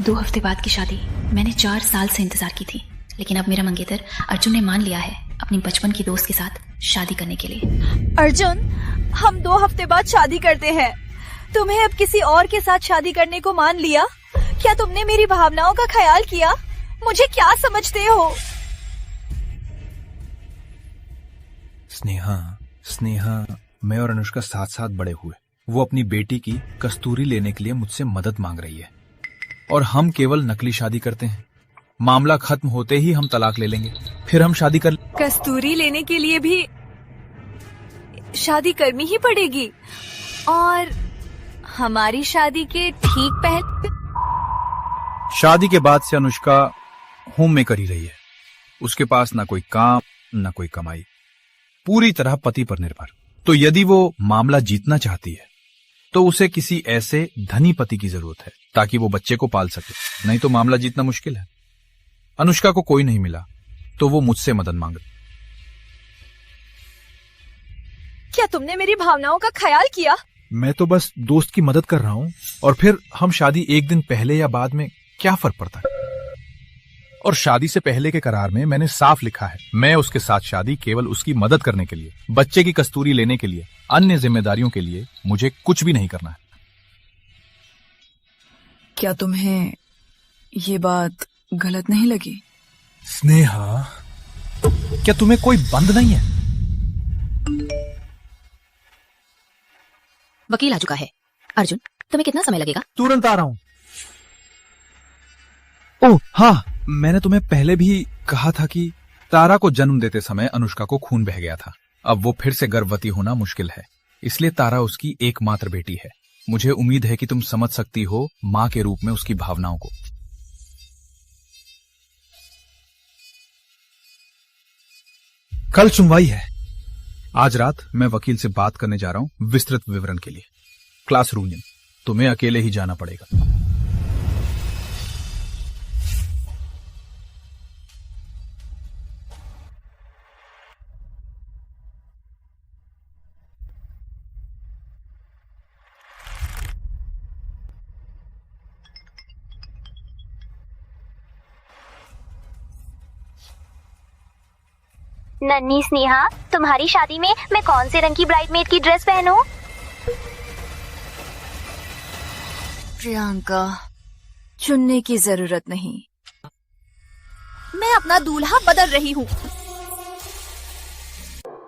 2 हफ्ते बाद की शादी मैंने 4 साल से इंतजार की थी, लेकिन अब मेरा मंगेतर अर्जुन ने मान लिया है अपनी बचपन की दोस्त के साथ शादी करने के लिए। अर्जुन, हम 2 हफ्ते बाद शादी करते हैं। तुम्हें अब किसी और के साथ शादी करने को मान लिया? क्या तुमने मेरी भावनाओं का ख्याल किया? मुझे क्या समझते हो? स्नेहा, मैं और अनुष्का साथ साथ बड़े हुए। वो अपनी बेटी की कस्तूरी लेने के लिए मुझसे मदद मांग रही है और हम केवल नकली शादी करते हैं। मामला खत्म होते ही हम तलाक ले लेंगे, फिर हम शादी कर। कस्तूरी लेने के लिए भी शादी करनी ही पड़ेगी, और हमारी शादी के ठीक पहले। शादी के बाद से अनुष्का होम मेकर ही रही है। उसके पास ना कोई काम ना कोई कमाई, पूरी तरह पति पर निर्भर। तो यदि वो मामला जीतना चाहती है तो उसे किसी ऐसे धनी पति की जरूरत है ताकि वो बच्चे को पाल सके, नहीं तो मामला जीतना मुश्किल है। अनुष्का को कोई नहीं मिला तो वो मुझसे मदद मांग रही। क्या तुमने मेरी भावनाओं का ख्याल किया? मैं तो बस दोस्त की मदद कर रहा हूं, और फिर हम शादी एक दिन पहले या बाद में क्या फर्क पड़ता है। और शादी से पहले के करार में मैंने साफ लिखा है, मैं उसके साथ शादी केवल उसकी मदद करने के लिए, बच्चे की कस्तूरी लेने के लिए, अन्य जिम्मेदारियों के लिए मुझे कुछ भी नहीं करना है। क्या तुम्हें ये बात गलत नहीं लगी? स्नेहा, क्या तुम्हें कोई बंद नहीं है? वकील आ चुका है। अर्जुन, तुम्हें कितना समय लगेगा? तुरंत आ रहा हूं। ओह हाँ, मैंने तुम्हें पहले भी कहा था कि तारा को जन्म देते समय अनुष्का को खून बह गया था। अब वो फिर से गर्भवती होना मुश्किल है, इसलिए तारा उसकी एकमात्र बेटी है। मुझे उम्मीद है कि तुम समझ सकती हो मां के रूप में उसकी भावनाओं को। कल सुनवाई है। आज रात मैं वकील से बात करने जा रहा हूं विस्तृत विवरण के लिए। क्लास रियूनियन, तुम्हें अकेले ही जाना पड़ेगा। नन्ही स्नेहा, तुम्हारी शादी में मैं कौन से रंग की ब्राइडमेड की ड्रेस पहनूं? प्रियंका, चुनने की जरूरत नहीं। मैं अपना दूल्हा बदल रही हूँ।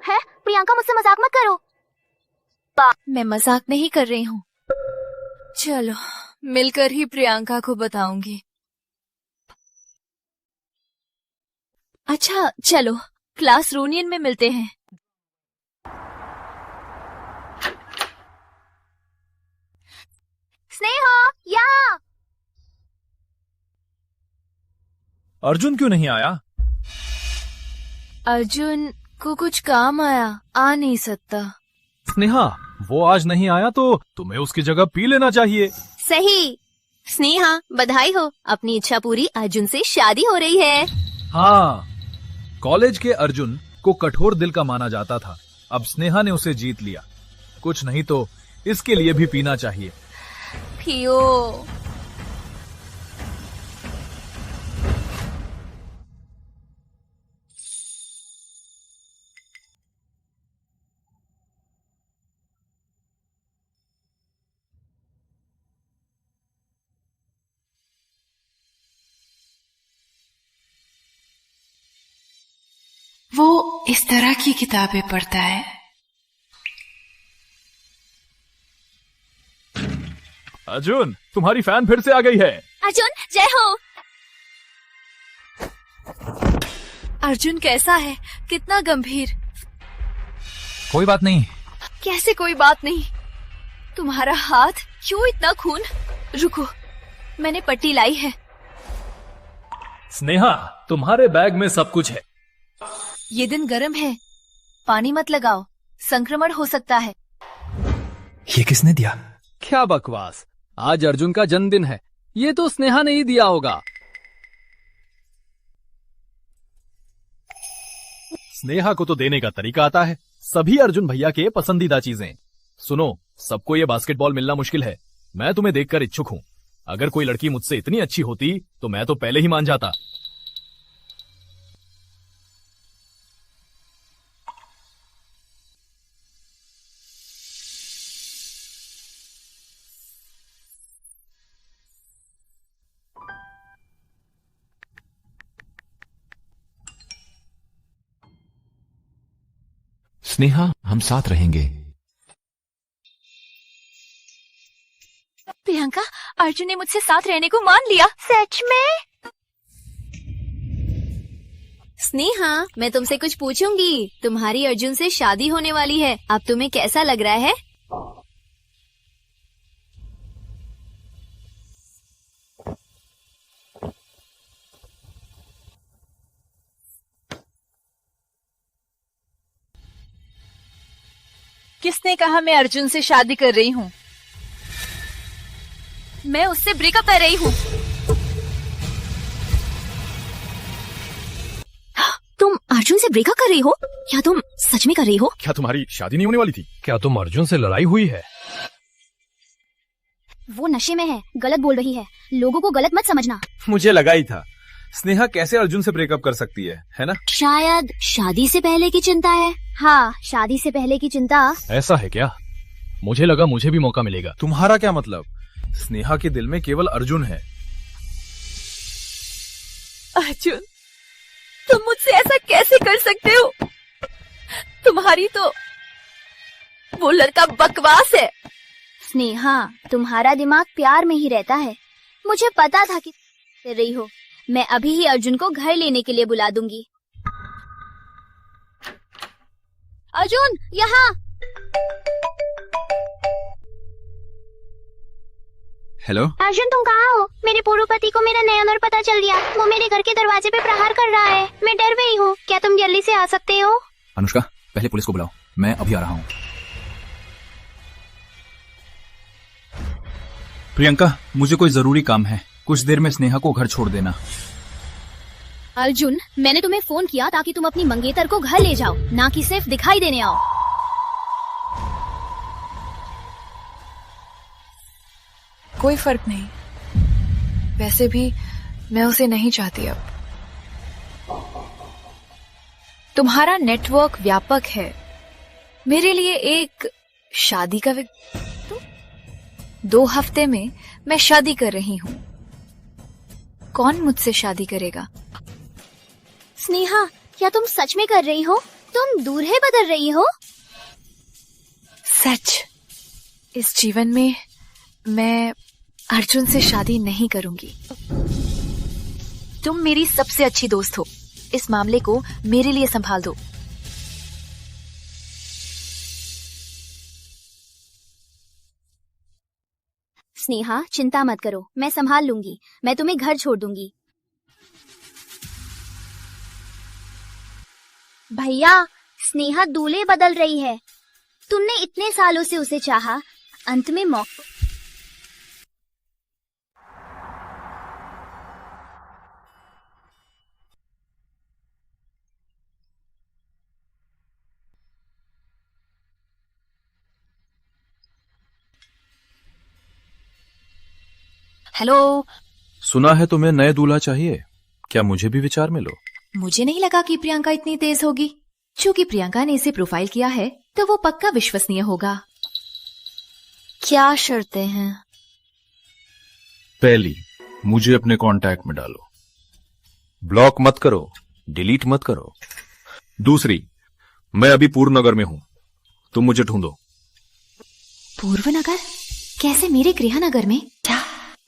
है प्रियंका, मुझसे मजाक मत करो। मैं मजाक नहीं कर रही हूँ। चलो, मिलकर ही प्रियंका को बताऊंगी। अच्छा चलो, क्लास रियूनियन में मिलते हैं। स्नेहा, यहाँ। अर्जुन क्यों नहीं आया? अर्जुन को कुछ काम आया, आ नहीं सकता। स्नेहा, वो आज नहीं आया तो तुम्हें उसकी जगह पी लेना चाहिए। सही। स्नेहा, बधाई हो, अपनी इच्छा पूरी, अर्जुन से शादी हो रही है। हाँ, कॉलेज के अर्जुन को कठोर दिल का माना जाता था, अब स्नेहा ने उसे जीत लिया। कुछ नहीं तो इसके लिए भी पीना चाहिए। पियो। वो इस तरह की किताबें पढ़ता है। अर्जुन, तुम्हारी फैन फिर से आ गई है। अर्जुन, जय हो। अर्जुन कैसा है? कितना गंभीर। कोई बात नहीं। कैसे कोई बात नहीं? तुम्हारा हाथ, क्यों इतना खून? रुको, मैंने पट्टी लाई है। स्नेहा, तुम्हारे बैग में सब कुछ है। ये दिन गर्म है, पानी मत लगाओ, संक्रमण हो सकता है। ये किसने दिया? क्या बकवास, आज अर्जुन का जन्मदिन है, ये तो स्नेहा ने ही दिया होगा। स्नेहा को तो देने का तरीका आता है, सभी अर्जुन भैया के पसंदीदा चीजें। सुनो, सबको ये बास्केटबॉल मिलना मुश्किल है, मैं तुम्हें देखकर इच्छुक हूँ। अगर कोई लड़की मुझसे इतनी अच्छी होती तो मैं तो पहले ही मान जाता। स्नेहा, हम साथ रहेंगे। प्रियंका, अर्जुन ने मुझसे साथ रहने को मान लिया। सच में? स्नेहा, मैं तुमसे कुछ पूछूंगी। तुम्हारी अर्जुन से शादी होने वाली है, अब तुम्हें कैसा लग रहा है? किसने कहा मैं अर्जुन से शादी कर रही हूँ? मैं उससे ब्रेकअप कर रही हूँ। तुम अर्जुन से ब्रेकअप कर रही हो? क्या तुम सच में कर रही हो? क्या तुम्हारी शादी नहीं होने वाली थी? क्या तुम अर्जुन से लड़ाई हुई है? वो नशे में है, गलत बोल रही है। लोगों को गलत मत समझना। मुझे लगा ही था। स्नेहा कैसे अर्जुन से ब्रेकअप कर सकती है ना? शायद शादी से पहले की चिंता है। हाँ, शादी से पहले की चिंता। ऐसा है क्या? मुझे लगा मुझे भी मौका मिलेगा। तुम्हारा क्या मतलब? स्नेहा के दिल में केवल अर्जुन है। अर्जुन, तुम मुझसे ऐसा कैसे कर सकते हो? तुम्हारी तो वो लड़का बकवास है। स्नेहा, तुम्हारा दिमाग प्यार में ही रहता है। मुझे पता था कि कर रही हो। मैं अभी ही अर्जुन को घर लेने के लिए बुला दूंगी। अर्जुन, यहाँ। हेलो अर्जुन, तुम कहाँ हो? मेरे पूर्व पति को मेरा नया नंबर पता चल गया। वो मेरे घर के दरवाजे पे प्रहार कर रहा है। मैं डर गई हूँ। क्या तुम जल्दी से आ सकते हो? अनुष्का, पहले पुलिस को बुलाओ, मैं अभी आ रहा हूँ। प्रियंका, मुझे कोई जरूरी काम है। कुछ देर में स्नेहा को घर छोड़ देना। अर्जुन, मैंने तुम्हें फोन किया ताकि तुम अपनी मंगेतर को घर ले जाओ, ना कि सिर्फ दिखाई देने आओ। कोई फर्क नहीं। वैसे भी मैं उसे नहीं चाहती अब। तुम्हारा नेटवर्क व्यापक है। मेरे लिए एक शादी का 2 हफ्ते में मैं शादी कर रही हूँ। कौन मुझसे शादी करेगा? स्नेहा, क्या तुम सच में कर रही हो? तुम दूल्हे बदल रही हो? सच। इस जीवन में मैं अर्जुन से शादी नहीं करूंगी। तुम मेरी सबसे अच्छी दोस्त हो। इस मामले को मेरे लिए संभाल दो। स्नेहा, चिंता मत करो, मैं संभाल लूंगी। मैं तुम्हें घर छोड़ दूंगी। भैया, स्नेहा दूल्हे बदल रही है। तुमने इतने सालों से उसे चाहा, अंत में मौका। हेलो। सुना है तुम्हें नए दूल्हा चाहिए। क्या मुझे भी विचार में लो? मुझे नहीं लगा कि प्रियंका इतनी तेज होगी। चूंकि प्रियंका ने इसे प्रोफाइल किया है तो वो पक्का विश्वसनीय होगा। क्या शर्तें हैं? पहली, मुझे अपने कांटेक्ट में डालो। ब्लॉक मत करो, डिलीट मत करो। दूसरी, मैं अभी पूर्वनगर में हूं, तुम मुझे ढूंढो। पूर्वनगर? कैसे मेरे गृहनगर में?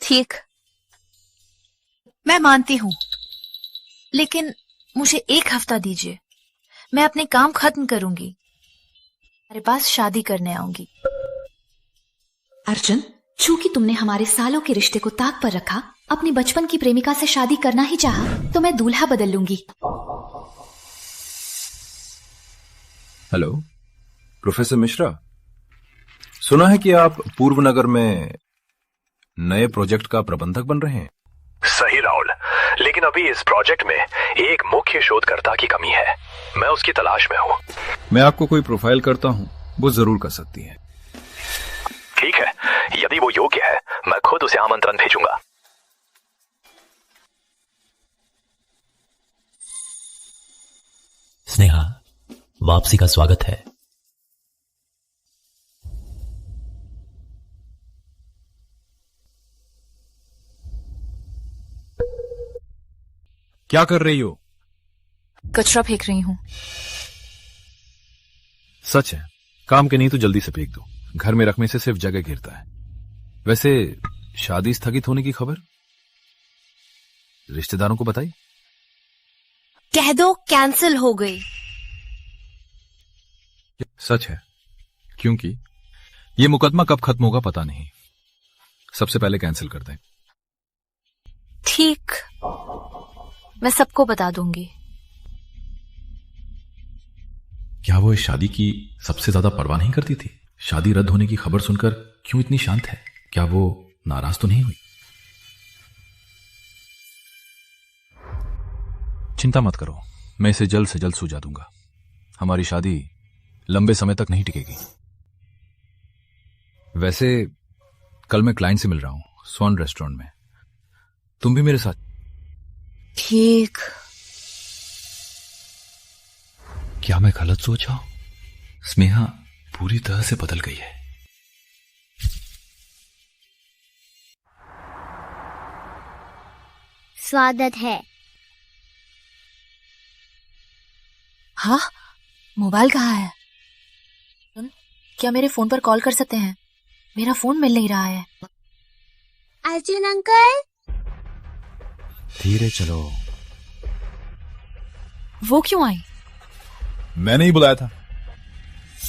ठीक, मैं मानती हूँ, लेकिन मुझे 1 हफ्ता दीजिए। मैं अपने काम खत्म करूंगी, मेरे पास शादी करने आऊंगी। अर्जुन, चूंकि तुमने हमारे सालों के रिश्ते को ताक पर रखा, अपनी बचपन की प्रेमिका से शादी करना ही चाहा, तो मैं दूल्हा बदल लूंगी। हेलो, प्रोफेसर मिश्रा, सुना है कि आप पूर्वनगर में नए प्रोजेक्ट का प्रबंधक बन रहे हैं। सही राहुल, लेकिन अभी इस प्रोजेक्ट में एक मुख्य शोधकर्ता की कमी है। मैं उसकी तलाश में हूँ। मैं आपको कोई प्रोफाइल करता हूँ, वो जरूर कर सकती है। ठीक है, यदि यदि वो योग्य है मैं खुद उसे आमंत्रण भेजूंगा। स्नेहा, वापसी का स्वागत है। क्या कर रही हो? कचरा फेंक रही हूँ। सच है, काम के नहीं तो जल्दी से फेंक दो। घर में रखने से सिर्फ जगह गिरता है। वैसे शादी स्थगित होने की खबर रिश्तेदारों को बताई? कह दो कैंसिल हो गई। सच है, क्योंकि ये मुकदमा कब खत्म होगा पता नहीं। सबसे पहले कैंसिल कर दें। ठीक, मैं सबको बता दूंगी। क्या वो इस शादी की सबसे ज्यादा परवाह नहीं करती थी? शादी रद्द होने की खबर सुनकर क्यों इतनी शांत है? क्या वो नाराज तो नहीं हुई? चिंता मत करो, मैं इसे जल्द से जल्द सुलझा दूंगा। हमारी शादी लंबे समय तक नहीं टिकेगी। वैसे कल मैं क्लाइंट से मिल रहा हूं स्वर्ण रेस्टोरेंट में। तुम भी मेरे साथ? ठीक। क्या मैं गलत सोचा? स्नेहा पूरी तरह से बदल गई है। स्वागत है। हाँ, मोबाइल कहाँ है? क्या मेरे फोन पर कॉल कर सकते हैं? मेरा फोन मिल नहीं रहा है। अर्जुन अंकल। धीरे चलो। वो क्यों आई? मैंने ही बुलाया था।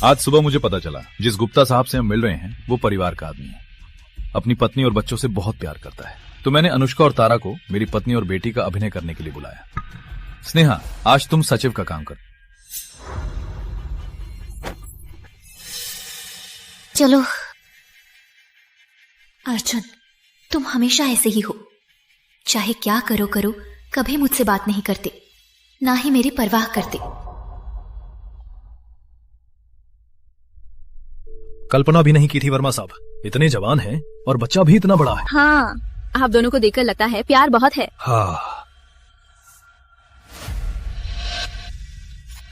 आज सुबह मुझे पता चला जिस गुप्ता साहब से हम मिल रहे हैं वो परिवार का आदमी है। अपनी पत्नी और बच्चों से बहुत प्यार करता है। तो मैंने अनुष्का और तारा को मेरी पत्नी और बेटी का अभिनय करने के लिए बुलाया। स्नेहा, आज तुम सचिव का काम कर। चलो। अर्जुन, तुम हमेशा ऐसे ही हो। चाहे क्या करो करो, कभी मुझसे बात नहीं करते, ना ही मेरी परवाह करते। कल्पना भी नहीं की थी वर्मा साहब। इतने जवान हैं और बच्चा भी इतना बड़ा है। हाँ, आप दोनों को देखकर लगता है प्यार बहुत है।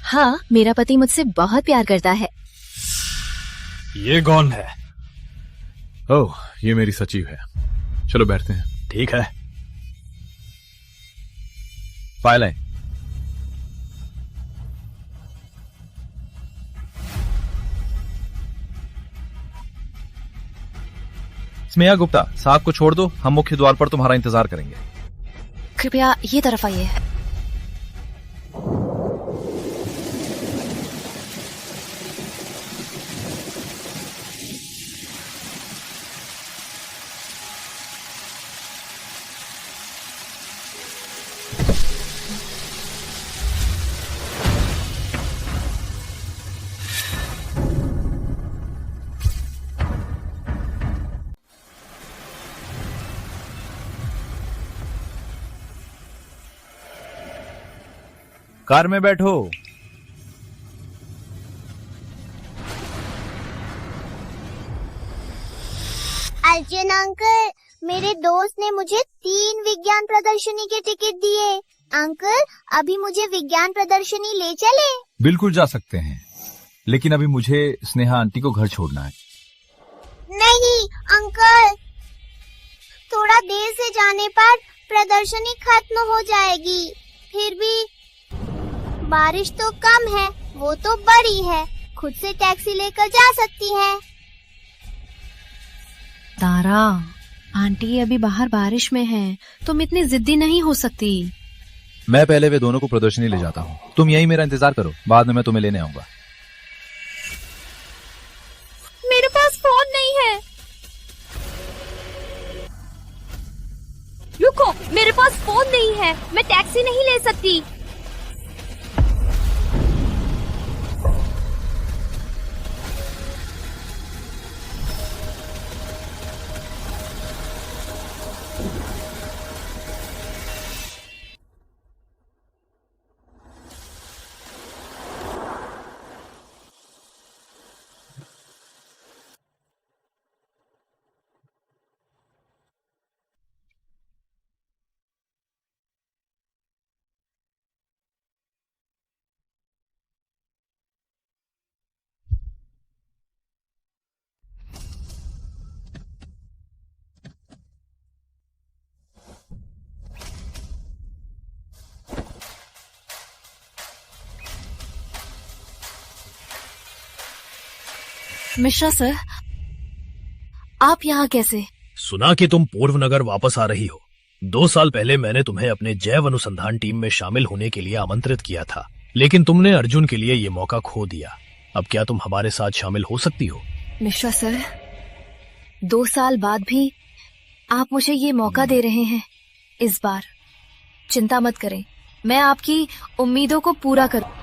हाँ, मेरा पति मुझसे बहुत प्यार करता है। ये कौन है? ओह, ये मेरी सचिव है। चलो बैठते हैं। ठीक है। फाइल है। स्नेहा गुप्ता, साहब को छोड़ दो, हम मुख्य द्वार पर तुम्हारा इंतजार करेंगे। कृपया ये तरफ आइए। कार में बैठो। अर्जुन अंकल, मेरे दोस्त ने मुझे 3 विज्ञान प्रदर्शनी के टिकट दिए। अंकल, अभी मुझे विज्ञान प्रदर्शनी ले चले? बिल्कुल जा सकते हैं, लेकिन अभी मुझे स्नेहा आंटी को घर छोड़ना है। नहीं अंकल, थोड़ा देर से जाने पर प्रदर्शनी खत्म हो जाएगी। फिर भी बारिश तो कम है, वो तो बड़ी है, खुद से टैक्सी लेकर जा सकती है। तारा, आंटी अभी बाहर बारिश में है, तुम इतनी जिद्दी नहीं हो सकती। मैं पहले वे दोनों को प्रदर्शनी ले जाता हूँ, तुम यहीं मेरा इंतजार करो, बाद में मैं तुम्हें लेने आऊंगा। मेरे पास फोन नहीं है। रुको, मेरे पास फोन नहीं है, मैं टैक्सी नहीं ले सकती। मिश्रा सर, आप यहाँ कैसे? सुना कि तुम पूर्वनगर वापस आ रही हो। 2 साल पहले मैंने तुम्हें अपने जैव अनुसंधान टीम में शामिल होने के लिए आमंत्रित किया था, लेकिन तुमने अर्जुन के लिए ये मौका खो दिया। अब क्या तुम हमारे साथ शामिल हो सकती हो? मिश्रा सर, 2 साल बाद भी आप मुझे ये मौका दे रहे हैं। इस बार चिंता मत करें, मैं आपकी उम्मीदों को पूरा करूं।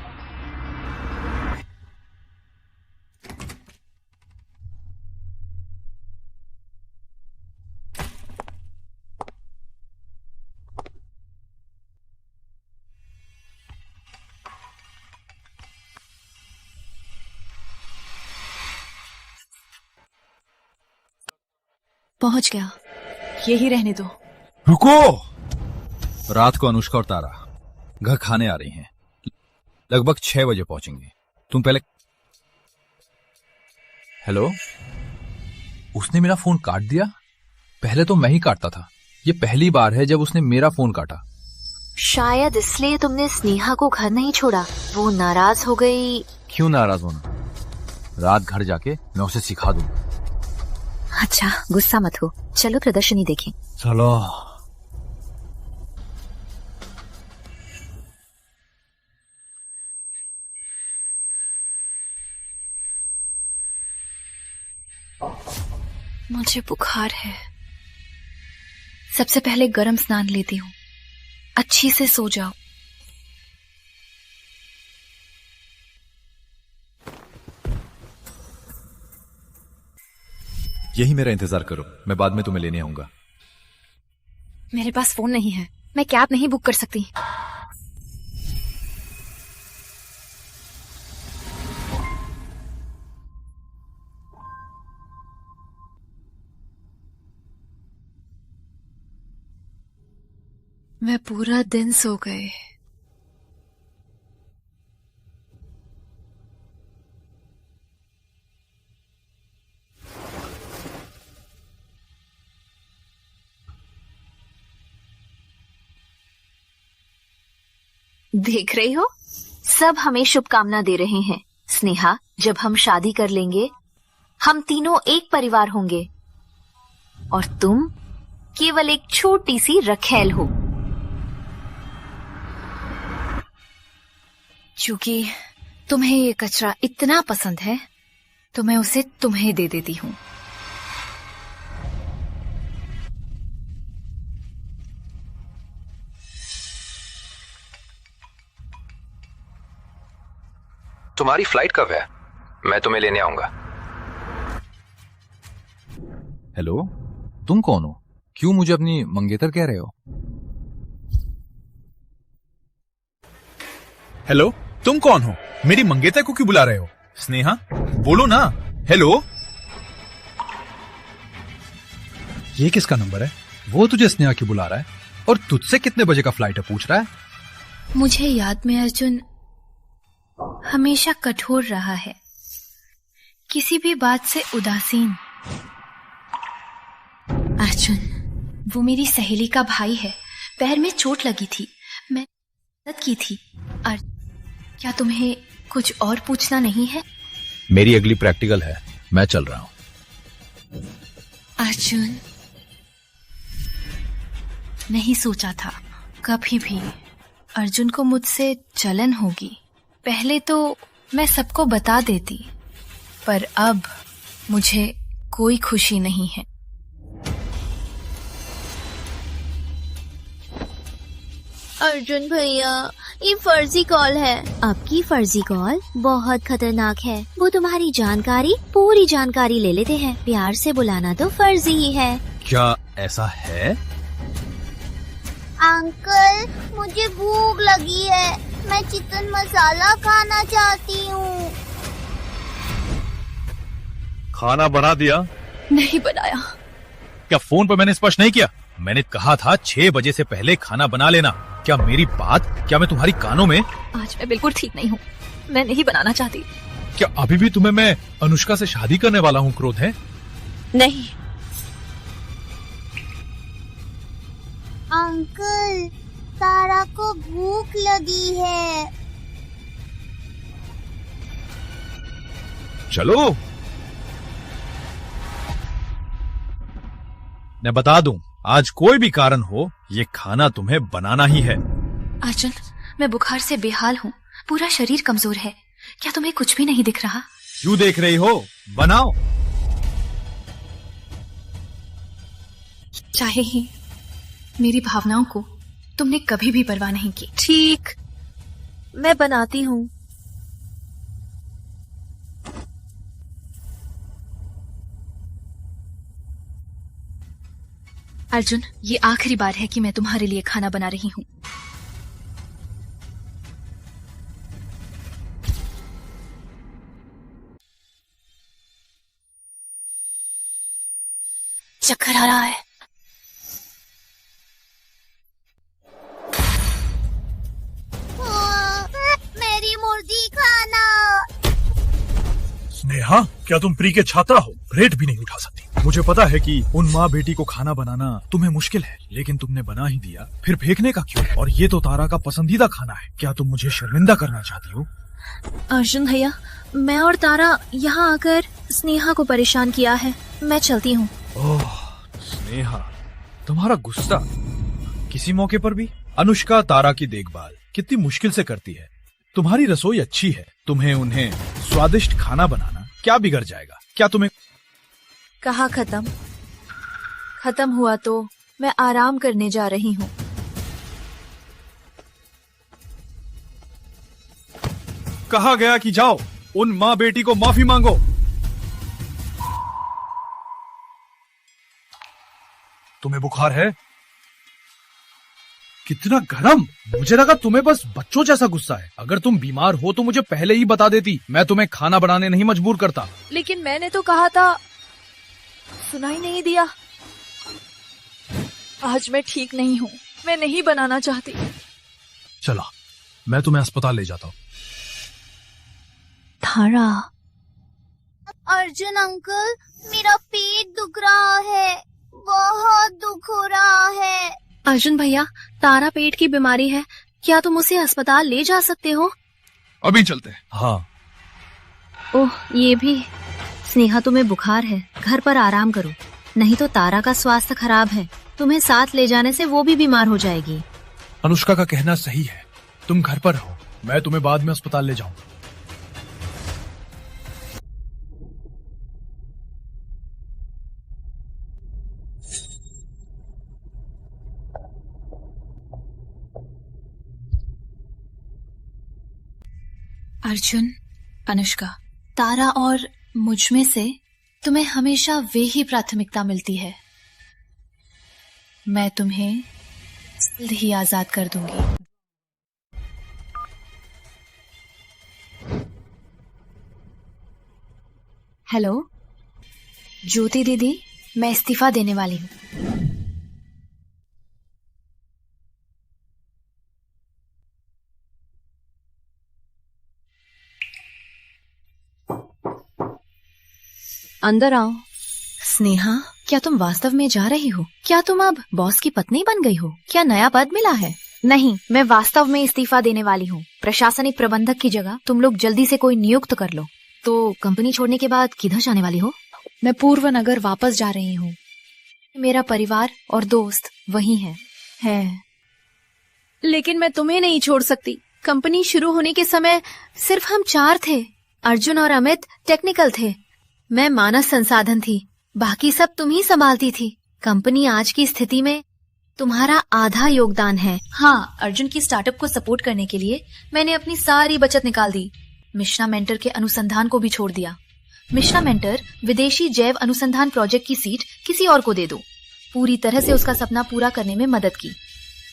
पहुंच गया, यही रहने दो। रुको! रात को अनुष्का और तारा घर खाने आ रही हैं। लगभग 6 बजे पहुंचेंगे। तुम पहले। हेलो? उसने मेरा फोन काट दिया? पहले तो मैं ही काटता था। ये पहली बार है जब उसने मेरा फोन काटा। शायद इसलिए तुमने स्नेहा को घर नहीं छोड़ा, वो नाराज हो गई। क्यों नाराज होना? रात घर जाके मैं उसे सिखा दूंगा। अच्छा, गुस्सा मत हो, चलो प्रदर्शनी देखें। चलो। मुझे बुखार है। सबसे पहले गर्म स्नान लेती हूँ, अच्छी से सो जाओ। यही मेरा इंतजार करो, मैं बाद में तुम्हें लेने आऊंगा। मेरे पास फोन नहीं है, मैं कैब नहीं बुक कर सकती। मैं पूरा दिन सो गए। देख रही हो, सब हमें शुभकामना दे रहे हैं। स्नेहा, जब हम शादी कर लेंगे हम तीनों एक परिवार होंगे और तुम केवल एक छोटी सी रखैल हो। क्योंकि तुम्हें ये कचरा इतना पसंद है तो मैं उसे तुम्हें दे देती हूँ। तुम्हारी फ्लाइट कब है? मैं तुम्हें लेने आऊंगा। हेलो, तुम कौन हो? क्यों मुझे अपनी मंगेतर कह रहे हो? हेलो, तुम कौन हो? मेरी मंगेतर को क्यों बुला रहे हो? स्नेहा, बोलो ना। हेलो? ये किसका नंबर है? वो तुझे स्नेहा क्यों बुला रहा है? और तुझसे कितने बजे का फ्लाइट है पूछ रहा है? मुझे याद में अर्जुन हमेशा कठोर रहा है, किसी भी बात से उदासीन। अर्जुन, वो मेरी सहेली का भाई है। पैर में चोट लगी थी, मैं मदद की थी। क्या तुम्हें कुछ और पूछना नहीं है? मेरी अगली प्रैक्टिकल है, मैं चल रहा हूं। अर्जुन, नहीं सोचा था कभी भी अर्जुन को मुझसे जलन होगी। पहले तो मैं सबको बता देती, पर अब मुझे कोई खुशी नहीं है। अर्जुन भैया, ये फर्जी कॉल है। आपकी फर्जी कॉल बहुत खतरनाक है। वो तुम्हारी जानकारी, पूरी जानकारी ले लेते हैं। प्यार से बुलाना तो फर्जी ही है। क्या ऐसा है? अंकल, मुझे भूख लगी है, मैं चिकन मसाला खाना चाहती हूँ। खाना बना दिया? नहीं बनाया। क्या फोन पर मैंने स्पष्ट नहीं किया? मैंने कहा था 6 बजे से पहले खाना बना लेना। क्या मेरी बात, क्या मैं तुम्हारी कानों में? आज मैं बिल्कुल ठीक नहीं हूँ, मैं नहीं बनाना चाहती। क्या अभी भी तुम्हें मैं अनुष्का से शादी करने वाला हूँ क्रोध है? नहीं। अंकल, तारा को भूख लगी है। चलो मैं बता दूं, आज कोई भी कारण हो, ये खाना तुम्हें बनाना ही है। अर्जुन, मैं बुखार से बेहाल हूँ, पूरा शरीर कमजोर है। क्या तुम्हें कुछ भी नहीं दिख रहा? क्यों देख रही हो? बनाओ। चाहे ही मेरी भावनाओं को तुमने कभी भी परवाह नहीं की। ठीक, मैं बनाती हूँ। अर्जुन, ये आखिरी बार है कि मैं तुम्हारे लिए खाना बना रही हूँ। चक्कर आ रहा है। मेरी मुर्गी खाना। स्नेहा, क्या तुम प्री के छात्रा हो? प्लेट भी नहीं उठा सकती। मुझे पता है कि उन माँ बेटी को खाना बनाना तुम्हें मुश्किल है, लेकिन तुमने बना ही दिया, फिर फेंकने का क्यों? और ये तो तारा का पसंदीदा खाना है। क्या तुम मुझे शर्मिंदा करना चाहती हो? अर्जुन भैया, मैं और तारा यहाँ आकर स्नेहा को परेशान किया है। मैं चलती हूँ। ओह स्नेहा, तुम्हारा गुस्सा किसी मौके पर भी? अनुष्का तारा की देखभाल कितनी मुश्किल से करती है। तुम्हारी रसोई अच्छी है, तुम्हें उन्हें स्वादिष्ट खाना बनाना क्या बिगड़ जाएगा? क्या तुम्हें कहा खत्म हुआ तो मैं आराम करने जा रही हूँ। कहा गया कि जाओ, उन माँ बेटी को माफी मांगो। तुम्हें बुखार है? कितना गरम! मुझे लगा तुम्हें बस बच्चों जैसा गुस्सा है। अगर तुम बीमार हो तो मुझे पहले ही बता देती, मैं तुम्हें खाना बनाने नहीं मजबूर करता। लेकिन मैंने तो कहा था। सुना ही नहीं दिया। आज मैं ठीक नहीं हूँ, मैं नहीं बनाना चाहती। चला, मैं तुम्हें अस्पताल ले जाता हूँ। तारा, अर्जुन अंकल, मेरा पेट दुख रहा है, बहुत दुख हो रहा है। अर्जुन भैया, तारा पेट की बीमारी है, क्या तुम उसे अस्पताल ले जा सकते हो? अभी चलते हैं। हाँ। ओह, ये भी। स्नेहा, तुम्हें बुखार है, घर पर आराम करो, नहीं तो तारा का स्वास्थ्य खराब है। तुम्हें साथ ले जाने से वो भी बीमार हो जाएगी। अनुष्का का कहना सही है, तुम घर पर रहो, मैं तुम्हें बाद में अस्पताल ले जाऊंगा। अर्जुन, अनुष्का, तारा और मुझ में से तुम्हें हमेशा वे ही प्राथमिकता मिलती है। मैं तुम्हें जल्द ही आजाद कर दूंगी। हेलो ज्योति दीदी, मैं इस्तीफा देने वाली हूँ। अंदर आओ। स्नेहा, क्या तुम वास्तव में जा रही हो? क्या तुम अब बॉस की पत्नी बन गई हो? क्या नया पद मिला है? नहीं, मैं वास्तव में इस्तीफा देने वाली हूँ। प्रशासनिक प्रबंधक की जगह तुम लोग जल्दी से कोई नियुक्त कर लो। तो कंपनी छोड़ने के बाद किधर जाने वाली हो? मैं पूर्व नगर वापस जा रही हूँ। मेरा परिवार और दोस्त वही हैं। लेकिन मैं तुम्हें नहीं छोड़ सकती। कंपनी शुरू होने के समय सिर्फ हम 4 थे। अर्जुन और अमित टेक्निकल थे, मैं मानव संसाधन थी, बाकी सब तुम ही संभालती थी। कंपनी आज की स्थिति में तुम्हारा आधा योगदान है। हाँ, अर्जुन की स्टार्टअप को सपोर्ट करने के लिए मैंने अपनी सारी बचत निकाल दी। मिश्रा मेंटर के अनुसंधान को भी छोड़ दिया। मिश्रा मेंटर विदेशी जैव अनुसंधान प्रोजेक्ट की सीट किसी और को दे दो। पूरी तरह से उसका सपना पूरा करने में मदद की,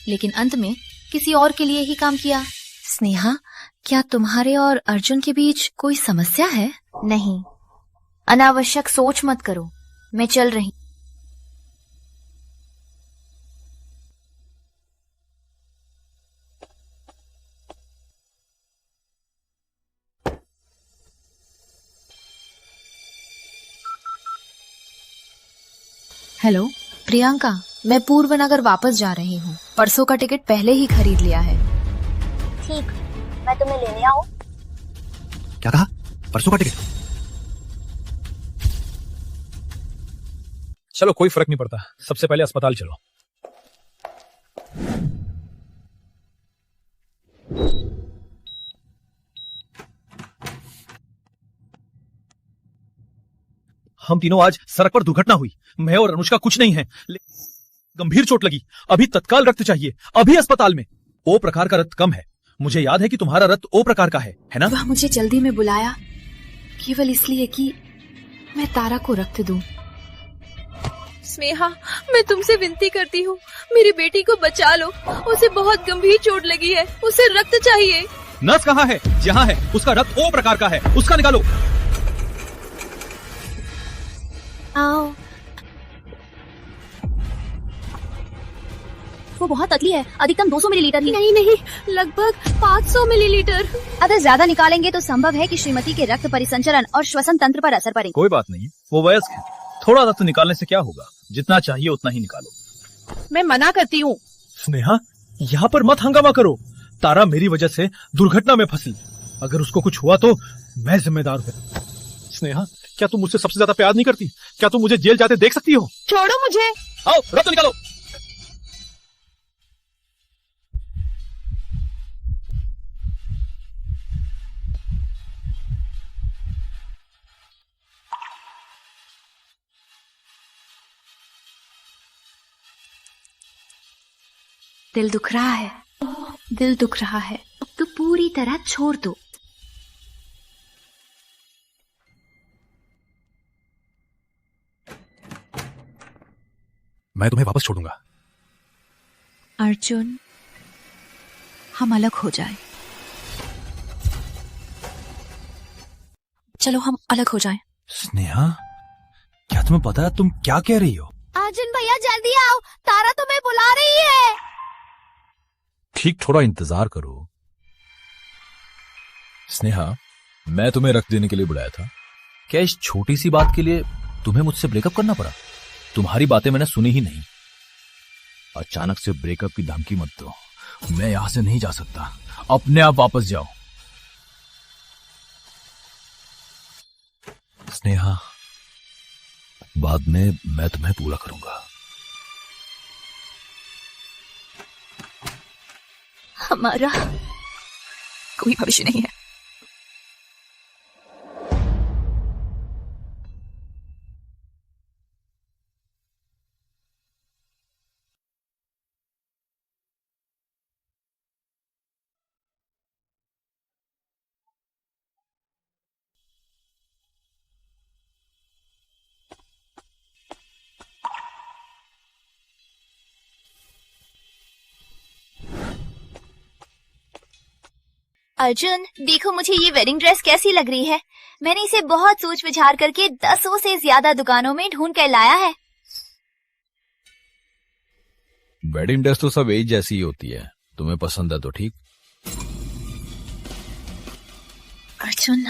लेकिन अंत में किसी और के लिए ही काम किया। स्नेहा, क्या तुम्हारे और अर्जुन के बीच कोई समस्या है? नहीं, अनावश्यक सोच मत करो, मैं चल रही। हेलो प्रियंका, मैं पूर्व नगर वापस जा रही हूँ। परसों का टिकट पहले ही खरीद लिया है। ठीक, मैं तुम्हें लेने आऊं? क्या कहा? परसों का टिकट? चलो कोई फर्क नहीं पड़ता, सबसे पहले अस्पताल चलो। हम तीनों आज सड़क पर दुर्घटना हुई। मैं और अनुष्का कुछ नहीं है, गंभीर चोट लगी, अभी तत्काल रक्त चाहिए, अभी अस्पताल में। ओ प्रकार का रक्त कम है। मुझे याद है कि तुम्हारा रक्त ओ प्रकार का है ना? वह मुझे जल्दी में बुलाया केवल इसलिए कि मैं तारा को रक्त दूं। स्नेहा, मैं तुमसे विनती करती हूँ, मेरी बेटी को बचा लो, उसे बहुत गंभीर चोट लगी है, उसे रक्त चाहिए। नर्स कहाँ है? जहाँ है उसका रक्त ओ प्रकार का है, उसका निकालो। आओ। वो बहुत पतली है, अधिकतम 200 मिलीलीटर ही। नहीं, लगभग 500 मिलीलीटर। अगर ज्यादा निकालेंगे तो संभव है कि श्रीमती के रक्त परिसंचरण और श्वसन तंत्र पर असर पड़े। कोई बात नहीं, वो वयस्क है, थोड़ा रक्त निकालने से क्या होगा, जितना चाहिए उतना ही निकालो। मैं मना करती हूँ। स्नेहा, यहाँ पर मत हंगामा करो। तारा मेरी वजह से दुर्घटना में फंसी, अगर उसको कुछ हुआ तो मैं जिम्मेदार हूँ। स्नेहा, क्या तुम मुझसे सबसे ज्यादा प्यार नहीं करती? क्या तुम मुझे जेल जाते देख सकती हो? छोड़ो मुझे। आओ, रक्त निकालो। दिल दुख रहा है, दिल दुख रहा है। अब तो पूरी तरह छोड़ दो। मैं तुम्हें वापस छोड़ूंगा। अर्जुन, हम अलग हो जाएं। चलो हम अलग हो जाएं। स्नेहा, क्या तुम्हें पता है तुम क्या कह रही हो? अर्जुन भैया जल्दी आओ, तारा तुम्हें बुला रही है। ठीक, थोड़ा इंतजार करो। स्नेहा, मैं तुम्हें रक्त देने के लिए बुलाया था। क्या इस छोटी सी बात के लिए तुम्हें मुझसे ब्रेकअप करना पड़ा? तुम्हारी बातें मैंने सुनी ही नहीं। अचानक से ब्रेकअप की धमकी मत दो। मैं यहां से नहीं जा सकता, अपने आप वापस जाओ। स्नेहा, बाद में मैं तुम्हें पूरा करूंगा। हमारा कोई भविष्य नहीं है। अर्जुन, देखो मुझे ये वेडिंग ड्रेस कैसी लग रही है। मैंने इसे बहुत सोच विचार करके 10 से ज्यादा दुकानों में ढूंढ कर लाया है। वेडिंग ड्रेस तो सब एक जैसी ही होती है, तुम्हें पसंद है तो ठीक। अर्जुन,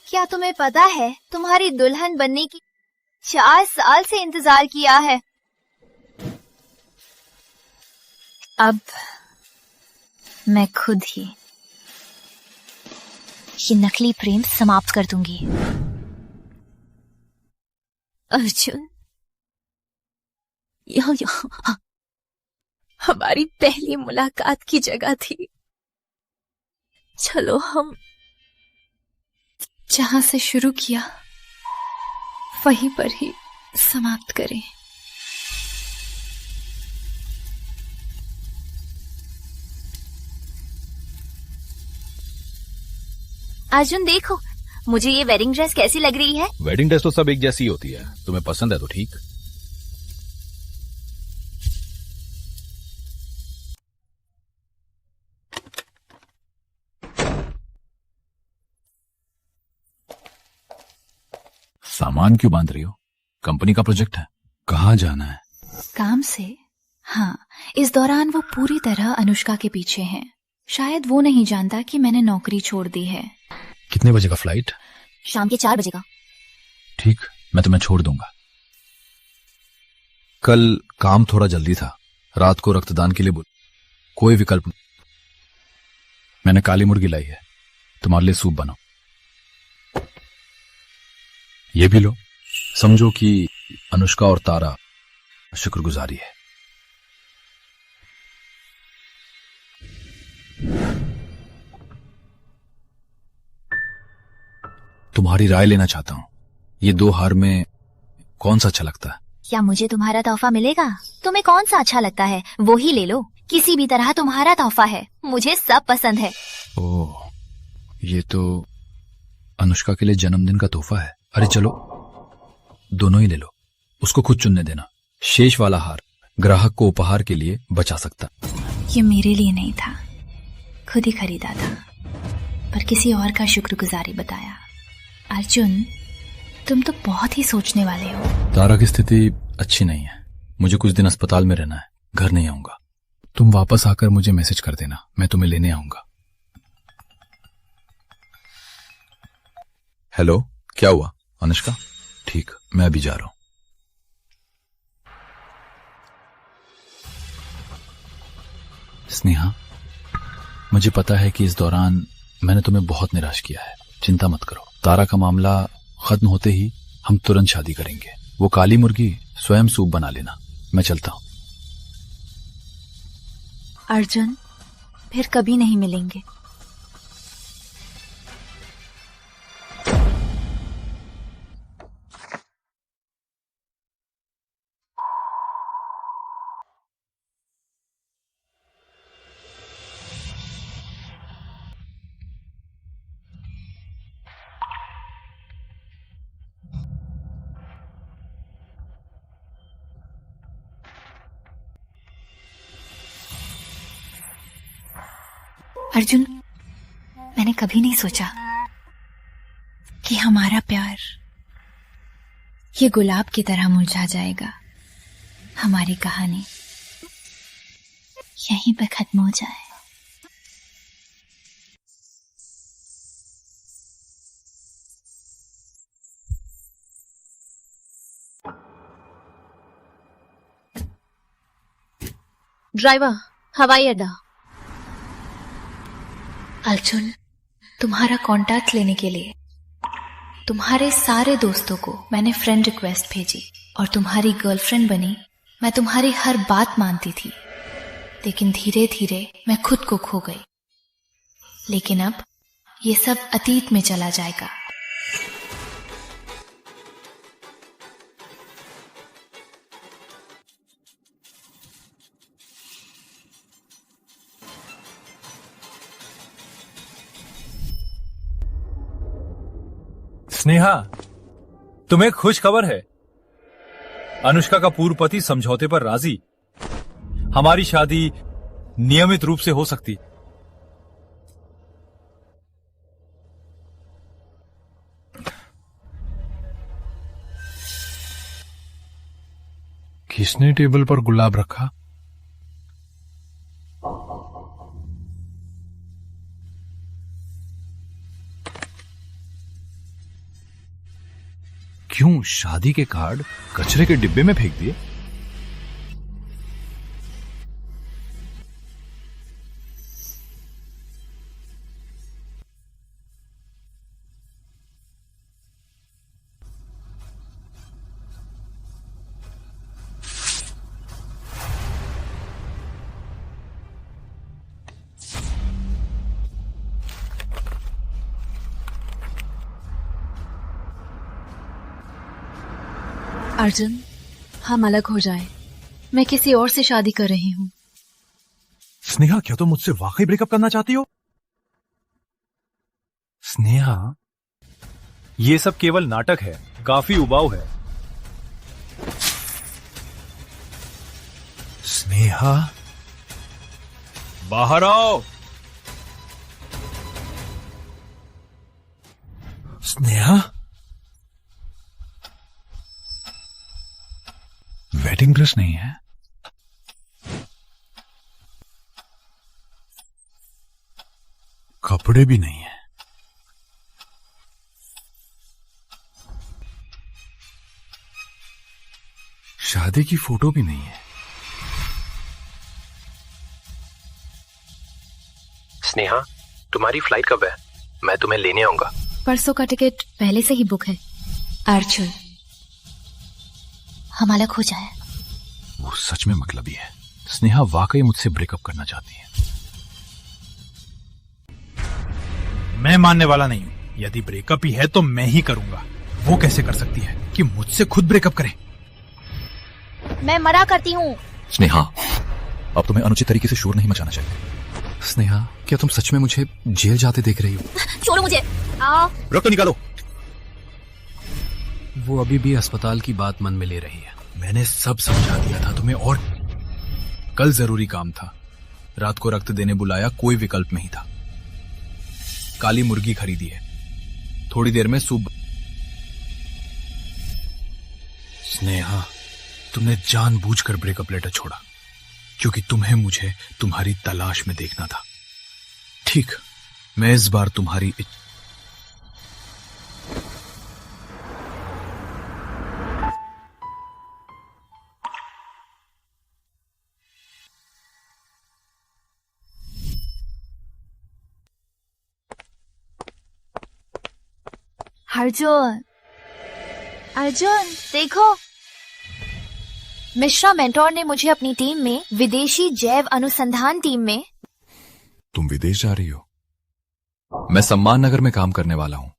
क्या तुम्हें पता है तुम्हारी दुल्हन बनने की 4 साल से इंतजार किया है। अब मैं खुद ही ये नकली प्रेम समाप्त कर दूंगी। अर्जुन, यहाँ हमारी पहली मुलाकात की जगह थी। चलो हम जहां से शुरू किया वहीं पर ही समाप्त करें। अर्जुन देखो, मुझे ये वेडिंग ड्रेस कैसी लग रही है। वेडिंग ड्रेस तो सब एक जैसी होती है, तुम्हें पसंद है तो ठीक। सामान क्यों बांध रही हो? कंपनी का प्रोजेक्ट है। कहाँ जाना है? काम से। हाँ, इस दौरान वो पूरी तरह अनुष्का के पीछे हैं। शायद वो नहीं जानता कि मैंने नौकरी छोड़ दी है। कितने बजे का फ्लाइट? शाम के 4 बजे का। ठीक, मैं तुम्हें छोड़ दूंगा। कल काम थोड़ा जल्दी था, रात को रक्तदान के लिए बोल। कोई विकल्प नहीं। मैंने काली मुर्गी लाई है, तुम्हारे लिए सूप बनाओ। ये भी लो। समझो कि अनुष्का और तारा शुक्रगुजारी है। तुम्हारी राय लेना चाहता हूं, ये 2 हार में कौन सा अच्छा लगता है? क्या मुझे तुम्हारा तोहफा मिलेगा? तुम्हें कौन सा अच्छा लगता है वो ही ले लो। किसी भी तरह तुम्हारा तोहफा है, मुझे सब पसंद है। ओह, ये तो अनुष्का के लिए जन्मदिन का तोहफा है। अरे चलो दोनों ही ले लो, उसको खुद चुनने देना। शेष वाला हार ग्राहक को उपहार के लिए बचा सकता। ये मेरे लिए नहीं था, खुद ही खरीदा था, पर किसी और का शुक्रगुजारी बताया। अर्जुन, तुम तो बहुत ही सोचने वाले हो। तारा की स्थिति अच्छी नहीं है, मुझे कुछ दिन अस्पताल में रहना है, घर नहीं आऊंगा। तुम वापस आकर मुझे मैसेज कर देना, मैं तुम्हें लेने आऊंगा। हेलो, क्या हुआ? अनुष्का? ठीक, मैं अभी जा रहा हूं। स्नेहा, मुझे पता है कि इस दौरान मैंने तुम्हें बहुत निराश किया है। चिंता मत करो, तारा का मामला खत्म होते ही हम तुरंत शादी करेंगे। वो काली मुर्गी स्वयं सूप बना लेना। मैं चलता हूं। अर्जुन, फिर कभी नहीं मिलेंगे। अर्जुन, मैंने कभी नहीं सोचा कि हमारा प्यार ये गुलाब की तरह मुरझा जाएगा। हमारी कहानी यहीं पे खत्म हो जाए। ड्राइवर, हवाई अड्डा। अर्जुन, तुम्हारा कांटेक्ट लेने के लिए तुम्हारे सारे दोस्तों को मैंने फ्रेंड रिक्वेस्ट भेजी और तुम्हारी गर्लफ्रेंड बनी। मैं तुम्हारी हर बात मानती थी, लेकिन धीरे धीरे मैं खुद को खो गई। लेकिन अब ये सब अतीत में चला जाएगा। स्नेहा, तुम्हें खुश खबर है। अनुष्का का पूर्व पति समझौते पर राजी। हमारी शादी नियमित रूप से हो सकती। किसने टेबल पर गुलाब रखा? क्यों शादी के कार्ड कचरे के डिब्बे में फेंक दिए? अर्जुन, हम अलग हो जाएं। मैं किसी और से शादी कर रही हूँ। स्नेहा, क्या तुम मुझसे वाकई ब्रेकअप करना चाहती हो? स्नेहा, ये सब केवल नाटक है, काफी उबाऊ है। स्नेहा, बाहर आओ। स्नेहा, वेडिंग ड्रेस नहीं है। कपड़े भी नहीं है। शादी की फोटो भी नहीं है। स्नेहा, तुम्हारी फ्लाइट कब है? मैं तुम्हें लेने आऊंगा। परसों का टिकट पहले से ही बुक है। अर्जुन, हम अलग हो जाए। वो सच में मतलबी है। स्नेहा वाकई मुझसे ब्रेकअप करना चाहती है। मैं मानने वाला नहीं हूं। यदि ब्रेकअप ही है तो मैं ही करूंगा। वो कैसे कर सकती है कि मुझसे खुद ब्रेकअप करे? मैं मना करती हूँ। स्नेहा, अब तुम्हें अनुचित तरीके से शोर नहीं मचाना चाहिए। स्नेहा, क्या तुम सच में मुझे जेल जाते देख रही हो? छोड़ो मुझे। आओ। रक्त निकालो। वो अभी भी अस्पताल की बात मन में ले रही है। मैंने सब समझा दिया था तुम्हें, और कल जरूरी काम था। रात को रक्त देने बुलाया, कोई विकल्प नहीं था। काली मुर्गी खरीदी है, थोड़ी देर में सूप। स्नेहा, तुमने जानबूझकर ब्रेकअप लेटर छोड़ा क्योंकि तुम्हें मुझे तुम्हारी तलाश में देखना था। ठीक, मैं इस बार तुम्हारी अर्जुन, अर्जुन देखो, मिश्रा मेंटोर ने मुझे अपनी टीम में, विदेशी जैव अनुसंधान टीम में। तुम विदेश जा रही हो? मैं सम्मान नगर में काम करने वाला हूं।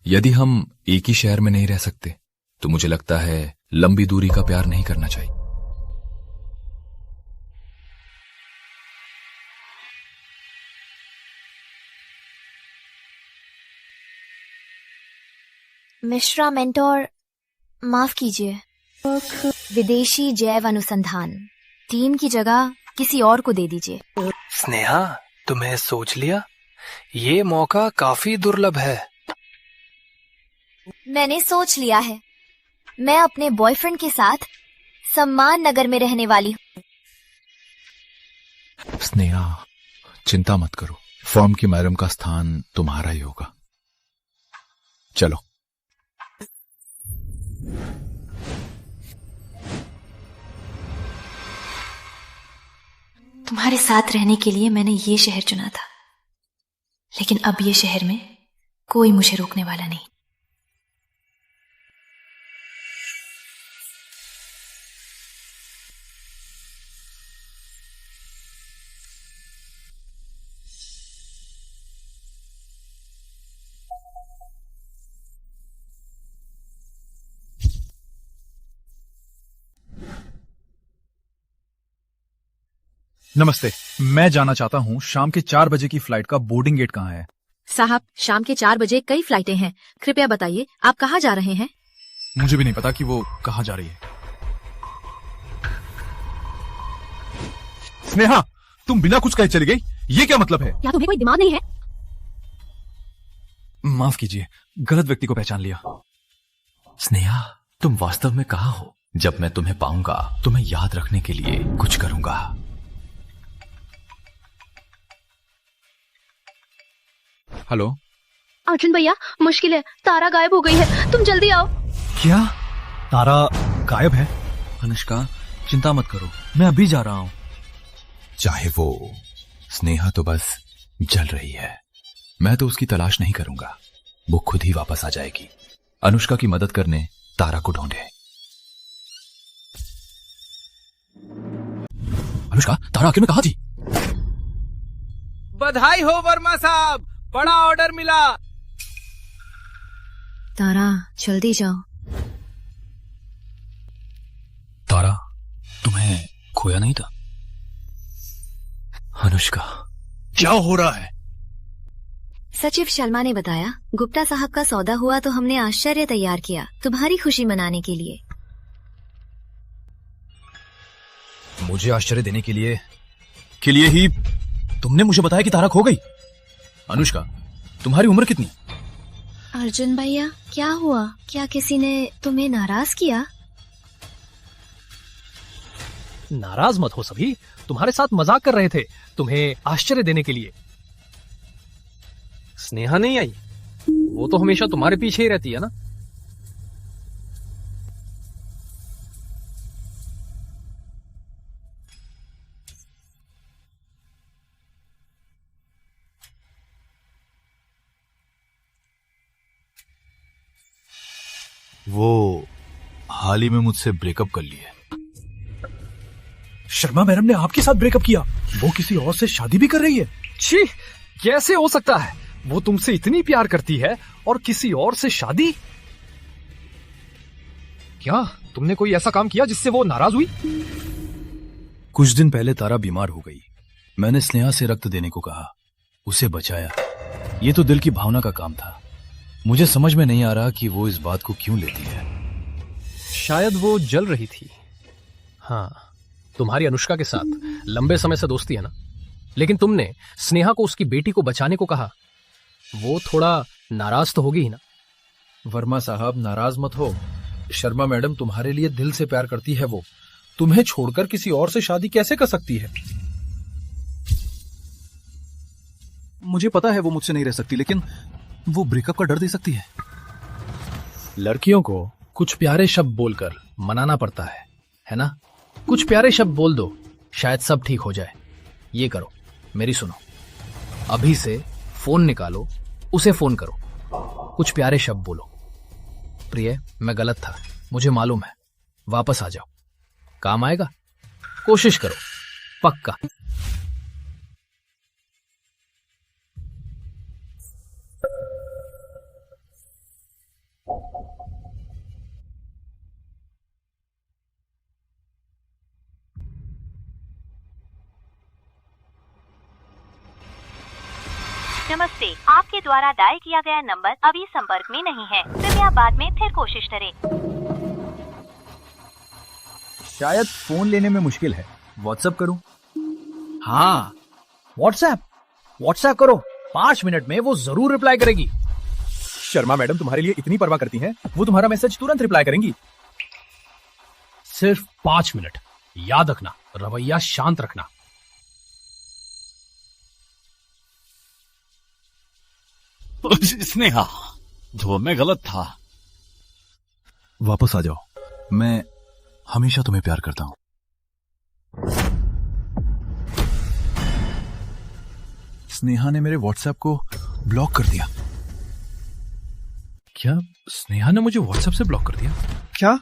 यदि हम एक ही शहर में नहीं रह सकते तो मुझे लगता है लंबी दूरी का प्यार नहीं करना चाहिए। मिश्रा मेंटोर, माफ कीजिए। विदेशी जैव अनुसंधान टीम की जगह किसी और को दे दीजिए। स्नेहा, तुम्हें सोच लिया? ये मौका काफी दुर्लभ है। मैंने सोच लिया है। मैं अपने बॉयफ्रेंड के साथ सम्मान नगर में रहने वाली हूँ। स्नेहा, चिंता मत करो, फर्म की मैडम का स्थान तुम्हारा ही होगा। चलो। तुम्हारे साथ रहने के लिए मैंने ये शहर चुना था, लेकिन अब ये शहर में कोई मुझे रोकने वाला नहीं। नमस्ते, मैं जानना चाहता हूँ शाम के 4 बजे की फ्लाइट का बोर्डिंग गेट कहाँ है? साहब, शाम के 4 बजे कई फ्लाइटें हैं। कृपया बताइए आप कहाँ जा रहे हैं? मुझे भी नहीं पता कि वो कहाँ जा रही है। स्नेहा, तुम बिना कुछ कहे चली गई, ये क्या मतलब है? क्या तुम्हें कोई दिमाग नहीं है? माफ कीजिए, गलत व्यक्ति को पहचान लिया। स्नेहा, तुम वास्तव में कहाँ हो? जब मैं तुम्हें पाऊंगा तो मैं याद रखने के लिए कुछ करूंगा। हेलो अर्जुन भैया, मुश्किल है, तारा गायब हो गई है, तुम जल्दी आओ। क्या? तारा गायब है? अनुष्का, चिंता मत करो, मैं अभी जा रहा हूं। चाहे वो स्नेहा तो बस जल रही है, मैं तो उसकी तलाश नहीं करूंगा, वो खुद ही वापस आ जाएगी। अनुष्का की मदद करने तारा को ढूंढे। अनुष्का, तारा आखिर में कहाँ थी? बधाई हो वर्मा साहब, बड़ा ऑर्डर मिला। तारा, जल्दी जाओ। तारा, तुम्हें खोया नहीं था? अनुष्का, क्या हो रहा है? सचिव शर्मा ने बताया, गुप्ता साहब का सौदा हुआ तो हमने आश्चर्य तैयार किया तुम्हारी खुशी मनाने के लिए। मुझे आश्चर्य देने के लिए ही तुमने मुझे बताया कि तारा खो गई। अनुष्का, तुम्हारी उम्र कितनी? अर्जुन भैया, क्या हुआ? क्या किसी ने तुम्हें नाराज किया? नाराज मत हो सभी, तुम्हारे साथ मजाक कर रहे थे, तुम्हें आश्चर्य देने के लिए। स्नेहा नहीं आई? वो तो हमेशा तुम्हारे पीछे ही रहती है ना। वो हाल ही में मुझसे ब्रेकअप कर लिए। शर्मा मैडम ने आपके साथ ब्रेकअप किया? वो किसी और से शादी भी कर रही है? छी, कैसे हो सकता है? वो तुमसे इतनी प्यार करती है और किसी और से शादी? क्या तुमने कोई ऐसा काम किया जिससे वो नाराज हुई? कुछ दिन पहले तारा बीमार हो गई। मैंने स्नेहा से रक्त देने को कहा, उसे बचाया। ये तो दिल की भावना का काम था। मुझे समझ में नहीं आ रहा कि वो इस बात को क्यों लेती है। शायद वो जल रही थी। हाँ, तुम्हारी अनुष्का के साथ लंबे समय से दोस्ती है ना, लेकिन तुमने स्नेहा को उसकी बेटी को बचाने को कहा। वो थोड़ा नाराज तो होगी ही ना। वर्मा साहब, नाराज मत हो। शर्मा मैडम तुम्हारे लिए दिल से प्यार करती है। वो तुम्हें छोड़कर किसी और से शादी कैसे कर सकती है? मुझे पता है वो मुझसे नहीं रह सकती, लेकिन वो ब्रेकअप का डर दे सकती है। लड़कियों को कुछ प्यारे शब्द बोलकर मनाना पड़ता है ना? कुछ प्यारे शब्द बोल दो, शायद सब ठीक हो जाए। ये करो, मेरी सुनो। अभी से फोन निकालो, उसे फोन करो, कुछ प्यारे शब्द बोलो। प्रिय, मैं गलत था, मुझे मालूम है। वापस आ जाओ, काम आएगा। कोशिश करो, पक्का। नमस्ते, आपके द्वारा डायल किया गया नंबर अभी संपर्क में नहीं है। कृपया बाद में फिर कोशिश करें। शायद फोन लेने में मुश्किल है। व्हाट्सएप करूं? हाँ, व्हाट्सएप करो। 5 मिनट में वो जरूर रिप्लाई करेगी। शर्मा मैडम तुम्हारे लिए इतनी परवाह करती हैं, वो तुम्हारा मैसेज तुरंत रिप्लाई करेंगी। सिर्फ 5 मिनट। याद रखना, रवैया शांत रखना। स्नेहा, जो मैं गलत था। वापस आ जाओ, मैं हमेशा तुम्हें प्यार करता हूं। स्नेहा ने मेरे व्हाट्सएप को ब्लॉक कर दिया। क्या स्नेहा ने मुझे व्हाट्सएप से ब्लॉक कर दिया? क्या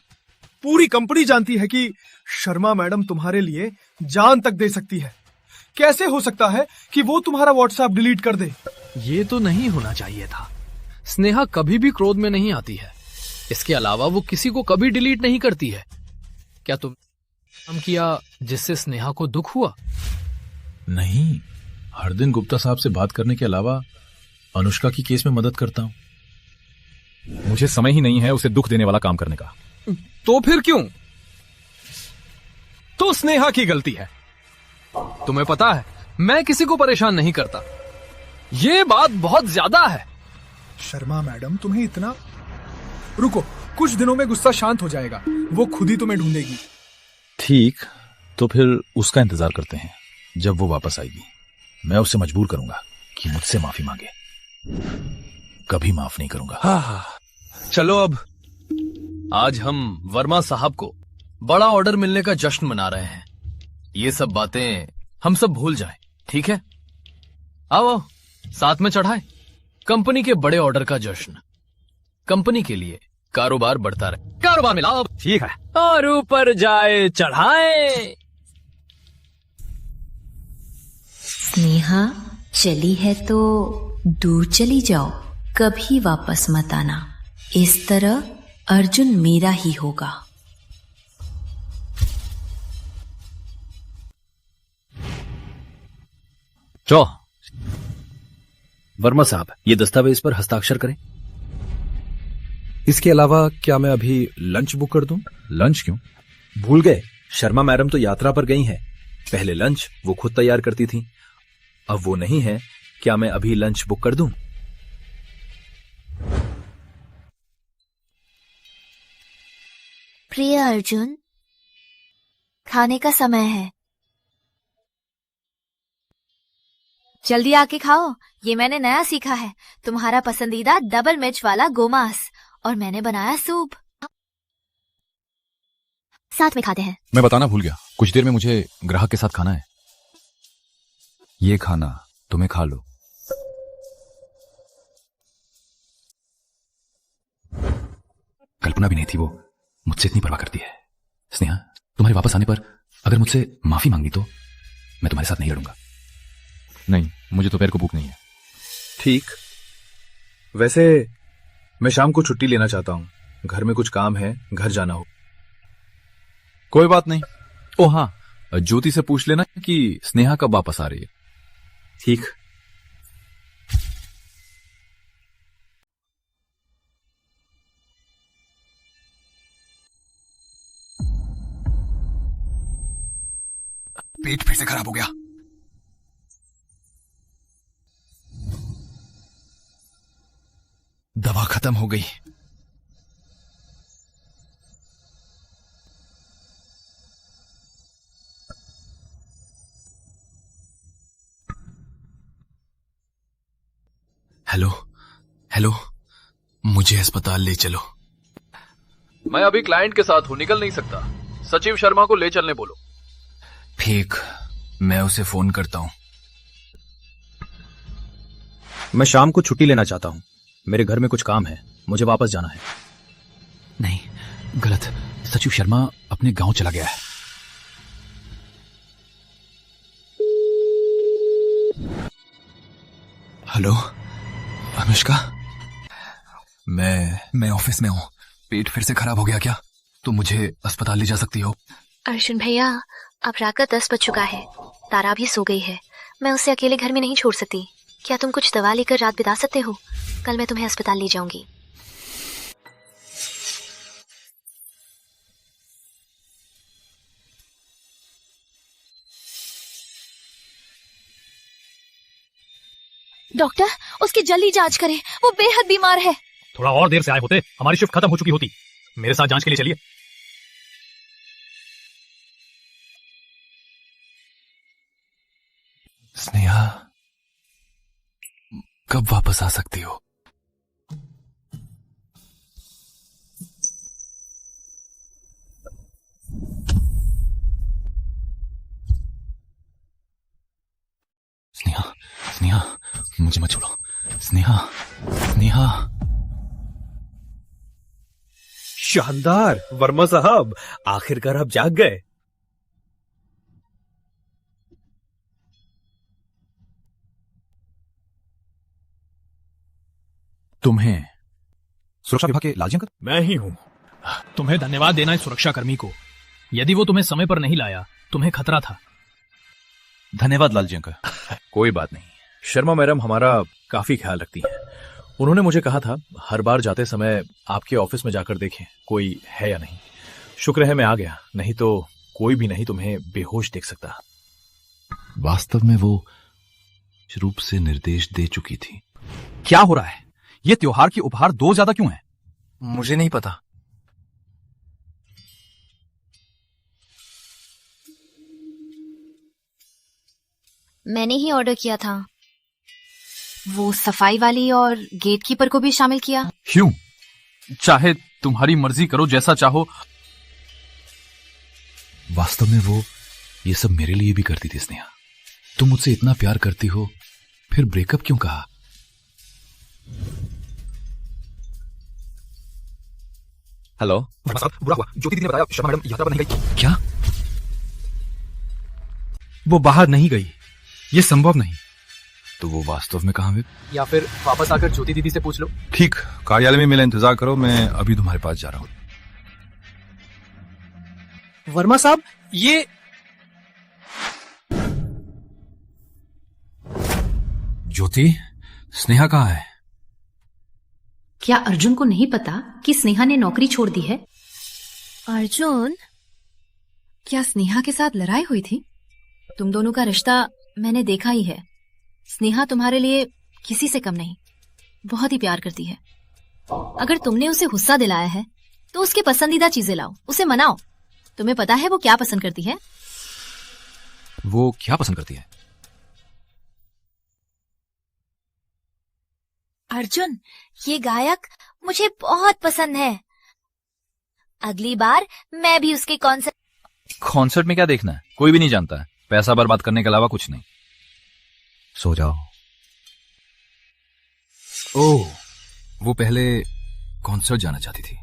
पूरी कंपनी जानती है कि शर्मा मैडम तुम्हारे लिए जान तक दे सकती है? कैसे हो सकता है कि वो तुम्हारा व्हाट्सएप डिलीट कर दे? ये तो नहीं होना चाहिए था। स्नेहा कभी भी क्रोध में नहीं आती है। इसके अलावा वो किसी को कभी डिलीट नहीं करती है। क्या तुम काम किया जिससे स्नेहा को दुख हुआ? नहीं, हर दिन गुप्ता साहब से बात करने के अलावा अनुष्का की केस में मदद करता हूं। मुझे समय ही नहीं है उसे दुख देने वाला काम करने का। तो फिर क्यों? तो स्नेहा की गलती है। तुम्हें पता है, मैं किसी को परेशान नहीं करता। ये बात बहुत ज्यादा है। शर्मा मैडम तुम्हें इतना... रुको, कुछ दिनों में गुस्सा शांत हो जाएगा। वो खुद ही तुम्हें ढूंढेगी। ठीक, तो फिर उसका इंतजार करते हैं। जब वो वापस आएगी, मैं उसे मजबूर करूंगा कि मुझसे माफी मांगे। कभी माफ नहीं करूंगा। हाँ, चलो अब। आज हम वर्मा साहब को बड़ा ऑर्डर मिलने का जश्न मना रहे हैं। ये सब बातें हम सब भूल जाएं, ठीक है? आओ, साथ में चढ़ाएं कंपनी के बड़े ऑर्डर का जश्न। कंपनी के लिए कारोबार बढ़ता रहे। कारोबार मिला, ठीक है। और ऊपर जाए चढ़ाए। स्नेहा चली है तो दूर चली जाओ, कभी वापस मत आना। इस तरह अर्जुन मेरा ही होगा। चो, वर्मा साहब, ये दस्तावेज पर हस्ताक्षर करें। इसके अलावा क्या मैं अभी लंच बुक कर दूं? लंच क्यों? भूल गए, शर्मा मैडम तो यात्रा पर गई हैं। पहले लंच वो खुद तैयार करती थी, अब वो नहीं है। क्या मैं अभी लंच बुक कर दूं? प्रिय अर्जुन, खाने का समय है। जल्दी आके खाओ, ये मैंने नया सीखा है। तुम्हारा पसंदीदा डबल मिर्च वाला गोमांस, और मैंने बनाया सूप। साथ में खाते हैं। मैं बताना भूल गया, कुछ देर में मुझे ग्राहक के साथ खाना है। ये खाना तुम्हें खा लो। कल्पना भी नहीं थी वो मुझसे इतनी परवाह करती है। स्नेहा, तुम्हारे वापस आने पर अगर मुझसे माफी मांगी तो मैं तुम्हारे साथ नहीं लड़ूंगा। नहीं, मुझे दोपहर को भूख नहीं है। ठीक। वैसे मैं शाम को छुट्टी लेना चाहता हूँ, घर में कुछ काम है, घर जाना हो। कोई बात नहीं। ओ हाँ, ज्योति से पूछ लेना कि स्नेहा कब वापस आ रही है। ठीक। पेट फिर से खराब हो गया। दवा खत्म हो गई। हेलो हेलो, मुझे अस्पताल ले चलो। मैं अभी क्लाइंट के साथ हूं, निकल नहीं सकता। सचिव शर्मा को ले चलने बोलो। ठीक, मैं उसे फोन करता हूं। मैं शाम को छुट्टी लेना चाहता हूँ, मेरे घर में कुछ काम है, मुझे वापस जाना है। नहीं, गलत। सचिव शर्मा अपने गांव चला गया है। हेलो अनुष्का, मैं ऑफिस में हूं। पेट फिर से खराब हो गया क्या? तुम मुझे अस्पताल ले जा सकती हो? अर्जुन भैया, अब रात का 10 बज चुका है। तारा भी सो गई है। मैं उसे अकेले घर में नहीं छोड़ सकती। क्या तुम कुछ दवा लेकर रात बिता सकते हो? कल मैं तुम्हें अस्पताल ले जाऊंगी। डॉक्टर, उसकी जल्दी जांच करें, वो बेहद बीमार है। थोड़ा और देर से आए होते, हमारी शिफ्ट खत्म हो चुकी होती। मेरे साथ जांच के लिए चलिए। स्नेहा, कब वापस आ सकती हो? स्नेहा, स्नेहा, मुझे मत छोड़ो। स्नेहा, स्नेहा। शानदार वर्मा साहब, आखिरकार आप जाग गए। तुम्हें सुरक्षा विभाग के लालजी अंकल? मैं ही हूं। तुम्हें धन्यवाद देना है सुरक्षाकर्मी को। यदि वो तुम्हें समय पर नहीं लाया, तुम्हें खतरा था। धन्यवाद लालजी अंकल। कोई बात नहीं। शर्मा मैडम हमारा काफी ख्याल रखती हैं। उन्होंने मुझे कहा था हर बार जाते समय आपके ऑफिस में जाकर देखें कोई है या नहीं। शुक्र है मैं आ गया, नहीं तो कोई भी नहीं तुम्हें बेहोश देख सकता। वास्तव में वो रूप से निर्देश दे चुकी थी। क्या हो रहा है? ये त्योहार के उपहार 2 ज्यादा क्यों हैं? मुझे नहीं पता। मैंने ही ऑर्डर किया था। वो सफाई वाली और गेटकीपर को भी शामिल किया। क्यों? चाहे तुम्हारी मर्जी, करो जैसा चाहो। वास्तव में वो ये सब मेरे लिए भी करती थी स्नेहा। तुम मुझसे इतना प्यार करती हो, फिर ब्रेकअप क्यों कहा? हेलो। बुरा हुआ, ज्योति दीदी ने बताया शर्मा मैडम यात्रा पर नहीं गई। क्या? वो बाहर नहीं गई, ये संभव नहीं। तो वो वास्तव में कहां है? या फिर वापस आकर ज्योति दीदी से पूछ लो। ठीक, कार्यालय में मेरा इंतजार करो, मैं अभी तुम्हारे पास जा रहा हूं। वर्मा साहब, ये ज्योति, स्नेहा कहाँ है? क्या अर्जुन को नहीं पता कि स्नेहा ने नौकरी छोड़ दी है? अर्जुन, क्या स्नेहा के साथ लड़ाई हुई थी? तुम दोनों का रिश्ता मैंने देखा ही है। स्नेहा तुम्हारे लिए किसी से कम नहीं, बहुत ही प्यार करती है। अगर तुमने उसे गुस्सा दिलाया है तो उसके पसंदीदा चीजें लाओ, उसे मनाओ। तुम्हें पता है वो क्या पसंद करती है? वो क्या पसंद करती है? अर्जुन, ये गायक मुझे बहुत पसंद है। अगली बार मैं भी उसके कॉन्सर्ट में क्या देखना है? कोई भी नहीं जानता है। पैसा बर्बाद करने के अलावा कुछ नहीं। सो जाओ। ओह, वो पहले कॉन्सर्ट जाना चाहती थी।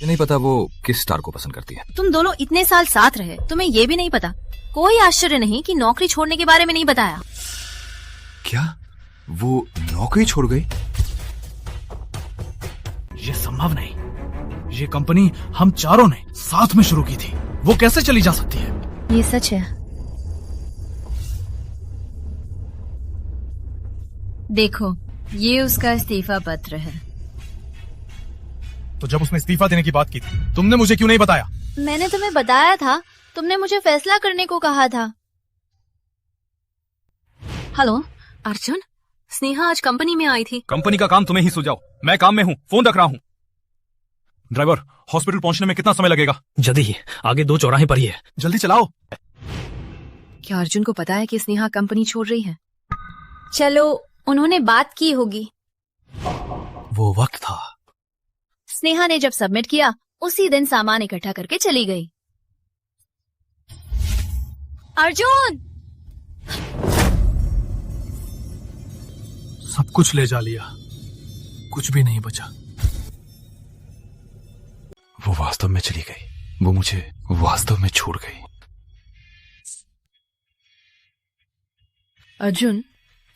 नहीं पता वो किस स्टार को पसंद करती है। तुम दोनों इतने साल साथ रहे, तुम्हें ये भी नहीं पता? कोई आश्चर्य नहीं कि नौकरी छोड़ने के बारे में नहीं बताया। क्या वो नौकरी छोड़ गई? ये संभव नहीं। ये कंपनी हम चारों ने साथ में शुरू की थी, वो कैसे चली जा सकती है? ये सच है। देखो, ये उसका इस्तीफा पत्र है। तो जब उसने इस्तीफा देने की बात की थी, तुमने मुझे क्यों नहीं बताया? मैंने तुम्हें बताया था, तुमने मुझे फैसला करने को कहा था। हेलो अर्जुन, स्नेहा आज कंपनी में आई थी। कंपनी का काम तुम्हें ही सुलझाओ, मैं काम में हूँ, फोन रख रहा हूँ। ड्राइवर, हॉस्पिटल पहुंचने में कितना समय लगेगा? जल्दी ही, आगे 2 चौराहे पर ही है। जल्दी चलाओ। क्या अर्जुन को पता है कि स्नेहा कंपनी छोड़ रही है? चलो, उन्होंने बात की होगी। वो वक्त था। स्नेहा ने जब सबमिट किया, उसी दिन सामान इकट्ठा करके चली गई। अर्जुन! सब कुछ ले जा लिया, कुछ भी नहीं बचा। वो वास्तव में चली गई, वो मुझे वास्तव में छोड़ गई। अर्जुन,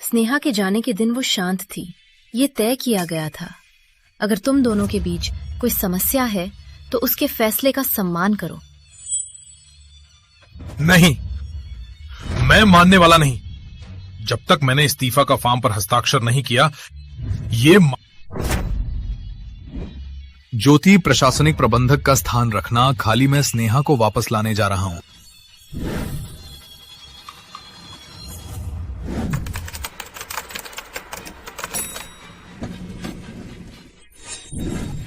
स्नेहा के जाने के दिन वो शांत थी, ये तय किया गया था। अगर तुम दोनों के बीच कोई समस्या है तो उसके फैसले का सम्मान करो। नहीं, मैं मानने वाला नहीं। जब तक मैंने इस्तीफा का फॉर्म पर हस्ताक्षर नहीं किया, ये ज्योति प्रशासनिक प्रबंधक का स्थान रखना खाली मैं स्नेहा को वापस लाने जा रहा हूं।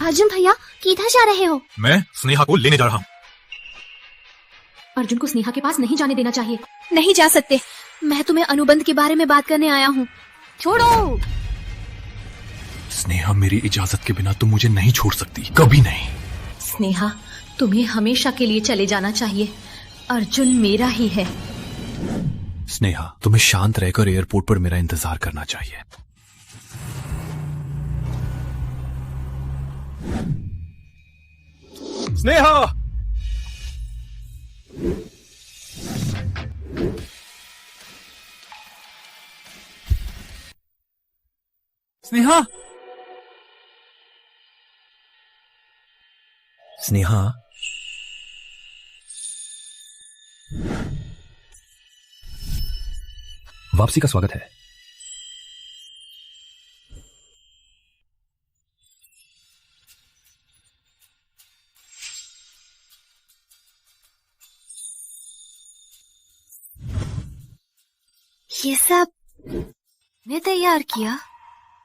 अर्जुन भैया, किधर जा रहे हो? मैं स्नेहा को लेने जा रहा हूं। अर्जुन को स्नेहा के पास नहीं जाने देना चाहिए। नहीं जा सकते, मैं तुम्हें अनुबंध के बारे में बात करने आया हूँ। छोड़ो। स्नेहा, मेरी इजाजत के बिना तुम मुझे नहीं छोड़ सकती, कभी नहीं। स्नेहा, तुम्हें हमेशा के लिए चले जाना चाहिए। अर्जुन मेरा ही है। स्नेहा, तुम्हें शांत रहकर एयरपोर्ट पर मेरा इंतजार करना चाहिए। स्नेहा! स्नेहा! स्नेहा! वापसी का स्वागत है। ये सब ने तैयार किया।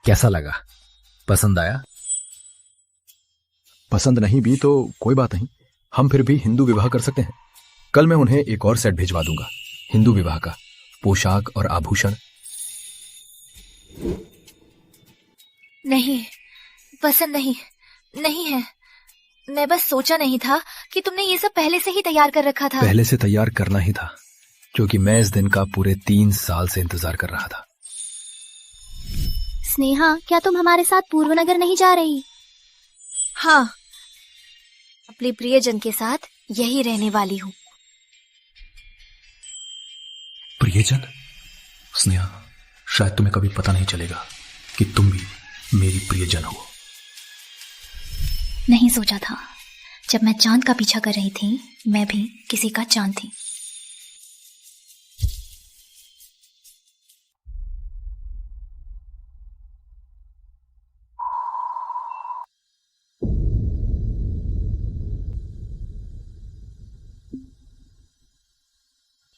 कैसा लगा? पसंद आया? पसंद नहीं भी तो कोई बात नहीं, हम फिर भी हिंदू विवाह कर सकते हैं। कल मैं उन्हें एक और सेट भिजवा दूंगा, हिंदू विवाह का, पोशाक और आभूषण। नहीं, पसंद नहीं है। मैं बस सोचा नहीं था कि तुमने ये सब पहले से ही तैयार कर रखा था। पहले से तैयार करना ही था, क्योंकि मैं इस दिन का पूरे 3 साल से इंतजार कर रहा था। स्नेहा, क्या तुम हमारे साथ पूर्वनगर नहीं जा रही? हाँ, अपने प्रियजन के साथ यही रहने वाली हूँ। प्रियजन? स्नेहा, शायद तुम्हें कभी पता नहीं चलेगा कि तुम भी मेरी प्रियजन हो। नहीं सोचा था। जब मैं चांद का पीछा कर रही थी, मैं भी किसी का चांद थी।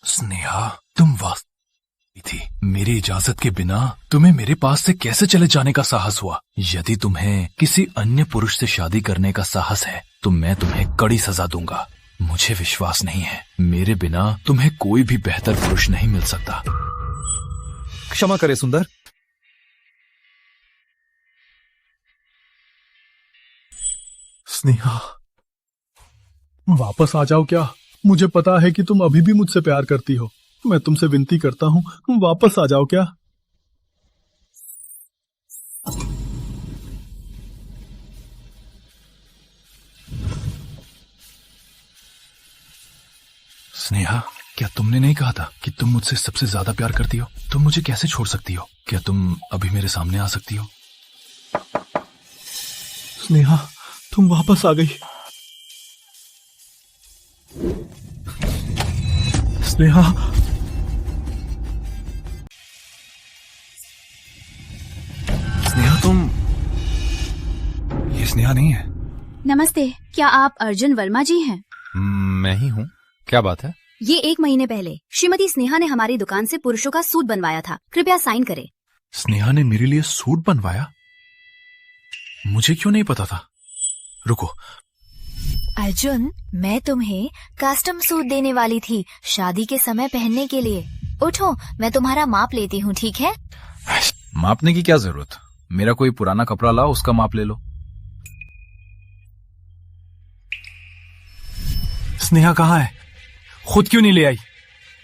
स्नेहा, तुम वास्तव थी। मेरी इजाजत के बिना तुम्हें मेरे पास से कैसे चले जाने का साहस हुआ? यदि तुम्हें किसी अन्य पुरुष से शादी करने का साहस है तो मैं तुम्हें कड़ी सजा दूंगा। मुझे विश्वास नहीं है, मेरे बिना तुम्हें कोई भी बेहतर पुरुष नहीं मिल सकता। क्षमा करे सुंदर। स्नेहा, वापस आ जाओ। क्या मुझे पता है कि तुम अभी भी मुझसे प्यार करती हो। मैं तुमसे विनती करता हूँ, वापस आ जाओ। क्या स्नेहा, क्या तुमने नहीं कहा था कि तुम मुझसे सबसे ज्यादा प्यार करती हो? तुम मुझे कैसे छोड़ सकती हो? क्या तुम अभी मेरे सामने आ सकती हो? स्नेहा, तुम वापस आ गई। स्नेहा, स्नेहा, तुम... ये स्नेहा नहीं है। नमस्ते, क्या आप अर्जुन वर्मा जी हैं? मैं ही हूँ। क्या बात है? ये 1 महीने पहले श्रीमती स्नेहा ने हमारी दुकान से पुरुषों का सूट बनवाया था, कृपया साइन करें। स्नेहा ने मेरे लिए सूट बनवाया? मुझे क्यों नहीं पता था? रुको। अर्जुन, मैं तुम्हें कस्टम सूट देने वाली थी शादी के समय पहनने के लिए। उठो, मैं तुम्हारा माप लेती हूँ, ठीक है? मापने की क्या जरूरत? मेरा कोई पुराना कपड़ा लाओ, उसका माप ले लो। स्नेहा कहाँ है? खुद क्यों नहीं ले आई?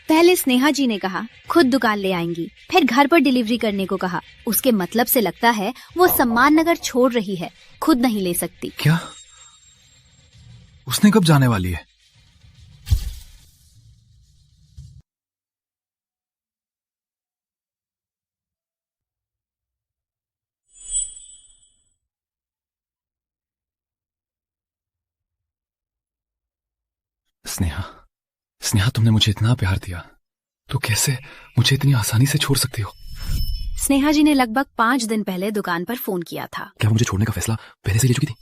पहले स्नेहा जी ने कहा खुद दुकान ले आएंगी, फिर घर पर डिलीवरी करने को कहा। उसके मतलब से लगता है वो सम्मान नगर छोड़ रही है, खुद नहीं ले सकती। क्या? उसने कब जाने वाली है? स्नेहा, स्नेहा, तुमने मुझे इतना प्यार दिया, तो कैसे मुझे इतनी आसानी से छोड़ सकती हो? स्नेहा जी ने लगभग 5 दिन पहले दुकान पर फोन किया था। क्या मुझे छोड़ने का फैसला पहले से ले चुकी थी?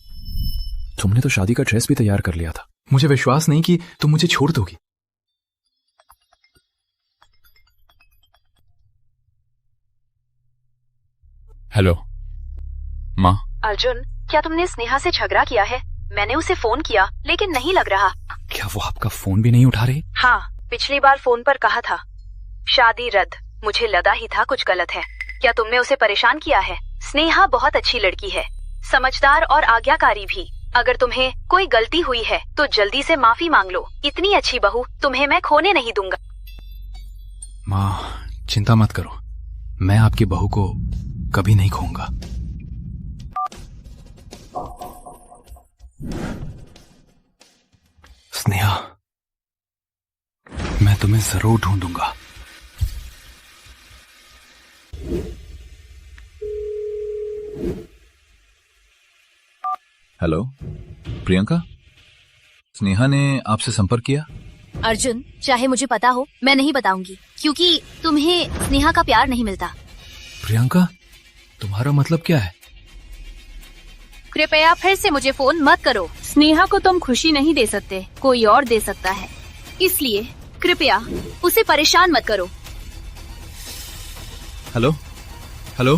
तुमने तो शादी का ड्रेस भी तैयार कर लिया था। मुझे विश्वास नहीं कि तुम मुझे छोड़ दोगी। हेलो माँ। अर्जुन, क्या तुमने स्नेहा से झगड़ा किया है? मैंने उसे फोन किया लेकिन नहीं लग रहा। क्या वो आपका फोन भी नहीं उठा रही? हाँ, पिछली बार फोन पर कहा था शादी रद्द। मुझे लगा ही था कुछ गलत है। क्या तुमने उसे परेशान किया है? स्नेहा बहुत अच्छी लड़की है, समझदार और आज्ञाकारी भी। अगर तुम्हें कोई गलती हुई है तो जल्दी से माफी मांग लो। इतनी अच्छी बहू तुम्हें मैं खोने नहीं दूंगा। माँ, चिंता मत करो, मैं आपकी बहू को कभी नहीं खोऊंगा। स्नेहा, मैं तुम्हें जरूर ढूंढूंगा। हेलो प्रियंका, स्नेहा ने आपसे संपर्क किया? अर्जुन, चाहे मुझे पता हो, मैं नहीं बताऊंगी, क्योंकि तुम्हें स्नेहा का प्यार नहीं मिलता। प्रियंका, तुम्हारा मतलब क्या है? कृपया फिर से मुझे फोन मत करो। स्नेहा को तुम खुशी नहीं दे सकते, कोई और दे सकता है, इसलिए कृपया उसे परेशान मत करो। हेलो हेलो,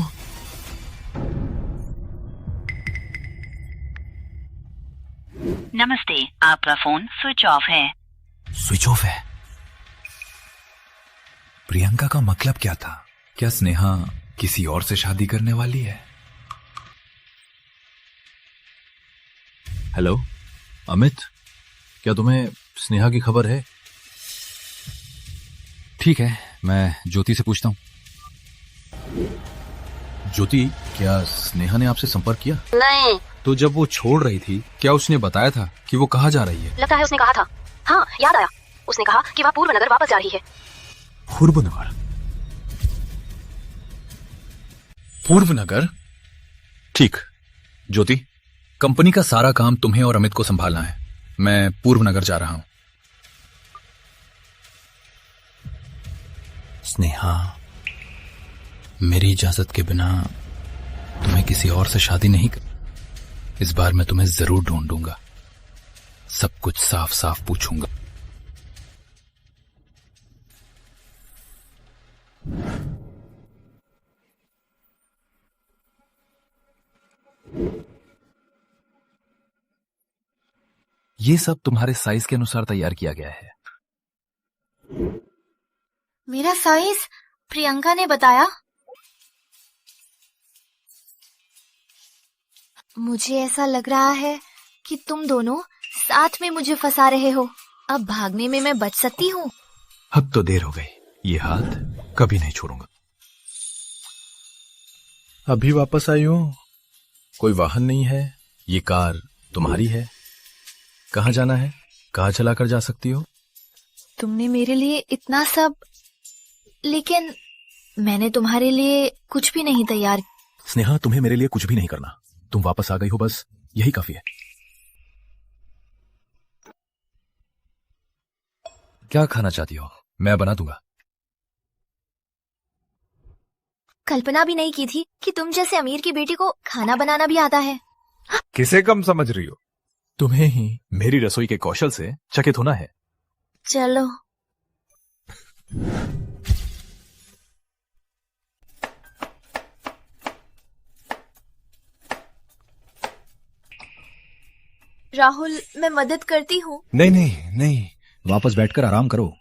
नमस्ते, आपका फोन स्विच ऑफ है। स्विच ऑफ है? प्रियंका का मतलब क्या था? क्या स्नेहा किसी और से शादी करने वाली है? हेलो अमित, क्या तुम्हें स्नेहा की खबर है? ठीक है, मैं ज्योति से पूछता हूँ। ज्योति, क्या स्नेहा ने आपसे संपर्क किया? नहीं। तो जब वो छोड़ रही थी, क्या उसने बताया था कि वो कहाँ जा रही है? लगता है उसने कहा था। हाँ, याद आया, उसने कहा कि वह पूर्वनगर वापस जा रही है। पूर्वनगर? पूर्वनगर? ठीक। ज्योति, कंपनी का सारा काम तुम्हें और अमित को संभालना है। मैं पूर्वनगर जा रहा हूं। स्नेहा, मेरी इजाजत के बिना तुम्हें किसी और से शादी नहीं कर। इस बार मैं तुम्हें जरूर ढूंढूंगा, सब कुछ साफ साफ पूछूंगा। ये सब तुम्हारे साइज के अनुसार तैयार किया गया है। मेरा साइज प्रियंका ने बताया। मुझे ऐसा लग रहा है कि तुम दोनों साथ में मुझे फंसा रहे हो। अब भागने में मैं बच सकती हूँ। अब तो देर हो गई, ये हाथ कभी नहीं छोड़ूंगा। अभी वापस आई हो? कोई वाहन नहीं है, ये कार तुम्हारी है। कहाँ जाना है? कहाँ चलाकर जा सकती हो? तुमने मेरे लिए इतना सब, लेकिन मैंने तुम्हारे लिए कुछ भी नहीं तैयार। स्नेहा, तुम्हें मेरे लिए कुछ भी नहीं करना। तुम वापस आ गई हो, बस यही काफी है। क्या खाना चाहती हो? मैं बना दूंगा। कल्पना भी नहीं की थी कि तुम जैसे अमीर की बेटी को खाना बनाना भी आता है। किसे कम समझ रही हो? तुम्हें ही मेरी रसोई के कौशल से चकित होना है। चलो। राहुल, मैं मदद करती हूँ। नहीं नहीं नहीं, वापस बैठकर आराम करो।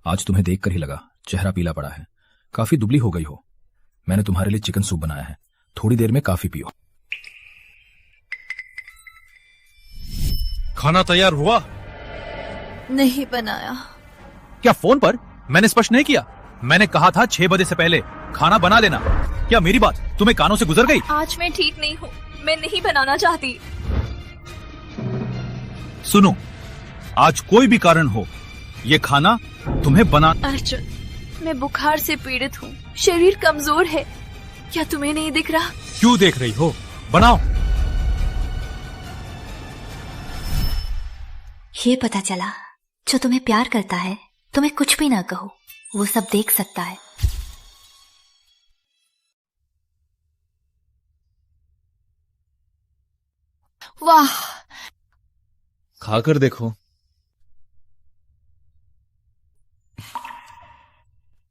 आज तुम्हें देखकर ही लगा चेहरा पीला पड़ा है, काफी दुबली हो गई हो। मैंने तुम्हारे लिए चिकन सूप बनाया है, थोड़ी देर में काफी पियो। खाना तैयार हुआ? नहीं बनाया। क्या फोन पर? मैंने स्पष्ट नहीं किया? मैंने कहा था 6 बजे से पहले खाना बना लेना। क्या मेरी बात तुम्हें कानों से गुजर गई? आज मैं ठीक नहीं हूँ, मैं नहीं बनाना चाहती। सुनो, आज कोई भी कारण हो, ये खाना तुम्हें बना। अर्जुन, मैं बुखार से पीड़ित हूँ, शरीर कमजोर है। क्या तुम्हें नहीं दिख रहा? क्यों देख रही हो? बनाओ। ये पता चला, जो तुम्हें प्यार करता है तुम्हें कुछ भी ना कहो, वो सब देख सकता है। वाह, खाकर देखो।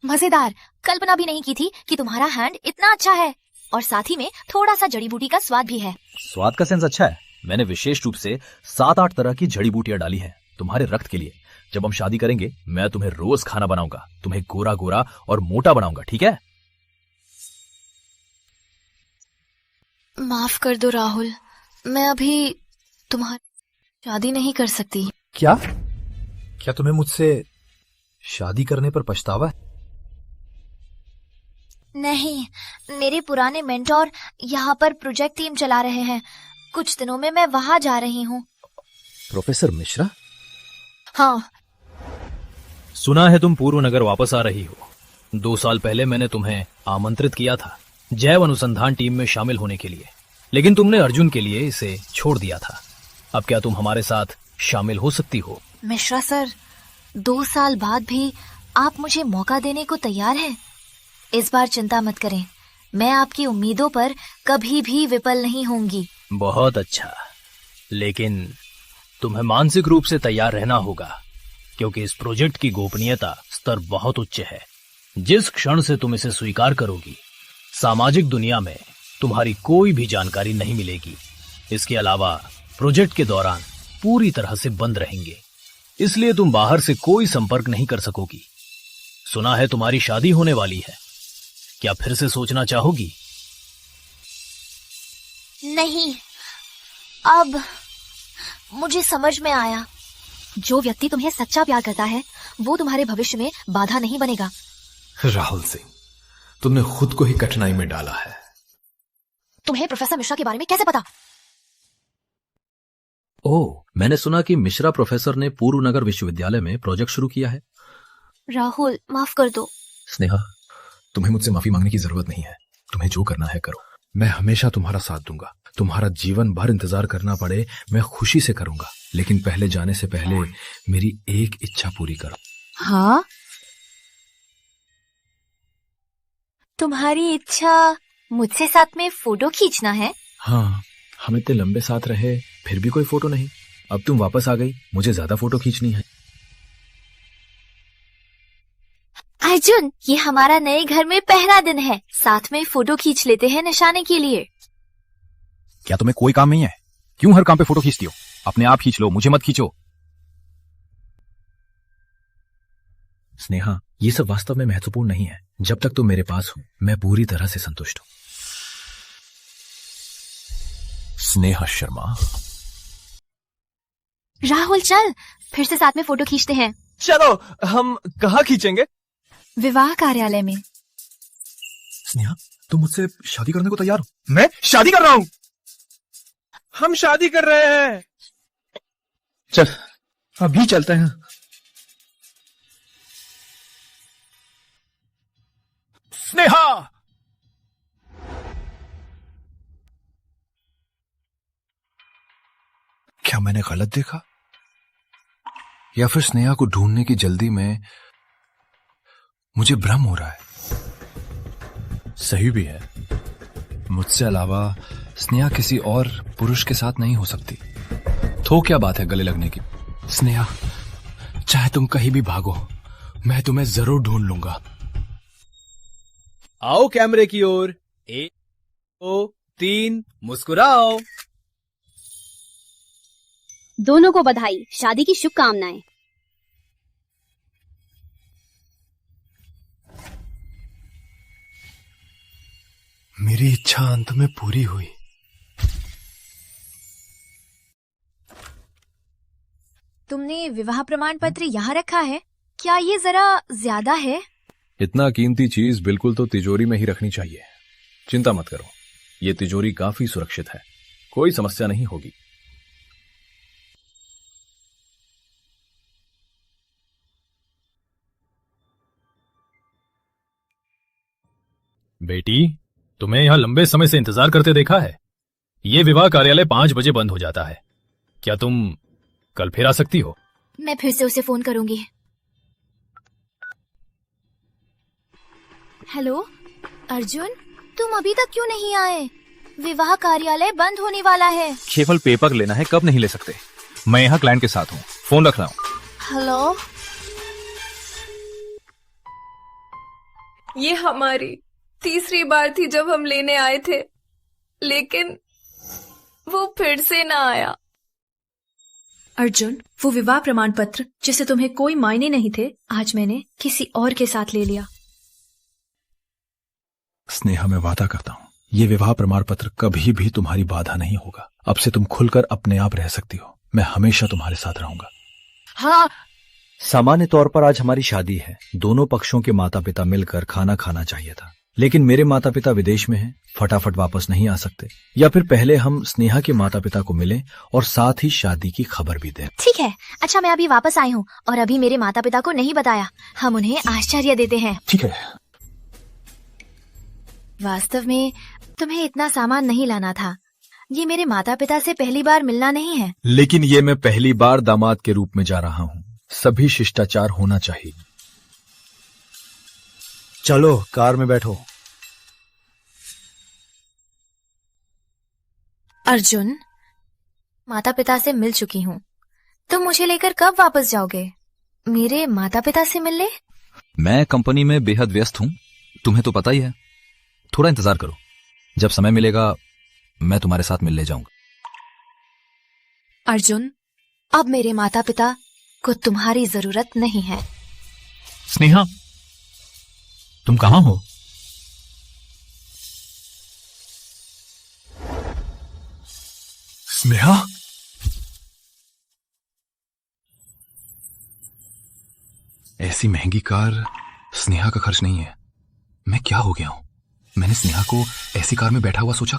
मजेदार। कल्पना भी नहीं की थी कि तुम्हारा हैंड इतना अच्छा है, और साथ ही में थोड़ा सा जड़ी बूटी का स्वाद भी है। स्वाद का सेंस अच्छा है। मैंने विशेष रूप से 7-8 तरह की जड़ी बूटियां डाली हैं तुम्हारे रक्त के लिए। जब हम शादी करेंगे मैं तुम्हें रोज खाना बनाऊंगा, तुम्हें गोरा गोरा और मोटा बनाऊंगा, ठीक है? माफ कर दो राहुल, मैं अभी तुम्हारी शादी नहीं कर सकती। क्या? क्या तुम्हें मुझसे शादी करने पर पछतावा है? नहीं, मेरे पुराने मेंटोर यहाँ पर प्रोजेक्ट टीम चला रहे हैं। कुछ दिनों में मैं वहां जा रही हूँ। प्रोफेसर मिश्रा? हाँ। सुना है तुम पूर्व नगर वापस आ रही हो। 2 साल पहले मैंने तुम्हें आमंत्रित किया था जैव अनुसंधान टीम में शामिल होने के लिए, लेकिन तुमने अर्जुन के लिए इसे छोड़ दिया था। अब क्या तुम हमारे साथ शामिल हो सकती हो? मिश्रा सर, 2 साल बाद भी आप मुझे मौका देने को तैयार हैं? इस बार चिंता मत करें, मैं आपकी उम्मीदों पर कभी भी विफल नहीं होंगी। बहुत अच्छा, लेकिन तुम्हें मानसिक रूप से तैयार रहना होगा, क्योंकि इस प्रोजेक्ट की गोपनीयता स्तर बहुत उच्च है। जिस क्षण से तुम इसे स्वीकार करोगी, सामाजिक दुनिया में तुम्हारी कोई भी जानकारी नहीं मिलेगी। इसके अलावा प्रोजेक्ट के दौरान पूरी तरह से बंद रहेंगे, इसलिए तुम बाहर से कोई संपर्क नहीं कर सकोगी। सुना है तुम्हारी शादी होने वाली है, क्या फिर से सोचना चाहोगी? नहीं, अब मुझे समझ में आया, जो व्यक्ति तुम्हें सच्चा प्यार करता है वो तुम्हारे भविष्य में बाधा नहीं बनेगा। राहुल सिंह, तुमने खुद को ही कठिनाई में डाला है। तुम्हें प्रोफेसर मिश्रा के बारे में कैसे पता? ओह, मैंने सुना कि मिश्रा प्रोफेसर ने पूर्व नगर विश्वविद्यालय में प्रोजेक्ट शुरू किया है। राहुल, माफ कर दो। स्नेहा, तुम्हें मुझसे माफी मांगने की जरूरत नहीं है। तुम्हें जो करना है करो। मैं हमेशा तुम्हारा साथ दूंगा। तुम्हारा जीवन भर इंतजार करना पड़े मैं खुशी से करूंगा, लेकिन पहले जाने से पहले मेरी एक इच्छा पूरी करो। हाँ? तुम्हारी इच्छा मुझसे साथ में फोटो खींचना है? हाँ, हम इतने लंबे साथ रहे फिर भी कोई फोटो नहीं। अब तुम वापस आ गई, मुझे ज्यादा फोटो खींचनी है। अर्जुन, ये हमारा नए घर में पहला दिन है, साथ में फोटो खींच लेते हैं निशाने के लिए। क्या तुम्हें कोई काम नहीं है? क्यों हर काम पे फोटो खींचती हो? अपने आप खींच लो, मुझे मत खींचो। स्नेहा, ये सब वास्तव में महत्वपूर्ण नहीं है। जब तक तुम मेरे पास हो मैं पूरी तरह से संतुष्ट हूं। स्नेहा शर्मा। राहुल, चल फिर से साथ में फोटो खींचते हैं। चलो, हम कहाँ खींचेंगे? विवाह कार्यालय में। स्नेहा, तुम मुझसे शादी करने को तैयार हो? मैं शादी कर रहा हूँ। हम शादी कर रहे हैं। चल, अभी चलते हैं। स्नेहा! क्या मैंने गलत देखा, या फिर स्नेहा को ढूंढने की जल्दी में मुझे भ्रम हो रहा है? सही भी है। मुझसे अलावा स्नेहा किसी और पुरुष के साथ नहीं हो सकती। तो क्या बात है गले लगने की? स्नेहा, चाहे तुम कहीं भी भागो, मैं तुम्हें जरूर ढूंढ लूंगा। आओ कैमरे की ओर। 1 2 3 मुस्कुराओ। दोनों को बधाई, शादी की शुभकामनाएं। मेरी इच्छा अंत में पूरी हुई। तुमने विवाह प्रमाण पत्र यहाँ रखा है, क्या ये जरा ज्यादा है? इतना कीमती चीज बिल्कुल तो तिजोरी में ही रखनी चाहिए। चिंता मत करो, ये तिजोरी काफी सुरक्षित है, कोई समस्या नहीं होगी। बेटी, तुम्हें यहाँ लंबे समय से इंतजार करते देखा है। ये विवाह कार्यालय 5 बजे बंद हो जाता है। क्या तुम कल फिर आ सकती हो? मैं फिर से उसे फोन करूंगी। हेलो अर्जुन, तुम अभी तक क्यों नहीं आए? विवाह कार्यालय बंद होने वाला है। केवल पेपर लेना है, कब नहीं ले सकते? मैं यहाँ क्लाइंट के साथ हूँ, फोन रख रहा हूँ। हेलो, ये हमारी तीसरी बार थी जब हम लेने आए थे, लेकिन वो फिर से ना आया। अर्जुन, वो विवाह प्रमाण पत्र जिसे तुम्हें कोई मायने नहीं थे, आज मैंने किसी और के साथ ले लिया। स्नेहा, मैं वादा करता हूँ, ये विवाह प्रमाण पत्र कभी भी तुम्हारी बाधा नहीं होगा। अब से तुम खुलकर अपने आप रह सकती हो। मैं हमेशा तुम्हारे साथ रहूंगा। हाँ। सामान्य तौर पर आज हमारी शादी है। दोनों पक्षों के माता पिता मिलकर खाना खाना चाहिए था, लेकिन मेरे माता पिता विदेश में हैं, फटाफट वापस नहीं आ सकते। या फिर पहले हम स्नेहा के माता पिता को मिलें और साथ ही शादी की खबर भी दें। ठीक है। अच्छा, मैं अभी वापस आई हूँ और अभी मेरे माता पिता को नहीं बताया। हम उन्हें आश्चर्य देते हैं। ठीक है। वास्तव में तुम्हें इतना सामान नहीं लाना था। ये मेरे माता पिता से पहली बार मिलना नहीं है। लेकिन ये मैं पहली बार दामाद के रूप में जा रहा हूँ। सभी शिष्टाचार होना चाहिए। चलो कार में बैठो। अर्जुन, माता पिता से मिल चुकी हूँ। तुम मुझे लेकर कब वापस जाओगे? मेरे माता पिता से मिलने? मैं कंपनी में बेहद व्यस्त हूँ, तुम्हें तो पता ही है। थोड़ा इंतजार करो, जब समय मिलेगा मैं तुम्हारे साथ मिलने जाऊंगा। अर्जुन, अब मेरे माता पिता को तुम्हारी जरूरत नहीं है। स्नेहा, तुम कहाँ हो? स्नेहा, ऐसी महंगी कार स्नेहा का खर्च नहीं है। मैं क्या हो गया हूं? मैंने स्नेहा को ऐसी कार में बैठा हुआ सोचा।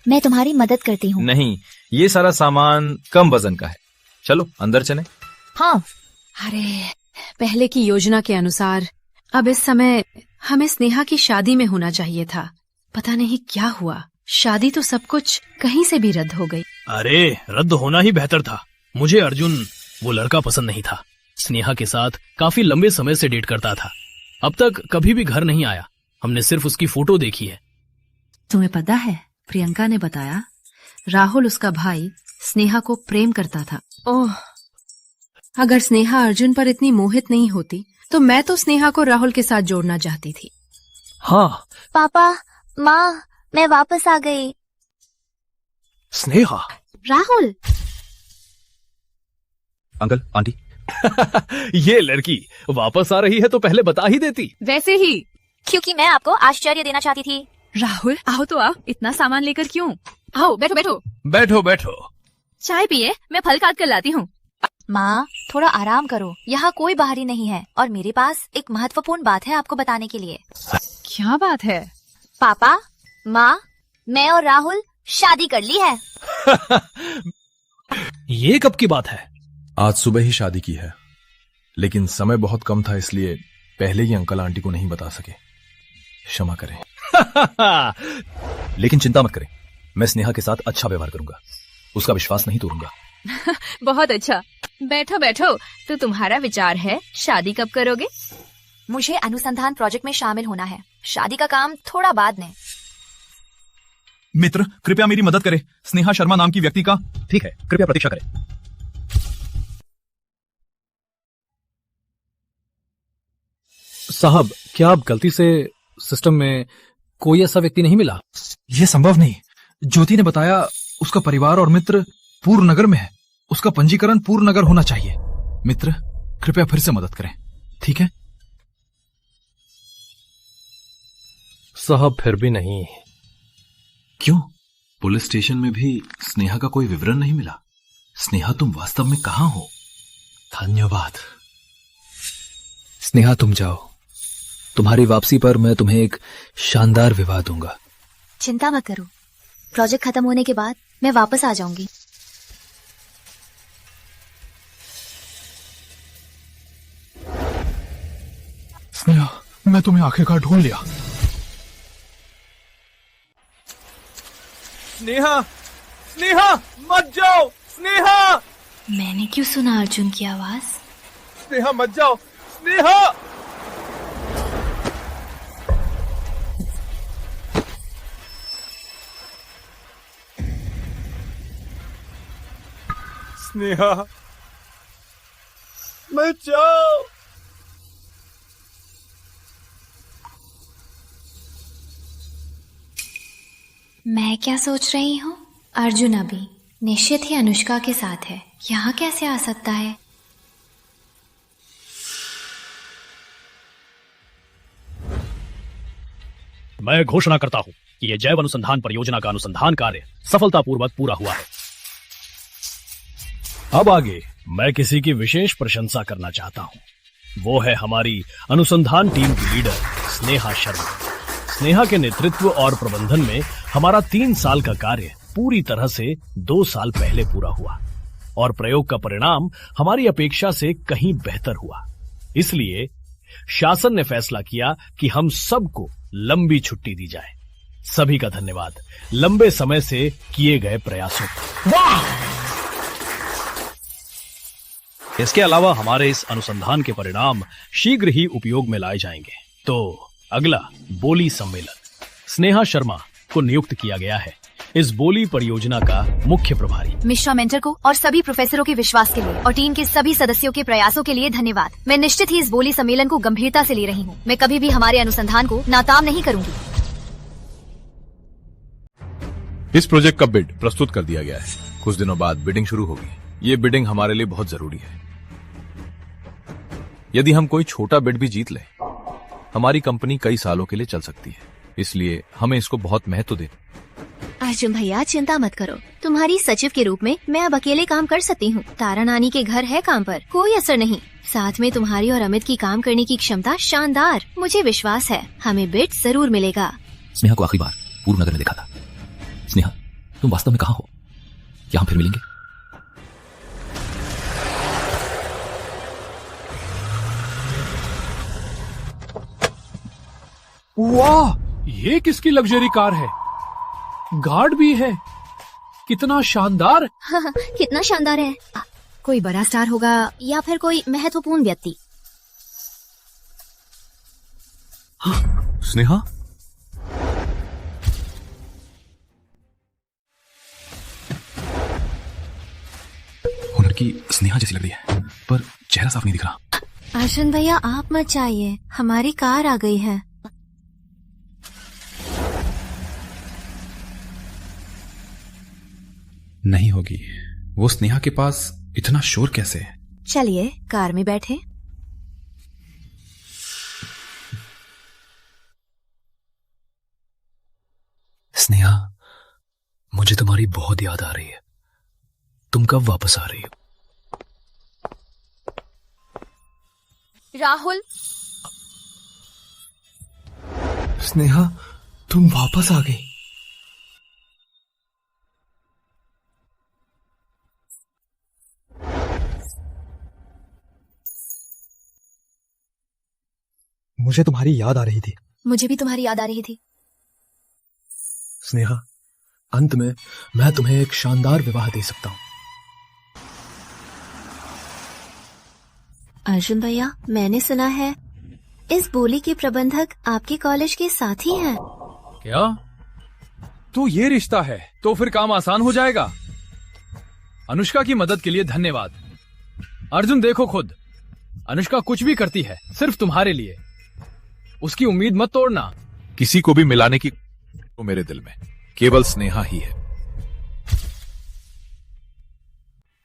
मैं तुम्हारी मदद करती हूँ। नहीं, ये सारा सामान कम वजन का है। चलो अंदर चलें। हाँ। अरे, पहले की योजना के अनुसार अब इस समय हमें स्नेहा की शादी में होना चाहिए था। पता नहीं क्या हुआ, शादी तो सब कुछ कहीं से भी रद्द हो गई। अरे, रद्द होना ही बेहतर था। मुझे अर्जुन वो लड़का पसंद नहीं था। स्नेहा के साथ काफी लंबे समय से डेट करता था। अब तक कभी भी घर नहीं आया। हमने सिर्फ उसकी फोटो देखी है। तुम्हें पता है, प्रियंका ने बताया राहुल उसका भाई स्नेहा को प्रेम करता था। ओह, अगर स्नेहा अर्जुन पर इतनी मोहित नहीं होती तो मैं तो स्नेहा को राहुल के साथ जोड़ना चाहती थी। हाँ। पापा, माँ, मैं वापस आ गई। स्नेहा। राहुल। Uncle, aunty. ये लड़की वापस आ रही है तो पहले बता ही देती। वैसे ही क्योंकि मैं आपको आश्चर्य देना चाहती थी। राहुल, आओ तो आओ, इतना सामान लेकर क्यों? आओ, बैठो बैठो। बैठो बैठो। चाय पिए, मैं फल काट कर लाती हूँ। माँ, थोड़ा आराम करो। यहाँ कोई बाहरी नहीं है और मेरे पास एक महत्वपूर्ण बात है आपको बताने के लिए। क्या बात है? पापा, माँ, मैं और राहुल शादी कर ली है। ये कब की बात है? आज सुबह ही शादी की है। लेकिन समय बहुत कम था, इसलिए पहले ही अंकल आंटी को नहीं बता सके। क्षमा करें। लेकिन चिंता मत करें, मैं स्नेहा के साथ अच्छा व्यवहार करूंगा, उसका विश्वास नहीं तोड़ूंगा। बहुत अच्छा। बैठो बैठो। तो तुम्हारा विचार है शादी कब करोगे? मुझे अनुसंधान प्रोजेक्ट में शामिल होना है, शादी का काम थोड़ा बाद में। मित्र, कृपया मेरी मदद करें। स्नेहा शर्मा नाम की व्यक्ति का। ठीक है, कृपया प्रतीक्षा करें। साहब, क्या आप गलती से सिस्टम में कोई ऐसा व्यक्ति नहीं मिला? यह संभव नहीं। ज्योति ने बताया उसका परिवार और मित्र पूर्व नगर में है। उसका पंजीकरण पूर्व नगर होना चाहिए। मित्र, कृपया फिर से मदद करें, ठीक है? साहब, फिर भी नहीं। क्यों? पुलिस स्टेशन में भी स्नेहा का कोई विवरण नहीं मिला। स्नेहा, तुम वास्तव में कहां हो? धन्यवाद। स्नेहा, तुम जाओ। तुम्हारी वापसी पर मैं तुम्हें एक शानदार विवाह दूंगा। चिंता मत करो, प्रोजेक्ट खत्म होने के बाद मैं वापस आ जाऊंगी। स्नेहा, मैं तुम्हें आखिरकार ढूंढ लिया। स्नेहा, स्नेहा, मत जाओ। स्नेहा, मैंने क्यों सुना अर्जुन की आवाज? स्नेहा, मत जाओ। स्नेहा, स्नेहा, मत जाओ। मैं क्या सोच रही हूँ? अर्जुन अभी निश्चित ही अनुष्का के साथ है। यहाँ कैसे आ सकता है? मैं घोषणा करता हूं कि यह जैव अनुसंधान परियोजना का अनुसंधान कार्य सफलतापूर्वक पूरा हुआ है। अब आगे मैं किसी की विशेष प्रशंसा करना चाहता हूं। वो है हमारी अनुसंधान टीम की लीडर स्नेहा शर्मा। स्नेहा के नेतृत्व और प्रबंधन में हमारा 3 साल का कार्य पूरी तरह से 2 साल पहले पूरा हुआ और प्रयोग का परिणाम हमारी अपेक्षा से कहीं बेहतर हुआ। इसलिए शासन ने फैसला किया कि हम सबको लंबी छुट्टी दी जाए। सभी का धन्यवाद लंबे समय से किए गए प्रयासों का। वाह! इसके अलावा हमारे इस अनुसंधान के परिणाम शीघ्र ही उपयोग में लाए जाएंगे। तो अगला बोली सम्मेलन। स्नेहा शर्मा को नियुक्त किया गया है इस बोली परियोजना का मुख्य प्रभारी। मिश्रा मेंटर को और सभी प्रोफेसरों के विश्वास के लिए और टीम के सभी सदस्यों के प्रयासों के लिए धन्यवाद। मैं निश्चित ही इस बोली सम्मेलन को गंभीरता से ले रही हूँ। मैं कभी भी हमारे अनुसंधान को नाकाम नहीं करूंगी। इस प्रोजेक्ट का बिड प्रस्तुत कर दिया गया है। कुछ दिनों बाद बिडिंग शुरू होगी। ये बिडिंग हमारे लिए बहुत जरूरी है। यदि हम कोई छोटा बिड भी जीत ले, हमारी कंपनी कई सालों के लिए चल सकती है। इसलिए हमें इसको बहुत महत्व दें। अर्जुन भैया, चिंता मत करो। तुम्हारी सचिव के रूप में मैं अब अकेले काम कर सकती हूँ। तारा नानी के घर है काम पर, कोई असर नहीं। साथ में तुम्हारी और अमित की काम करने की क्षमता शानदार। मुझे विश्वास है हमें बिड जरूर मिलेगा। स्नेहा को आखिरी बार पूर्व नगर में देखा था। स्नेहा, तुम वास्तव में कहाँ हो? क्या हम फिर मिलेंगे? वाह, ये किसकी लग्जरी कार है? गार्ड भी है। कितना शानदार। कितना शानदार है। कोई बड़ा स्टार होगा या फिर कोई महत्वपूर्ण व्यक्ति। स्नेहा, हुनर की स्नेहा जैसी लग रही है, पर चेहरा साफ नहीं दिख रहा। अर्जुन भैया, आप मत जाइए, हमारी कार आ गई है। नहीं होगी। वो स्नेहा के पास इतना शोर कैसे है? चलिए कार में बैठे। स्नेहा, मुझे तुम्हारी बहुत याद आ रही है। तुम कब वापस आ रही हो? राहुल। स्नेहा, तुम वापस आ गई। मुझे तुम्हारी याद आ रही थी। मुझे भी तुम्हारी याद आ रही थी। स्नेहा, अंत में मैं तुम्हें एक शानदार विवाह दे सकता हूँ। अर्जुन भैया, मैंने सुना है इस बोली के प्रबंधक आपके कॉलेज के साथी हैं। क्या? तो ये रिश्ता है, तो फिर काम आसान हो जाएगा। अनुष्का की मदद के लिए धन्यवाद। अर्जुन देखो खुद, अनुष्का कुछ भी करती है सिर्फ तुम्हारे लिए। उसकी उम्मीद मत तोड़ना। किसी को भी मिलाने की तो मेरे दिल में केवल स्नेहा ही है।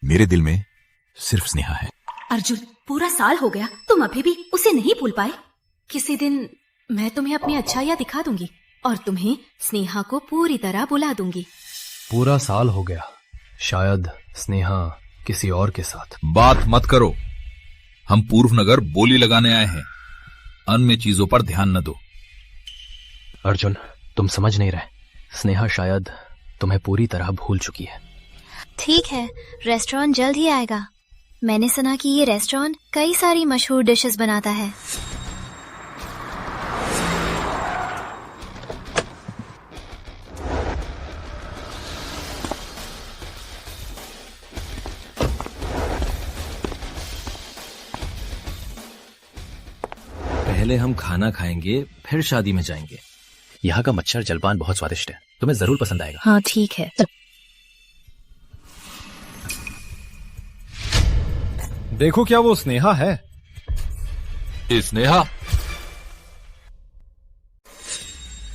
मेरे दिल में सिर्फ स्नेहा है। अर्जुन, पूरा साल हो गया, तुम अभी भी उसे नहीं भूल पाए? किसी दिन मैं तुम्हें अपनी अच्छाइयां दिखा दूंगी और तुम्हें स्नेहा को पूरी तरह बुला दूंगी। पूरा साल हो गया, शायद स्नेहा किसी और के साथ। बात मत करो, हम पूर्व नगर बोली लगाने आए हैं। अन्य चीजों पर ध्यान न दो। अर्जुन, तुम समझ नहीं रहे। स्नेहा शायद तुम्हें पूरी तरह भूल चुकी है। ठीक है, रेस्टोरेंट जल्द ही आएगा। मैंने सुना कि ये रेस्टोरेंट कई सारी मशहूर डिशेस बनाता है। पहले हम खाना खाएंगे, फिर शादी में जाएंगे। यहाँ का मच्छर जलपान बहुत स्वादिष्ट है, तुम्हें जरूर पसंद आएगा। हाँ ठीक है। देखो, क्या वो स्नेहा है? स्नेहा,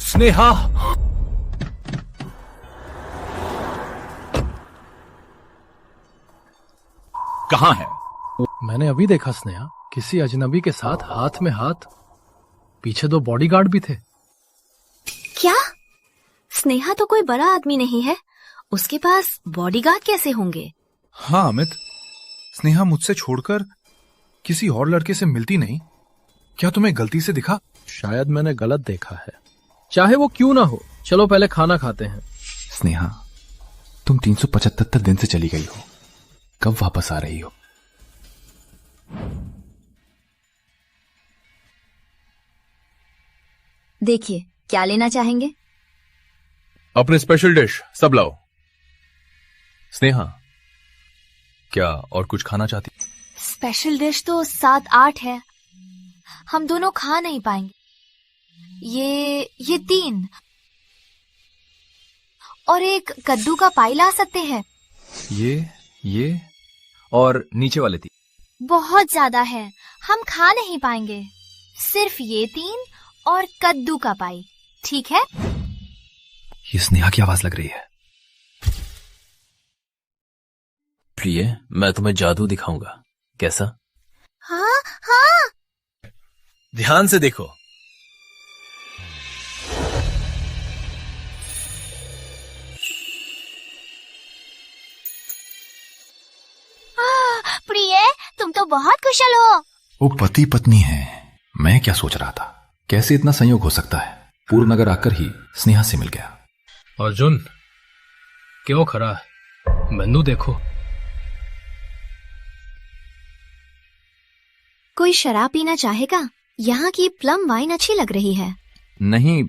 स्नेहा! कहाँ है? मैंने अभी देखा स्नेहा किसी अजनबी के साथ हाथ में हाथ। पीछे 2 बॉडीगार्ड भी थे। क्या? स्नेहा तो कोई बड़ा आदमी नहीं है, उसके पास बॉडीगार्ड कैसे होंगे? हाँ अमित, स्नेहा मुझसे छोड़कर किसी और लड़के से मिलती नहीं। क्या तुम्हें गलती से दिखा? शायद मैंने गलत देखा है, चाहे वो क्यों ना हो। चलो पहले खाना खाते हैं। स्नेहा, तुम 375 दिन से चली गई हो, कब वापस आ रही हो? देखिए, क्या लेना चाहेंगे? अपने स्पेशल डिश सब लाओ। स्नेहा, क्या और कुछ खाना चाहती? स्पेशल डिश तो 7-8 है, हम दोनों खा नहीं पाएंगे। ये 3 और एक कद्दू का पाई ला सकते हैं। ये और नीचे वाले 3 बहुत ज्यादा है, हम खा नहीं पाएंगे। सिर्फ ये 3 और कद्दू का पाई, ठीक है? ये स्नेहा की आवाज लग रही है। प्रिय, मैं तुम्हें जादू दिखाऊंगा, कैसा? हाँ हाँ। ध्यान से देखो। प्रिय, तुम तो बहुत कुशल हो। वो पति पत्नी है। मैं क्या सोच रहा था, कैसे इतना संयोग हो सकता है? पूर्व नगर आकर ही स्नेहा से मिल गया। अर्जुन, क्यों खड़ा है? मेनू देखो। कोई शराब पीना चाहेगा? यहाँ की प्लम वाइन अच्छी लग रही है। नहीं,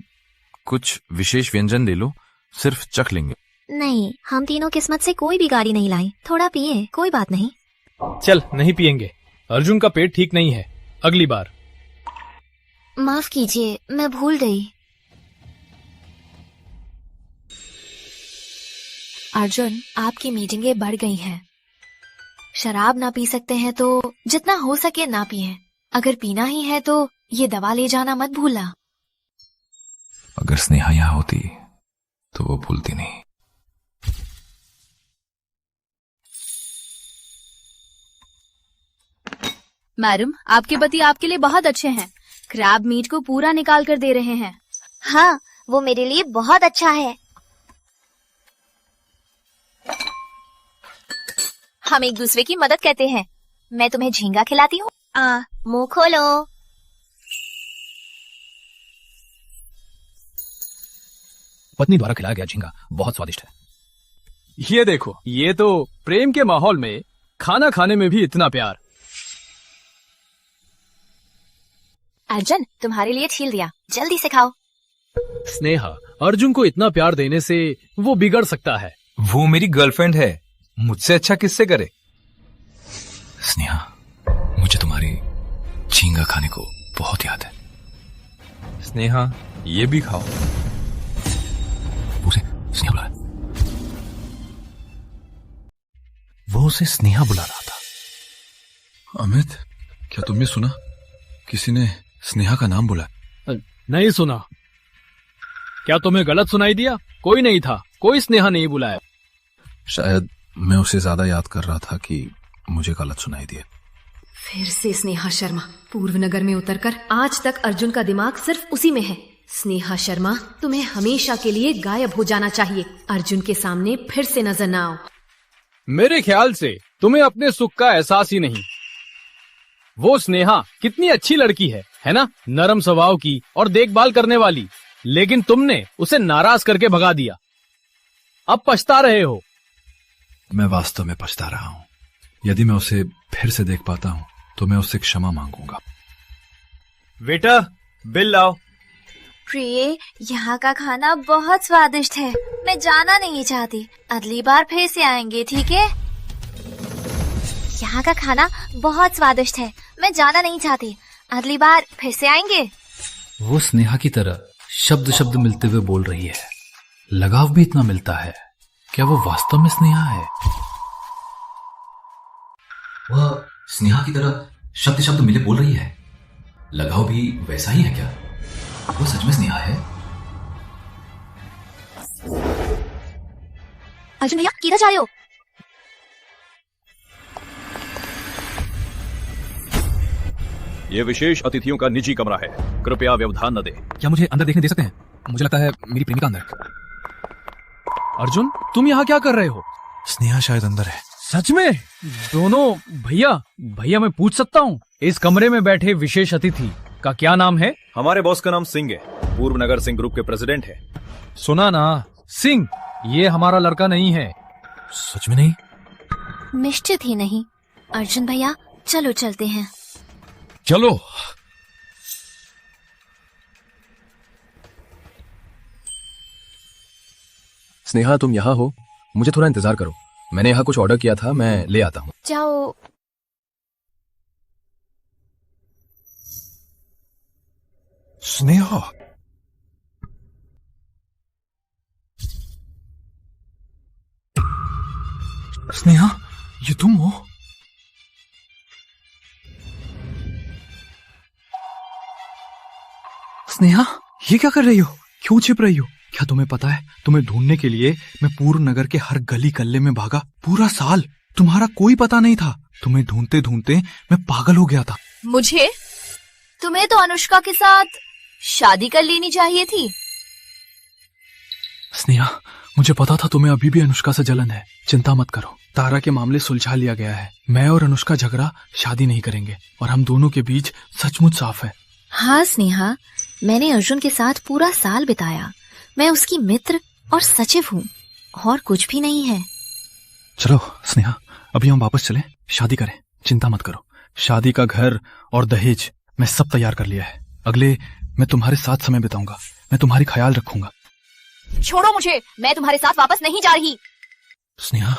कुछ विशेष व्यंजन ले लो, सिर्फ चख लेंगे। नहीं, हम तीनों किस्मत से कोई भी गाड़ी नहीं लाई। थोड़ा पिए, कोई बात नहीं। चल, नहीं पिएंगे। अर्जुन का पेट ठीक नहीं है, अगली बार। माफ कीजिए, मैं भूल गई। अर्जुन, आपकी मीटिंगें बढ़ गई हैं। शराब ना पी सकते हैं तो जितना हो सके ना पिए। अगर पीना ही है तो ये दवा ले जाना मत भूलना। अगर स्नेहा यहाँ होती तो वो भूलती नहीं। मैडम, आपके पति आपके लिए बहुत अच्छे हैं। क्रैब मीट को पूरा निकाल कर दे रहे हैं। हाँ, वो मेरे लिए बहुत अच्छा है। हम एक दूसरे की मदद करते हैं। मैं तुम्हें झींगा खिलाती हूँ। मुंह खोलो। पत्नी द्वारा खिलाया गया झींगा बहुत स्वादिष्ट है। ये देखो, ये तो प्रेम के माहौल में खाना खाने में भी इतना प्यार। अर्जुन, तुम्हारे लिए छील दिया, जल्दी से खाओ। स्नेहा, अर्जुन को इतना प्यार देने से वो बिगड़ सकता है। वो मेरी गर्लफ्रेंड है, मुझसे अच्छा किससे करे। स्नेहा, मुझे तुम्हारी झींगा खाने को बहुत याद है। स्नेहा, ये भी खाओ। उसे स्नेहा बुला, वो उसे स्नेहा बुला रहा था। अमित, क्या तुमने सुना? किसी ने स्नेहा का नाम बुला? नहीं सुना। क्या तुम्हें गलत सुनाई दिया? कोई नहीं था, कोई स्नेहा नहीं बुलाया। शायद मैं उसे ज्यादा याद कर रहा था कि मुझे गलत सुनाई दिया। फिर से स्नेहा शर्मा पूर्व नगर में उतरकर आज तक अर्जुन का दिमाग सिर्फ उसी में है। स्नेहा शर्मा, तुम्हें हमेशा के लिए गायब हो जाना चाहिए। अर्जुन के सामने फिर से नजर न आओ। मेरे ख्याल से तुम्हें अपने सुख का एहसास ही नहीं। वो स्नेहा कितनी अच्छी लड़की है ना? नरम स्वभाव की और देखभाल करने वाली, लेकिन तुमने उसे नाराज करके भगा दिया। अब पछता रहे हो। मैं वास्तव में पछता रहा हूं। यदि मैं उसे फिर से देख पाता हूं तो मैं उससे क्षमा मांगूंगा। बेटा, बिल लाओ। प्रिय, यहाँ का खाना बहुत स्वादिष्ट है, मैं जाना नहीं चाहती। अगली बार फिर से आएंगे, ठीक है? यहाँ का खाना बहुत स्वादिष्ट है, मैं जाना नहीं चाहती। अगली बार फिर से आएंगे। वो स्नेहा की तरह शब्द शब्द मिलते हुए बोल रही है। लगाव भी इतना मिलता है। क्या वो वास्तव में स्नेहा है? वह स्नेहा की तरह शब्द शब्द मिले बोल रही है। लगाव भी वैसा ही है क्या? वो सच में स्नेहा है? अर्जुन भैया, किधर जा रहे हो? ये विशेष अतिथियों का निजी कमरा है, कृपया व्यवधान न दें। क्या मुझे अंदर देखने दे सकते हैं? मुझे लगता है मेरी प्रेमिका अंदर। अर्जुन, तुम यहाँ क्या कर रहे हो? स्नेहा शायद अंदर है। सच में? दोनों? भैया मैं पूछ सकता हूँ, इस कमरे में बैठे विशेष अतिथि का क्या नाम है? हमारे बॉस का नाम सिंह है, पूर्व नगर सिंह ग्रुप के प्रेसिडेंट है। सुना ना, सिंह, ये हमारा लड़का नहीं है। सच में नहीं? निश्चित ही नहीं। अर्जुन भैया, चलो चलते हैं। चलो। स्नेहा, तुम यहाँ हो? मुझे थोड़ा इंतजार करो, मैंने यहाँ कुछ ऑर्डर किया था, मैं ले आता हूँ। जाओ। स्नेहा, स्नेहा, ये तुम हो? स्नेहा, ये क्या कर रही हो? क्यों छिप रही हो? क्या तुम्हें पता है, तुम्हें ढूंढने के लिए मैं पूर्व नगर के हर गली कल्ले में भागा। पूरा साल तुम्हारा कोई पता नहीं था। तुम्हें ढूंढते ढूंढते मैं पागल हो गया था। मुझे? तुम्हें तो अनुष्का के साथ शादी कर लेनी चाहिए थी। स्नेहा, मुझे पता था तुम्हें अभी भी अनुष्का से जलन है। चिंता मत करो, तारा के मामले सुलझा लिया गया है। मैं और अनुष्का झगड़ा शादी नहीं करेंगे और हम दोनों के बीच सचमुच साफ है। हाँ स्नेहा, मैंने अर्जुन के साथ पूरा साल बिताया। मैं उसकी मित्र और सचिव हूँ, और कुछ भी नहीं है। चलो स्नेहा, अभी हम वापस चलें, शादी करें। चिंता मत करो, शादी का घर और दहेज मैं सब तैयार कर लिया है। अगले मैं तुम्हारे साथ समय बिताऊंगा, मैं तुम्हारी ख्याल रखूंगा। छोड़ो मुझे, मैं तुम्हारे साथ वापस नहीं जा रही। स्नेहा,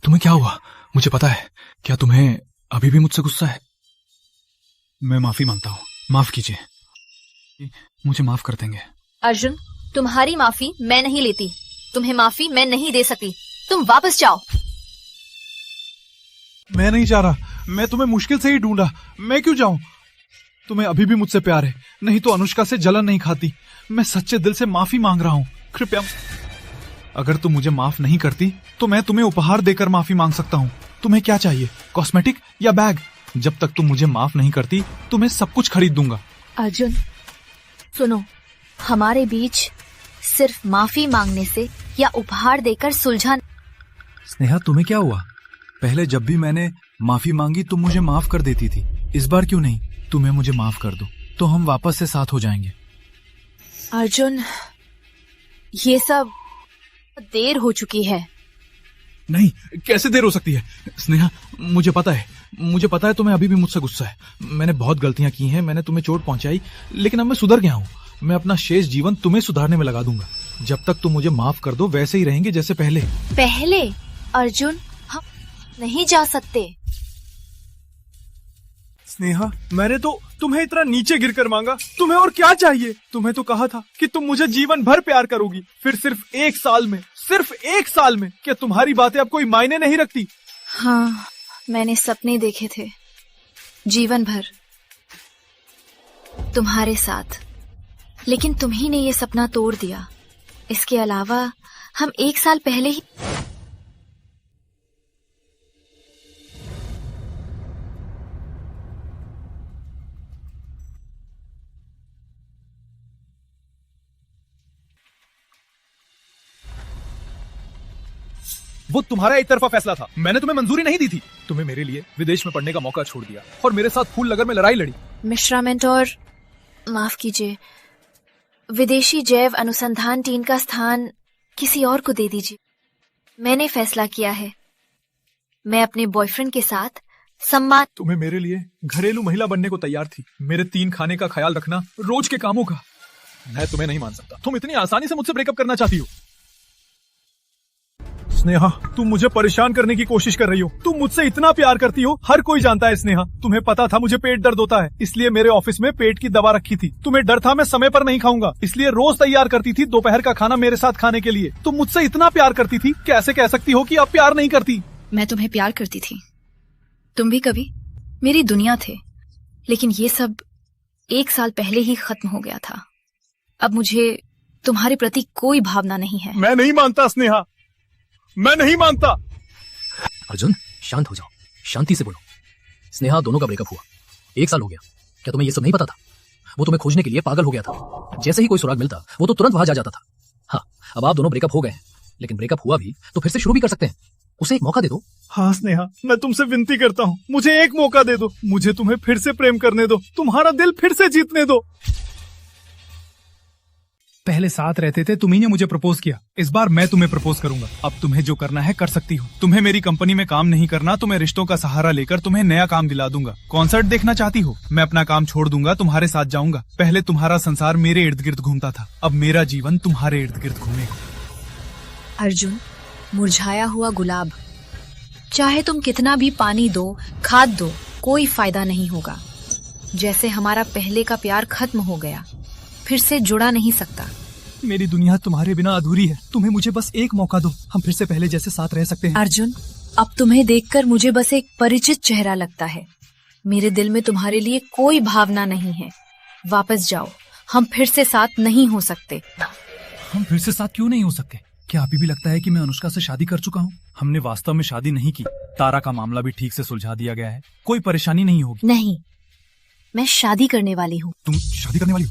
तुम्हें क्या हुआ? मुझे पता है। क्या तुम्हें अभी भी मुझसे गुस्सा है? मैं माफी मांगता हूँ, माफ कीजिए। मुझे माफ कर देंगे? अर्जुन, तुम्हारी माफी मैं नहीं लेती। तुम्हें माफी मैं नहीं दे सकती। तुम वापस जाओ। मैं नहीं जा रहा, मैं तुम्हें मुश्किल से ही ढूंढा। मैं क्यों जाऊं? तुम्हें अभी भी मुझसे प्यार है, नहीं तो अनुष्का से जलन नहीं खाती। मैं सच्चे दिल से माफी मांग रहा हूं, कृपया। अगर तुम मुझे माफ नहीं करती तो मैं तुम्हें उपहार देकर माफी मांग सकता हूं। तुम्हें क्या चाहिए, कॉस्मेटिक या बैग? जब तक तुम मुझे माफ नहीं करती तो मैं सब कुछ खरीद दूंगा। अर्जुन सुनो, हमारे बीच सिर्फ माफी मांगने से या उपहार देकर सुलझा। स्नेहा, तुम्हें क्या हुआ? पहले जब भी मैंने माफी मांगी तुम मुझे माफ कर देती थी, इस बार क्यों नहीं? तुम्हें मुझे माफ कर दो तो हम वापस से साथ हो जाएंगे। अर्जुन, ये सब देर हो चुकी है। नहीं, कैसे देर हो सकती है? स्नेहा, मुझे पता है, मुझे पता है तुम्हें अभी भी मुझसे गुस्सा है। मैंने बहुत गलतियां की हैं, मैंने तुम्हें चोट पहुंचाई, लेकिन अब मैं सुधर गया हूँ। मैं अपना शेष जीवन तुम्हें सुधारने में लगा दूंगा। जब तक तुम मुझे माफ कर दो वैसे ही रहेंगे जैसे पहले। पहले? अर्जुन, हम नहीं जा सकते। स्नेहा, मैंने तो तुम्हें इतना नीचे गिरकर मांगा, तुम्हें और क्या चाहिए? तुम्हें तो कहा था कि तुम मुझे जीवन भर प्यार करोगी, फिर सिर्फ 1 साल में, सिर्फ 1 साल में क्या तुम्हारी बातें अब कोई मायने नहीं रखती? हाँ, मैंने सपने देखे थे जीवन भर तुम्हारे साथ, लेकिन तुम ही ने ये सपना तोड़ दिया। इसके अलावा हम 1 साल पहले ही वो तुम्हारा एक तरफा फैसला था, मैंने तुम्हें मंजूरी नहीं दी थी। तुम्हें मेरे लिए विदेश में पढ़ने का मौका छोड़ दिया और मेरे साथ फूलनगर में लड़ाई लड़ी। मिश्रामेंट और माफ कीजिए, विदेशी जैव अनुसंधान टीम का स्थान किसी और को दे दीजिए। मैंने फैसला किया है, मैं अपने बॉयफ्रेंड के साथ सम्मान। तुम्हें मेरे लिए घरेलू महिला बनने को तैयार थी, मेरे 3 खाने का ख्याल रखना, रोज के कामों का। मैं तुम्हें नहीं मान सकता, तुम इतनी आसानी से मुझसे ब्रेकअप करना चाहती हो। स्नेहा, तुम मुझे परेशान करने की कोशिश कर रही हो। तुम मुझसे इतना प्यार करती हो, हर कोई जानता है स्नेहा। तुम्हें पता था मुझे पेट दर्द होता है, इसलिए मेरे ऑफिस में पेट की दवा रखी थी। तुम्हें डर था मैं समय पर नहीं खाऊंगा, इसलिए रोज तैयार करती थी दोपहर का खाना मेरे साथ खाने के लिए। तुम मुझसे इतना प्यार करती थी, कैसे कह सकती हो कि अब प्यार नहीं करती? मैं तुम्हें प्यार करती थी, तुम भी कभी मेरी दुनिया थे, लेकिन ये सब 1 साल पहले ही खत्म हो गया था। अब मुझे तुम्हारे प्रति कोई भावना नहीं है। मैं नहीं मानता स्नेहा, मैं नहीं मानता। अर्जुन, शांत हो जाओ, शांति से बोलो। स्नेहा, दोनों का ब्रेकअप हुआ 1 साल हो गया। क्या तुम्हें ये सब नहीं पता था? वो तुम्हें खोजने के लिए पागल हो गया था। जैसे ही कोई सुराग मिलता वो तो तुरंत वहां जा जाता था। हाँ, अब आप दोनों ब्रेकअप हो गए हैं, लेकिन ब्रेकअप हुआ भी तो फिर से शुरू भी कर सकते हैं। उसे एक मौका दे दो। हाँ स्नेहा, मैं तुमसे विनती करता हूँ, मुझे एक मौका दे दो। मुझे तुम्हें फिर से प्रेम करने दो, तुम्हारा दिल फिर से जीतने दो। पहले साथ रहते थे, तुम्ही ने मुझे प्रपोज किया, इस बार मैं तुम्हें प्रपोज करूंगा। अब तुम्हें जो करना है कर सकती हो। तुम्हें मेरी कंपनी में काम नहीं करना तो मैं रिश्तों का सहारा लेकर तुम्हें नया काम दिला दूंगा। कॉन्सर्ट देखना चाहती हो, मैं अपना काम छोड़ दूंगा, तुम्हारे साथ जाऊंगा। पहले तुम्हारा संसार मेरे इर्द गिर्द घूमता था, अब मेरा जीवन तुम्हारे इर्द गिर्द घूमेगा। अर्जुन, मुरझाया हुआ गुलाब, चाहे तुम कितना भी पानी दो, खाद दो, कोई फायदा नहीं होगा। जैसे हमारा पहले का प्यार खत्म हो गया, फिर से जुड़ा नहीं सकता। मेरी दुनिया तुम्हारे बिना अधूरी है, तुम्हें मुझे बस एक मौका दो, हम फिर से पहले जैसे साथ रह सकते हैं। अर्जुन, अब तुम्हें देखकर मुझे बस एक परिचित चेहरा लगता है। मेरे दिल में तुम्हारे लिए कोई भावना नहीं है। वापस जाओ, हम फिर से साथ नहीं हो सकते। हम फिर से साथ क्यों नहीं हो सकते? क्या अभी भी लगता है कि मैं अनुष्का से शादी कर चुका हूँ? हमने वास्तव में शादी नहीं की, तारा का मामला भी ठीक से सुलझा दिया गया है, कोई परेशानी नहीं होगी। नहीं, मैं शादी करने वाली हूँ। तुम शादी करने वाली हो?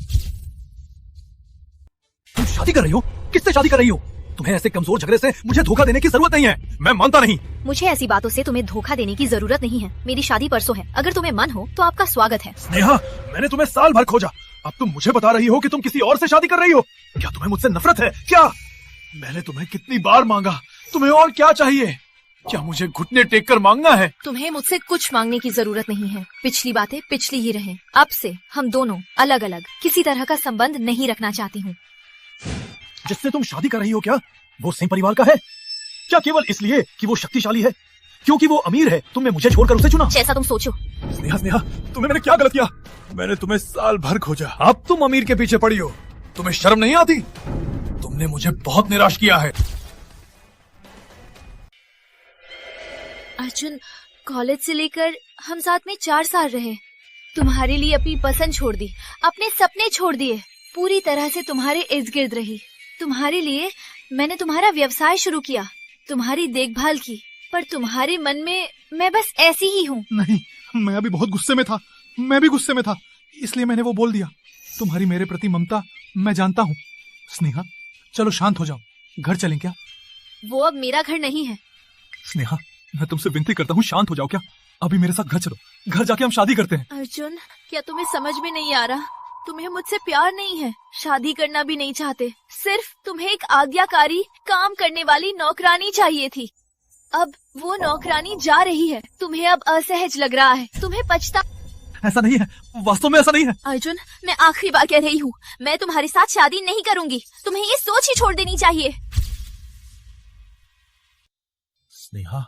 तुम शादी कर रही हो? किससे शादी कर रही हो? तुम्हें ऐसे कमजोर झगड़े से मुझे धोखा देने की जरूरत नहीं है, मैं मानता नहीं। मुझे ऐसी बातों से तुम्हें धोखा देने की जरूरत नहीं है। मेरी शादी परसों है, अगर तुम्हें मन हो तो आपका स्वागत है। स्नेहा, मैंने तुम्हें साल भर खोजा, अब तुम मुझे बता रही हो कि तुम किसी और से शादी कर रही हो। क्या तुम्हें मुझसे नफरत है क्या? मैंने तुम्हें कितनी बार मांगा, तुम्हें और क्या चाहिए? क्या मुझे घुटने टेक कर मांगना है? तुम्हें मुझसे कुछ मांगने की जरूरत नहीं है। पिछली बातें पिछली ही रहें। अब से हम दोनों अलग अलग किसी तरह का संबंध नहीं रखना चाहती हूँ। जिससे तुम शादी कर रही हो, क्या वो सेम परिवार का है? क्या केवल इसलिए कि वो शक्तिशाली है, क्योंकि वो अमीर है, तुमने मुझे छोड़कर उसे चुना? जैसा तुम सोचो। स्नेहा, स्नेहा, तुम्हें मैंने क्या गलत किया? मैंने तुम्हें साल भर खोजा, अब तुम अमीर के पीछे पड़ी हो। तुम्हें शर्म नहीं आती? तुमने मुझे बहुत निराश किया है। अर्जुन, कॉलेज से लेकर हम साथ में 4 साल रहे। तुम्हारे लिए अपनी पसंद छोड़ दी, अपने सपने छोड़ दिए, पूरी तरह से तुम्हारे इर्द गिर्द रही। तुम्हारे लिए मैंने तुम्हारा व्यवसाय शुरू किया, तुम्हारी देखभाल की, पर तुम्हारे मन में मैं बस ऐसी ही हूँ। नहीं, मैं अभी बहुत गुस्से में था, मैं भी गुस्से में था, इसलिए मैंने वो बोल दिया। तुम्हारी मेरे प्रति ममता मैं जानता हूँ। स्नेहा, चलो शांत हो जाओ, घर चलें क्या? वो अब मेरा घर नहीं है। स्नेहा, मैं तुमसे विनती करता हूँ, शांत हो जाओ। क्या अभी मेरे साथ घर चलो, घर जाके हम शादी करते हैं। अर्जुन, क्या तुम्हें समझ में नहीं आ रहा? तुम्हें मुझसे प्यार नहीं है, शादी करना भी नहीं चाहते, सिर्फ तुम्हें एक आज्ञाकारी काम करने वाली नौकरानी चाहिए थी। अब वो नौकरानी जा रही है। तुम्हें अब असहज लग रहा है, तुम्हें पछता। ऐसा नहीं है, वास्तव में ऐसा नहीं है। अर्जुन, मैं आखिरी बार कह रही हूँ, मैं तुम्हारे साथ शादी नहीं करूंगी। तुम्हें ये सोच ही छोड़ देनी चाहिए। स्नेहा,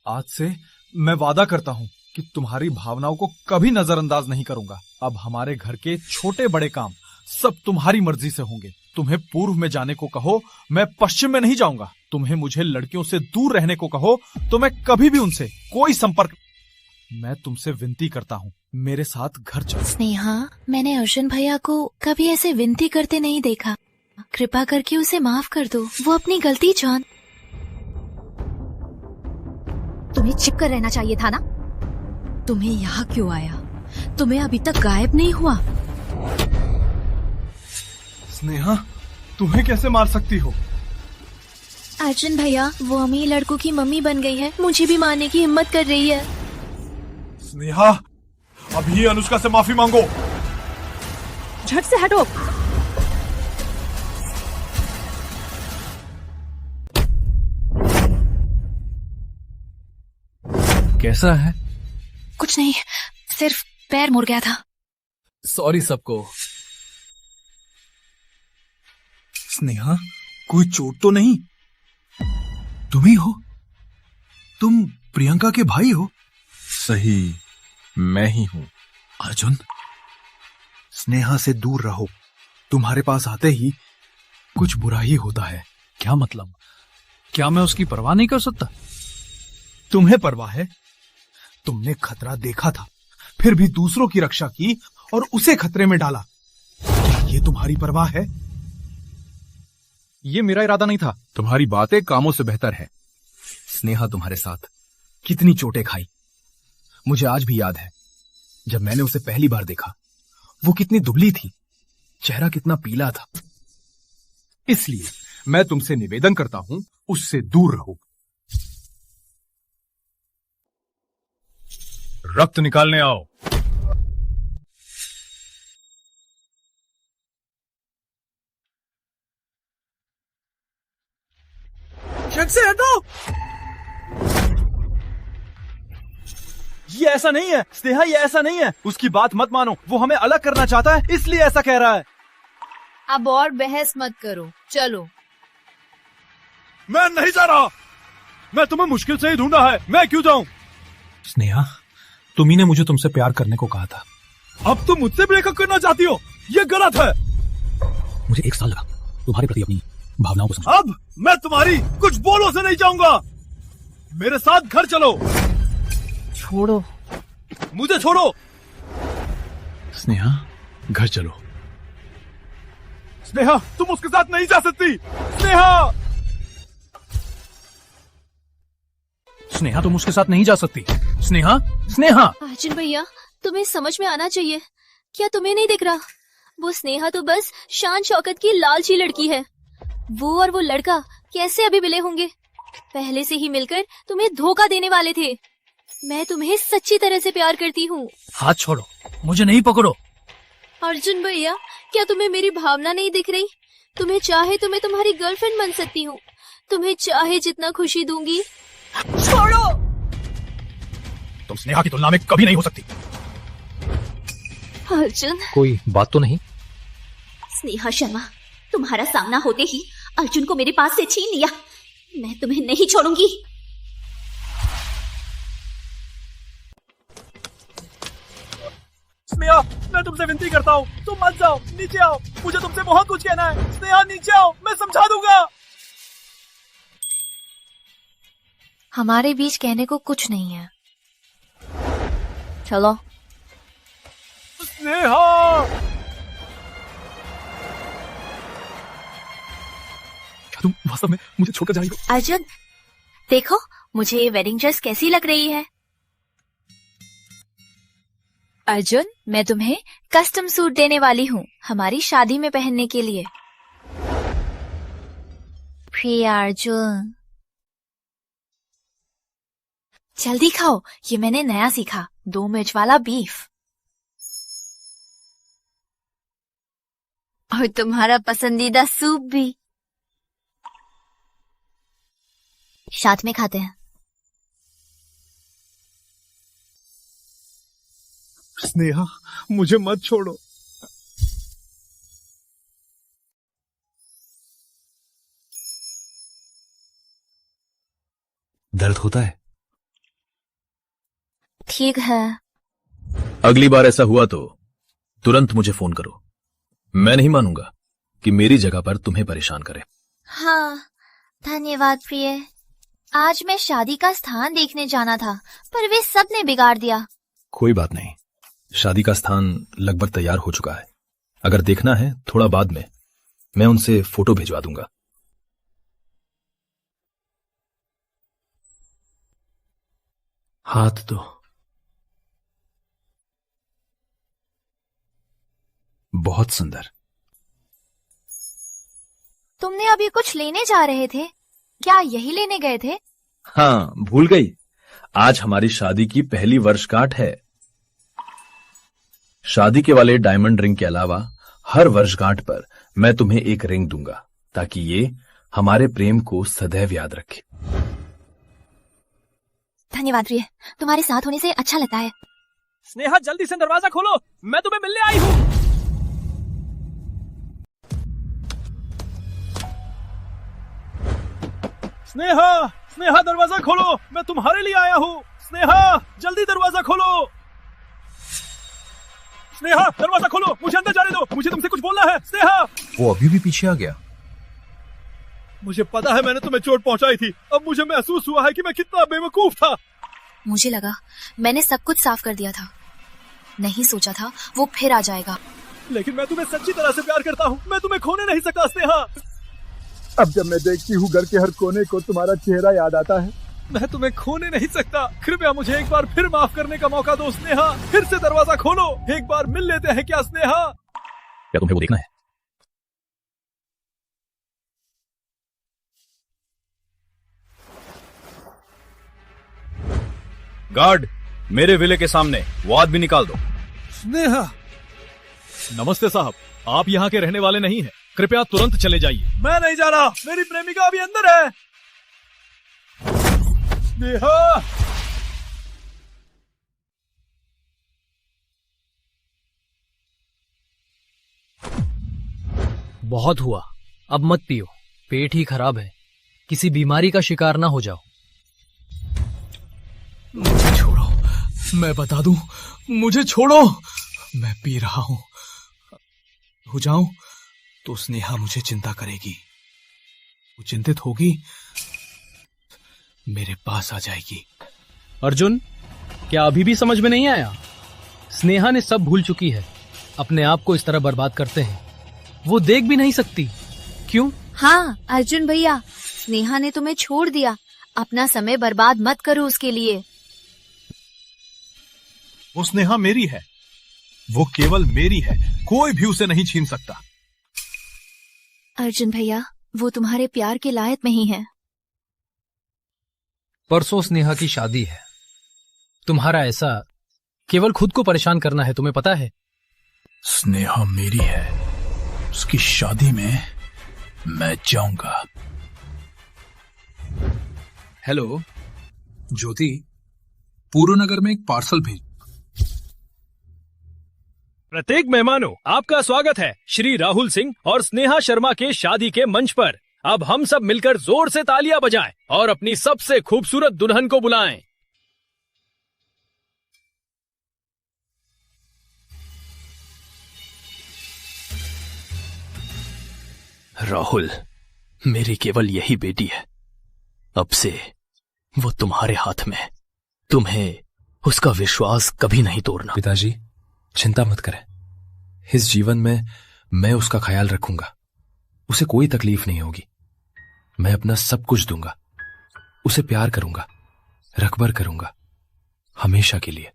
आज से मैं वादा करता हूँ कि तुम्हारी भावनाओं को कभी नजरअंदाज नहीं करूंगा। अब हमारे घर के छोटे बड़े काम सब तुम्हारी मर्जी से होंगे। तुम्हें पूर्व में जाने को कहो, मैं पश्चिम में नहीं जाऊंगा। तुम्हें मुझे लड़कियों से दूर रहने को कहो तो मैं कभी भी उनसे कोई संपर्क। मैं तुमसे विनती करता हूँ, मेरे साथ घर चलो। स्नेहा, मैंने अर्जुन भैया को कभी ऐसे विनती करते नहीं देखा। कृपा करके उसे माफ कर दो, वो अपनी गलती जान। तुम्हें छिप कर रहना चाहिए था ना। तुम्हें यहाँ क्यों आया? तुम्हें अभी तक गायब नहीं हुआ। स्नेहा, तुम्हें कैसे मार सकती हो? अर्जुन भैया, वो अमीर लड़कों की मम्मी बन गई है, मुझे भी मारने की हिम्मत कर रही है। स्नेहा, अभी अनुष्का से माफी मांगो। झट से हटो। कैसा है? कुछ नहीं, सिर्फ पैर मुड़ गया था। सॉरी सबको। स्नेहा, कोई चोट तो नहीं? तुम ही हो? तुम प्रियंका के भाई हो? सही, मैं ही हूं। अर्जुन, स्नेहा से दूर रहो। तुम्हारे पास आते ही कुछ बुरा ही होता है। क्या मतलब? क्या मैं उसकी परवाह नहीं कर सकता? तुम्हें परवाह है? तुमने खतरा देखा था, फिर भी दूसरों की रक्षा की और उसे खतरे में डाला। क्या ये तुम्हारी परवाह है? ये मेरा इरादा नहीं था। तुम्हारी बातें कामों से बेहतर है। स्नेहा तुम्हारे साथ कितनी चोटें खाई, मुझे आज भी याद है। जब मैंने उसे पहली बार देखा, वो कितनी दुबली थी, चेहरा कितना पीला था। इसलिए मैं तुमसे निवेदन करता हूं, उससे दूर रहो। रक्त निकालने आओ। जग से हटो। ये ऐसा नहीं है स्नेहा, ये ऐसा नहीं है। उसकी बात मत मानो, वो हमें अलग करना चाहता है, इसलिए ऐसा कह रहा है। अब और बहस मत करो, चलो। मैं नहीं जा रहा। मैं तुम्हें मुश्किल से ही ढूंढा है, मैं क्यों जाऊं? स्नेहा, तुम्ही ने मुझे तुमसे प्यार करने को कहा था। अब तुम मुझसे ब्रेकअप करना चाहती हो, ये गलत है। मुझे 1 साल लगा तुम्हारे प्रति अपनी भावनाओं को समझना। अब मैं तुम्हारी कुछ बोलों से नहीं जाऊंगा। मेरे साथ घर चलो। छोड़ो मुझे, छोड़ो। स्नेहा, घर चलो। स्नेहा, तुम उसके साथ नहीं जा सकती। स्नेहा, स्नेहा, तुम उसके साथ नहीं जा सकती। स्नेहा, स्नेहा। अर्जुन भैया, तुम्हें समझ में आना चाहिए। क्या तुम्हें नहीं दिख रहा? वो स्नेहा तो बस शान शौकत की लालची लड़की है। वो और वो लड़का कैसे अभी मिले होंगे? पहले से ही मिलकर तुम्हें धोखा देने वाले थे। मैं तुम्हें सच्ची तरह से प्यार करती हूँ। हाथ छोड़ो, मुझे नहीं पकड़ो। अर्जुन भैया, क्या तुम्हें मेरी भावना नहीं दिख रही? तुम्हें चाहे तो मैं तुम्हारी गर्लफ्रेंड बन सकती हूँ। तुम्हें चाहे जितना खुशी दूंगी। छोड़ो। तुम स्नेहा की तुलना में कभी नहीं हो सकती। अर्जुन, कोई बात तो नहीं? स्नेहा शर्मा, तुम्हारा सामना होते ही अर्जुन को मेरे पास से छीन लिया। मैं तुम्हें नहीं छोड़ूंगी। स्नेहा, मैं तुमसे विनती करता हूँ, तुम मत जाओ, नीचे आओ। मुझे तुमसे बहुत कुछ कहना है। स्नेहा, नीचे आओ, मैं समझा दूंगा। हमारे बीच कहने को कुछ नहीं है। चलो। स्नेहा, क्या तुम वास्तव में मुझे छोड़कर जा रही हो? अर्जुन, देखो मुझे ये वेडिंग ड्रेस कैसी लग रही है। अर्जुन, मैं तुम्हें कस्टम सूट देने वाली हूँ हमारी शादी में पहनने के लिए। प्रिया अर्जुन, जल्दी खाओ, ये मैंने नया सीखा, 2 मिर्च वाला बीफ। और तुम्हारा पसंदीदा सूप भी। साथ में खाते हैं। स्नेहा, मुझे मत छोड़ो। दर्द होता है? ठीक है। अगली बार ऐसा हुआ तो तुरंत मुझे फोन करो। मैं नहीं मानूंगा कि मेरी जगह पर तुम्हें परेशान करे। हाँ, धन्यवाद प्रिय। आज मैं शादी का स्थान देखने जाना था, पर वे सब ने बिगाड़ दिया। कोई बात नहीं, शादी का स्थान लगभग तैयार हो चुका है। अगर देखना है थोड़ा बाद में मैं उनसे फोटो भिजवा दूंगा। हाथ दो। बहुत सुंदर। तुमने अभी कुछ लेने जा रहे थे? क्या यही लेने गए थे? हाँ, भूल गई। आज हमारी शादी की पहली वर्षगांठ है। शादी के वाले डायमंड रिंग के अलावा हर वर्षगांठ पर मैं तुम्हें एक रिंग दूंगा, ताकि ये हमारे प्रेम को सदैव याद रखे। धन्यवाद प्रिय, तुम्हारे साथ होने से अच्छा लगता है। स्नेहा, जल्दी से दरवाजा खोलो, मैं तुम्हें मिलने आई हूँ। स्नेहा, स्नेहा दरवाजा खोलो, मैं तुम्हारे लिए आया हूँ। स्नेहा, जल्दी दरवाजा खोलो। स्नेहा, दरवाजा खोलो, मुझे अंदर जाने दो, मुझे तुमसे कुछ बोलना है। स्नेहा। वो अभी भी पीछे आ गया। मुझे पता है मैंने तुम्हें चोट पहुंचाई थी। अब मुझे महसूस हुआ है कि मैं कितना बेवकूफ था। मुझे लगा मैंने सब कुछ साफ कर दिया था। नहीं सोचा था वो फिर आ जाएगा। लेकिन मैं तुम्हें सच्ची तरह से प्यार करता हूँ। मैं तुम्हें खोने नहीं सकता स्नेहा। अब जब मैं देखती हूँ घर के हर कोने को तुम्हारा चेहरा याद आता है। मैं तुम्हें खोने नहीं सकता। कृपया मुझे एक बार फिर माफ करने का मौका दो स्नेहा। फिर से दरवाजा खोलो, एक बार मिल लेते हैं क्या स्नेहा? क्या तुम्हें वो देखना है? गार्ड, मेरे विले के सामने वो आदमी निकाल दो। स्नेहा। नमस्ते साहब, आप यहाँ के रहने वाले नहीं हैं। कृपया तुरंत चले जाइए। मैं नहीं जा रहा, मेरी प्रेमिका अभी अंदर है। स्नेहा। बहुत हुआ, अब मत पियो, पेट ही खराब है। किसी बीमारी का शिकार ना हो जाओ। मुझे छोड़ो, मैं बता दूं, मुझे छोड़ो। मैं पी रहा हूं। हो जाऊं तो स्नेहा मुझे चिंता करेगी। वो चिंतित होगी, मेरे पास आ जाएगी। अर्जुन, क्या अभी भी समझ में नहीं आया? स्नेहा ने सब भूल चुकी है। अपने आप को इस तरह बर्बाद करते हैं, वो देख भी नहीं सकती। क्यों? हाँ अर्जुन भैया, स्नेहा ने तुम्हें छोड़ दिया। अपना समय बर्बाद मत करो उसके लिए। वो स्नेहा मेरी है, वो केवल मेरी है, कोई भी उसे नहीं छीन सकता। अर्जुन भैया, वो तुम्हारे प्यार के लायक नहीं है। परसों स्नेहा की शादी है। तुम्हारा ऐसा केवल खुद को परेशान करना है, तुम्हें पता है? स्नेहा मेरी है, उसकी शादी में मैं जाऊंगा। हेलो ज्योति, पूर्वनगर में एक पार्सल भेज। प्रत्येक मेहमानों, आपका स्वागत है श्री राहुल सिंह और स्नेहा शर्मा के शादी के मंच पर। अब हम सब मिलकर जोर से तालियां बजाएं और अपनी सबसे खूबसूरत दुल्हन को बुलाएं। राहुल, मेरी केवल यही बेटी है। अब से वो तुम्हारे हाथ में। तुम्हें उसका विश्वास कभी नहीं तोड़ना। पिताजी, चिंता मत करें। इस जीवन में मैं उसका ख्याल रखूंगा। उसे कोई तकलीफ नहीं होगी। मैं अपना सब कुछ दूंगा, उसे प्यार करूंगा, रखबर करूंगा, हमेशा के लिए।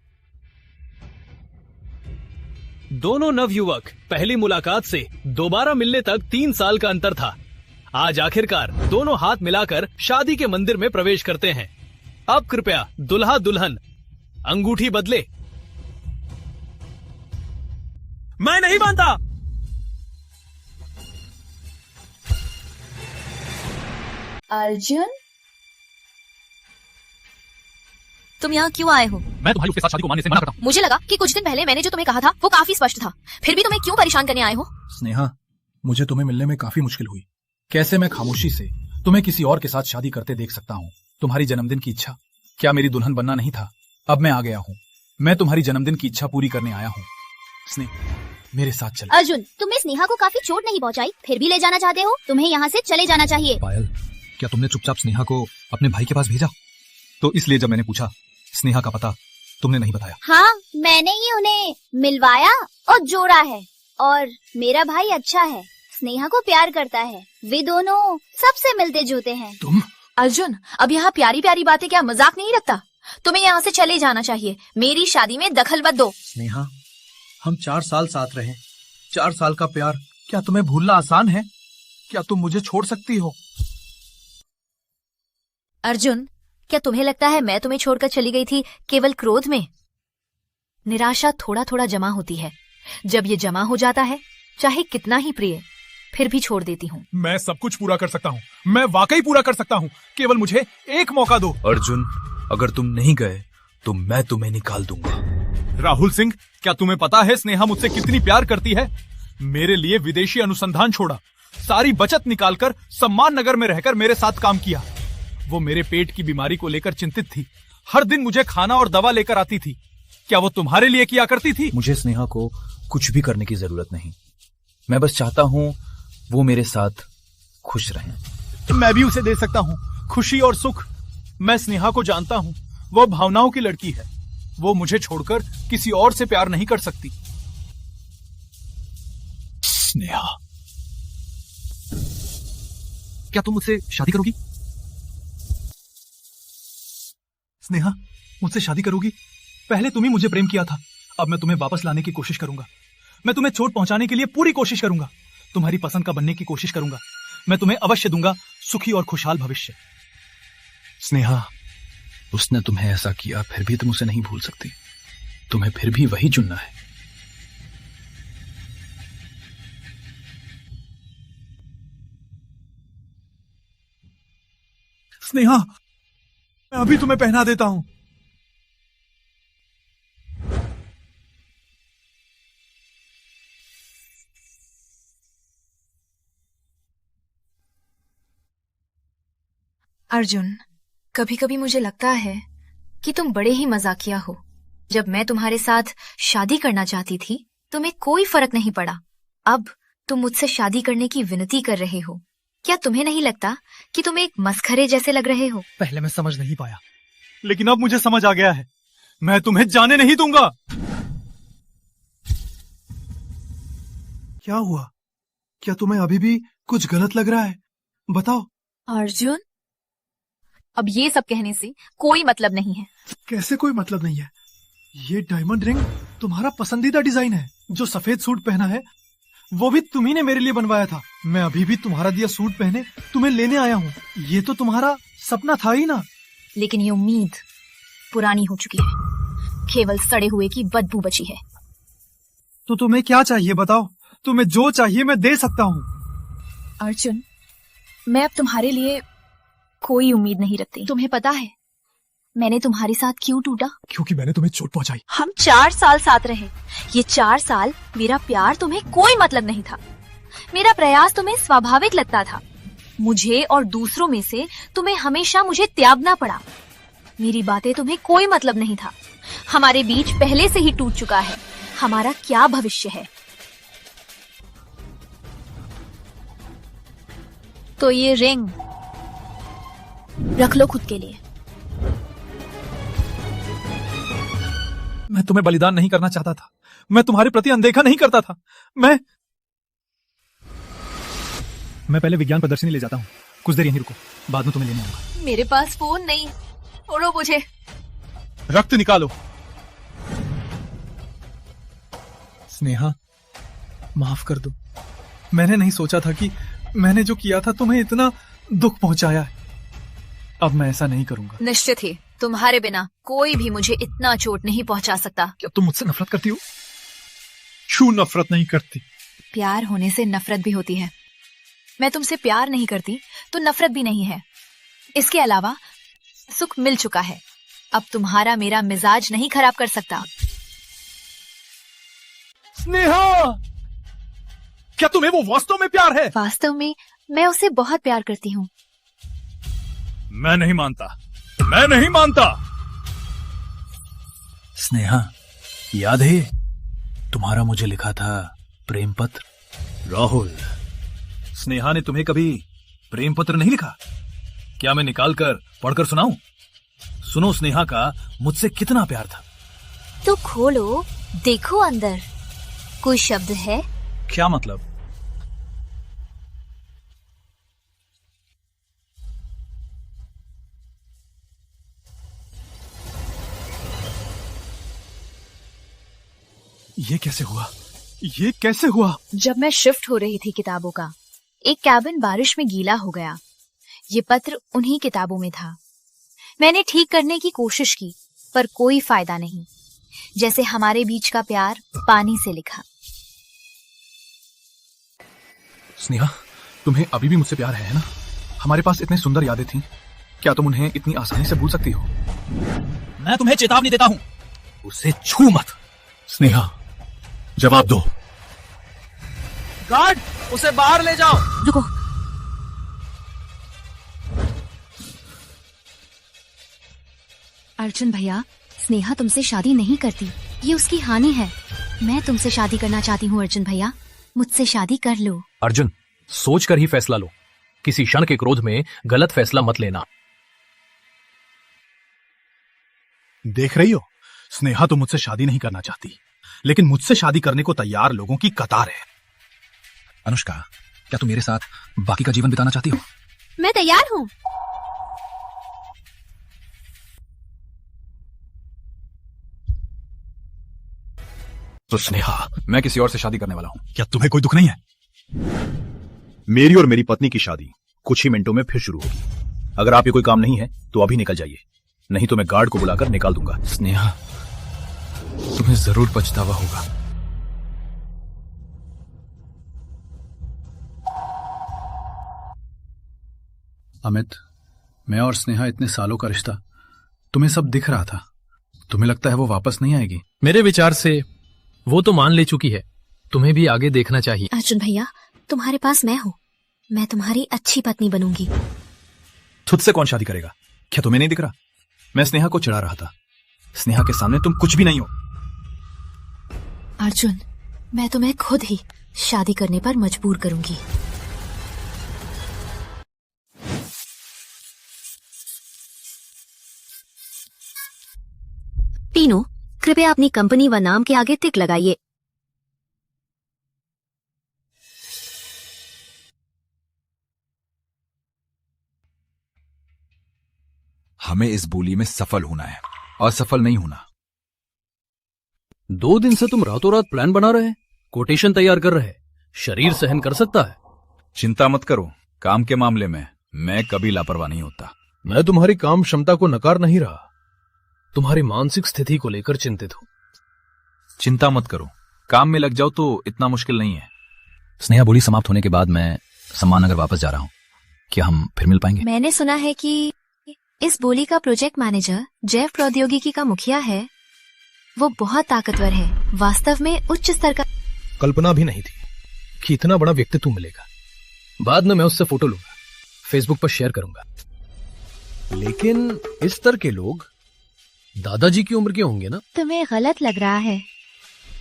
दोनों नवयुवक पहली मुलाकात से दोबारा मिलने तक 3 साल का अंतर था। आज आखिरकार दोनों हाथ मिलाकर शादी के मंदिर में प्रवेश करते हैं। अब कृपया दुल्हा दुल्हन अंगूठी बदले। मैं नहीं मानता। अर्जुन, तुम यहाँ क्यों आए हो? मैं तुम्हारी उसके साथ शादी को मानने से मना करता हूँ। मुझे लगा कि कुछ दिन पहले मैंने जो तुम्हें कहा था वो काफी स्पष्ट था, फिर भी तुम्हें क्यों परेशान करने आए हो? स्नेहा, मुझे तुम्हें मिलने में काफी मुश्किल हुई। कैसे मैं खामोशी से तुम्हें किसी और के साथ शादी करते देख सकता हूँ? तुम्हारी जन्मदिन की इच्छा क्या मेरी दुल्हन बनना नहीं था? अब मैं आ गया हूँ। मैं तुम्हारी जन्मदिन की इच्छा पूरी करने आया हूँ। स्नेहा, मेरे साथ चलो। अर्जुन, तुमने स्नेहा को काफी चोट नहीं पहुंचाई, फिर भी ले जाना चाहते हो? तुम्हें यहाँ से चले जाना चाहिए। पायल, क्या तुमने चुपचाप स्नेहा को अपने भाई के पास भेजा? तो इसलिए जब मैंने पूछा स्नेहा का पता, तुमने नहीं बताया। हाँ, मैंने ही उन्हें मिलवाया और जोड़ा है। और मेरा भाई अच्छा है, स्नेहा को प्यार करता है, वे दोनों सबसे मिलते जुलते हैं। तुम? अर्जुन, अब यहाँ प्यारी प्यारी बातें क्या मजाक नहीं लगता? तुम्हें यहाँ से चले जाना चाहिए। मेरी शादी में दखल मत दो। स्नेहा, हम 4 साल साथ रहे। 4 साल का प्यार क्या तुम्हें भूलना आसान है? क्या तुम मुझे छोड़ सकती हो? अर्जुन, क्या तुम्हें लगता है मैं तुम्हें छोड़कर चली गई थी केवल क्रोध में? निराशा थोड़ा थोड़ा जमा होती है। जब ये जमा हो जाता है, चाहे कितना ही प्रिय, फिर भी छोड़ देती हूँ। मैं सब कुछ पूरा कर सकता हूँ, मैं वाकई पूरा कर सकता हूँ। केवल मुझे एक मौका दो। अर्जुन, अगर तुम नहीं गए तो मैं तुम्हें निकाल दूंगा। राहुल सिंह, क्या तुम्हें पता है स्नेहा मुझसे कितनी प्यार करती है? मेरे लिए विदेशी अनुसंधान छोड़ा, सारी बचत निकालकर सम्मान नगर में रहकर मेरे साथ काम किया। वो मेरे पेट की बीमारी को लेकर चिंतित थी, हर दिन मुझे खाना और दवा लेकर आती थी। क्या वो तुम्हारे लिए किया करती थी? मुझे स्नेहा को कुछ भी करने की जरूरत नहीं। मैं बस चाहता हूँ वो मेरे साथ खुश रहे। मैं भी उसे दे सकता हूँ खुशी और सुख। मैं स्नेहा को जानता हूँ, वो भावनाओं की लड़की है। वो मुझे छोड़कर किसी और से प्यार नहीं कर सकती। स्नेहा, क्या तुम मुझसे शादी करोगी? स्नेहा, मुझसे शादी करोगी? पहले तुम ही मुझे प्रेम किया था, अब मैं तुम्हें वापस लाने की कोशिश करूंगा। मैं तुम्हें चोट पहुंचाने के लिए पूरी कोशिश करूंगा, तुम्हारी पसंद का बनने की कोशिश करूंगा। मैं तुम्हें अवश्य दूंगा सुखी और खुशहाल भविष्य। स्नेहा, उसने तुम्हें ऐसा किया, फिर भी तुम उसे नहीं भूल सकती। तुम्हें फिर भी वही चुनना है। स्नेहा, मैं अभी तुम्हें पहना देता हूं। अर्जुन, कभी कभी मुझे लगता है कि तुम बड़े ही मजाकिया हो। जब मैं तुम्हारे साथ शादी करना चाहती थी, तुम्हें कोई फर्क नहीं पड़ा। अब तुम मुझसे शादी करने की विनती कर रहे हो। क्या तुम्हें नहीं लगता कि तुम एक मस्खरे जैसे लग रहे हो? पहले मैं समझ नहीं पाया, लेकिन अब मुझे समझ आ गया है। मैं तुम्हें जाने नहीं दूंगा। क्या हुआ? क्या तुम्हें अभी भी कुछ गलत लग रहा है? बताओ। अर्जुन, अब ये सब कहने से कोई मतलब नहीं है। कैसे कोई मतलब नहीं है? ये डायमंड रिंग तुम्हारा पसंदीदा डिजाइन है। जो सफेद सूट पहना है वो भी तुम्ही ने मेरे लिए बनवाया था। मैं अभी भी तुम्हारा दिया सूट पहने तुम्हें लेने आया हूँ। ये तो तुम्हारा सपना था ही ना। लेकिन ये उम्मीद पुरानी हो चुकी है, केवल सड़े हुए की बदबू बची है। तो तुम्हें क्या चाहिए बताओ? तुम्हें जो चाहिए मैं दे सकता हूँ। अर्जुन, मैं अब तुम्हारे लिए कोई उम्मीद नहीं रखती। तुम्हें पता है मैंने तुम्हारे साथ क्यों टूटा? क्योंकि मैंने तुम्हें चोट पहुंचाई। हम 4 साल साथ रहे। ये 4 साल मेरा प्यार तुम्हें कोई मतलब नहीं था। मेरा प्रयास तुम्हें स्वाभाविक लगता था। मुझे और दूसरों में से तुम्हें हमेशा मुझे त्यागना पड़ा। मेरी बातें तुम्हें कोई मतलब नहीं था। हमारे बीच पहले से ही टूट चुका है। हमारा क्या भविष्य है? तो ये रिंग रख लो खुद के लिए। मैं तुम्हें बलिदान नहीं करना चाहता था। मैं तुम्हारे प्रति अनदेखा नहीं करता था। मैं पहले विज्ञान प्रदर्शनी ले जाता हूँ। कुछ देर यहीं रुको, बाद में तुम्हें लेने आऊंगा। मेरे पास फोन नहीं, छोड़ो मुझे। रक्त निकालो। स्नेहा, माफ कर दो। मैंने नहीं सोचा था कि मैंने जो किया था तुम्हें इतना दुख पहुंचाया है। अब मैं ऐसा नहीं करूंगा। निश्चित ही तुम्हारे बिना कोई भी मुझे इतना चोट नहीं पहुंचा सकता। क्या तुम मुझसे नफरत करती हो? क्यों नफरत नहीं करती? प्यार होने से नफरत भी होती है। मैं तुमसे प्यार नहीं करती तो नफरत भी नहीं है। इसके अलावा सुख मिल चुका है, अब तुम्हारा मेरा मिजाज नहीं खराब कर सकता। स्नेहा, क्या तुम्हें वो वास्तव में प्यार है? वास्तव में मैं उसे बहुत प्यार करती हूँ। मैं नहीं मानता, मैं नहीं मानता। स्नेहा, याद है तुम्हारा मुझे लिखा था प्रेम पत्र? राहुल, स्नेहा ने तुम्हें कभी प्रेम पत्र नहीं लिखा? क्या मैं निकाल कर पढ़कर सुनाऊं? सुनो स्नेहा का मुझसे कितना प्यार था। तो खोलो, देखो अंदर कोई शब्द है? क्या मतलब? ये कैसे हुआ? ये कैसे हुआ? जब मैं शिफ्ट हो रही थी किताबों का, एक कैबिन बारिश में गीला हो गया। ये पत्र उन्हीं किताबों में था। मैंने ठीक करने की कोशिश की, पर कोई फायदा नहीं। जैसे हमारे बीच का प्यार पानी से लिखा। स्नेहा, तुम्हें अभी भी मुझसे प्यार है ना? हमारे पास इतने सुंदर यादें थीं, क्या तुम उन्हें इतनी आसानी से भूल सकती हो? मैं तुम्हें चेतावनी देता हूं, उसे छू मत। स्नेहा, जवाब दो। गार्ड, उसे बाहर ले जाओ। रुको, अर्जुन भैया, स्नेहा तुमसे शादी नहीं करती, ये उसकी हानि है। मैं तुमसे शादी करना चाहती हूँ अर्जुन भैया, मुझसे शादी कर लो। अर्जुन, सोच कर ही फैसला लो। किसी क्षण के क्रोध में गलत फैसला मत लेना। देख रही हो, स्नेहा तो मुझसे शादी नहीं करना चाहती, लेकिन मुझसे शादी करने को तैयार लोगों की कतार है। अनुष्का, क्या तुम मेरे साथ बाकी का जीवन बिताना चाहती हो? मैं तैयार हूँ। तो स्नेहा, मैं किसी और से शादी करने वाला हूं। क्या तुम्हें कोई दुख नहीं है? मेरी और मेरी पत्नी की शादी कुछ ही मिनटों में फिर शुरू होगी। अगर आप ये कोई काम नहीं है तो अभी निकल जाइए, नहीं तो मैं गार्ड को बुलाकर निकाल दूंगा। स्नेहा, तुम्हें जरूर पछतावा होगा। अमित, मैं और स्नेहा इतने सालों का रिश्ता, तुम्हें सब दिख रहा था। तुम्हें लगता है वो वापस नहीं आएगी? मेरे विचार से वो तो मान ले चुकी है, तुम्हें भी आगे देखना चाहिए। अर्जुन भैया, तुम्हारे पास मैं हूँ, मैं तुम्हारी अच्छी पत्नी बनूंगी। तुझसे कौन शादी करेगा? क्या तुम्हें नहीं दिख रहा? मैं स्नेहा को चिढ़ा रहा था। स्नेहा के सामने तुम कुछ भी नहीं हो। अर्जुन, मैं तुम्हें खुद ही शादी करने पर मजबूर करूंगी। तीनों, कृपया अपनी कंपनी व नाम के आगे टिक लगाइए। हमें इस बोली में सफल होना है, असफल नहीं होना। 2 दिन से तुम रातों रात प्लान बना रहे, कोटेशन तैयार कर रहे, शरीर सहन कर सकता है? चिंता मत करो, काम के मामले में मैं कभी लापरवाह नहीं होता। मैं तुम्हारी काम क्षमता को नकार नहीं रहा, तुम्हारी मानसिक स्थिति को लेकर चिंतित हूं। चिंता मत करो, काम में लग जाओ तो इतना मुश्किल नहीं है। स्नेहा, बोली समाप्त होने के बाद मैं सम्मान नगर वापस जा रहा हूं। क्या हम फिर मिल पाएंगे? मैंने सुना है कि इस बोली का प्रोजेक्ट मैनेजर जैव प्रौद्योगिकी का मुखिया है। वो बहुत ताकतवर है, वास्तव में उच्च स्तर का। कल्पना भी नहीं थी कि इतना बड़ा व्यक्तित्व मिलेगा। बाद में मैं उससे फोटो लूंगा, फेसबुक पर शेयर करूंगा। लेकिन इस स्तर के लोग दादाजी की उम्र के होंगे ना? तुम्हें गलत लग रहा है।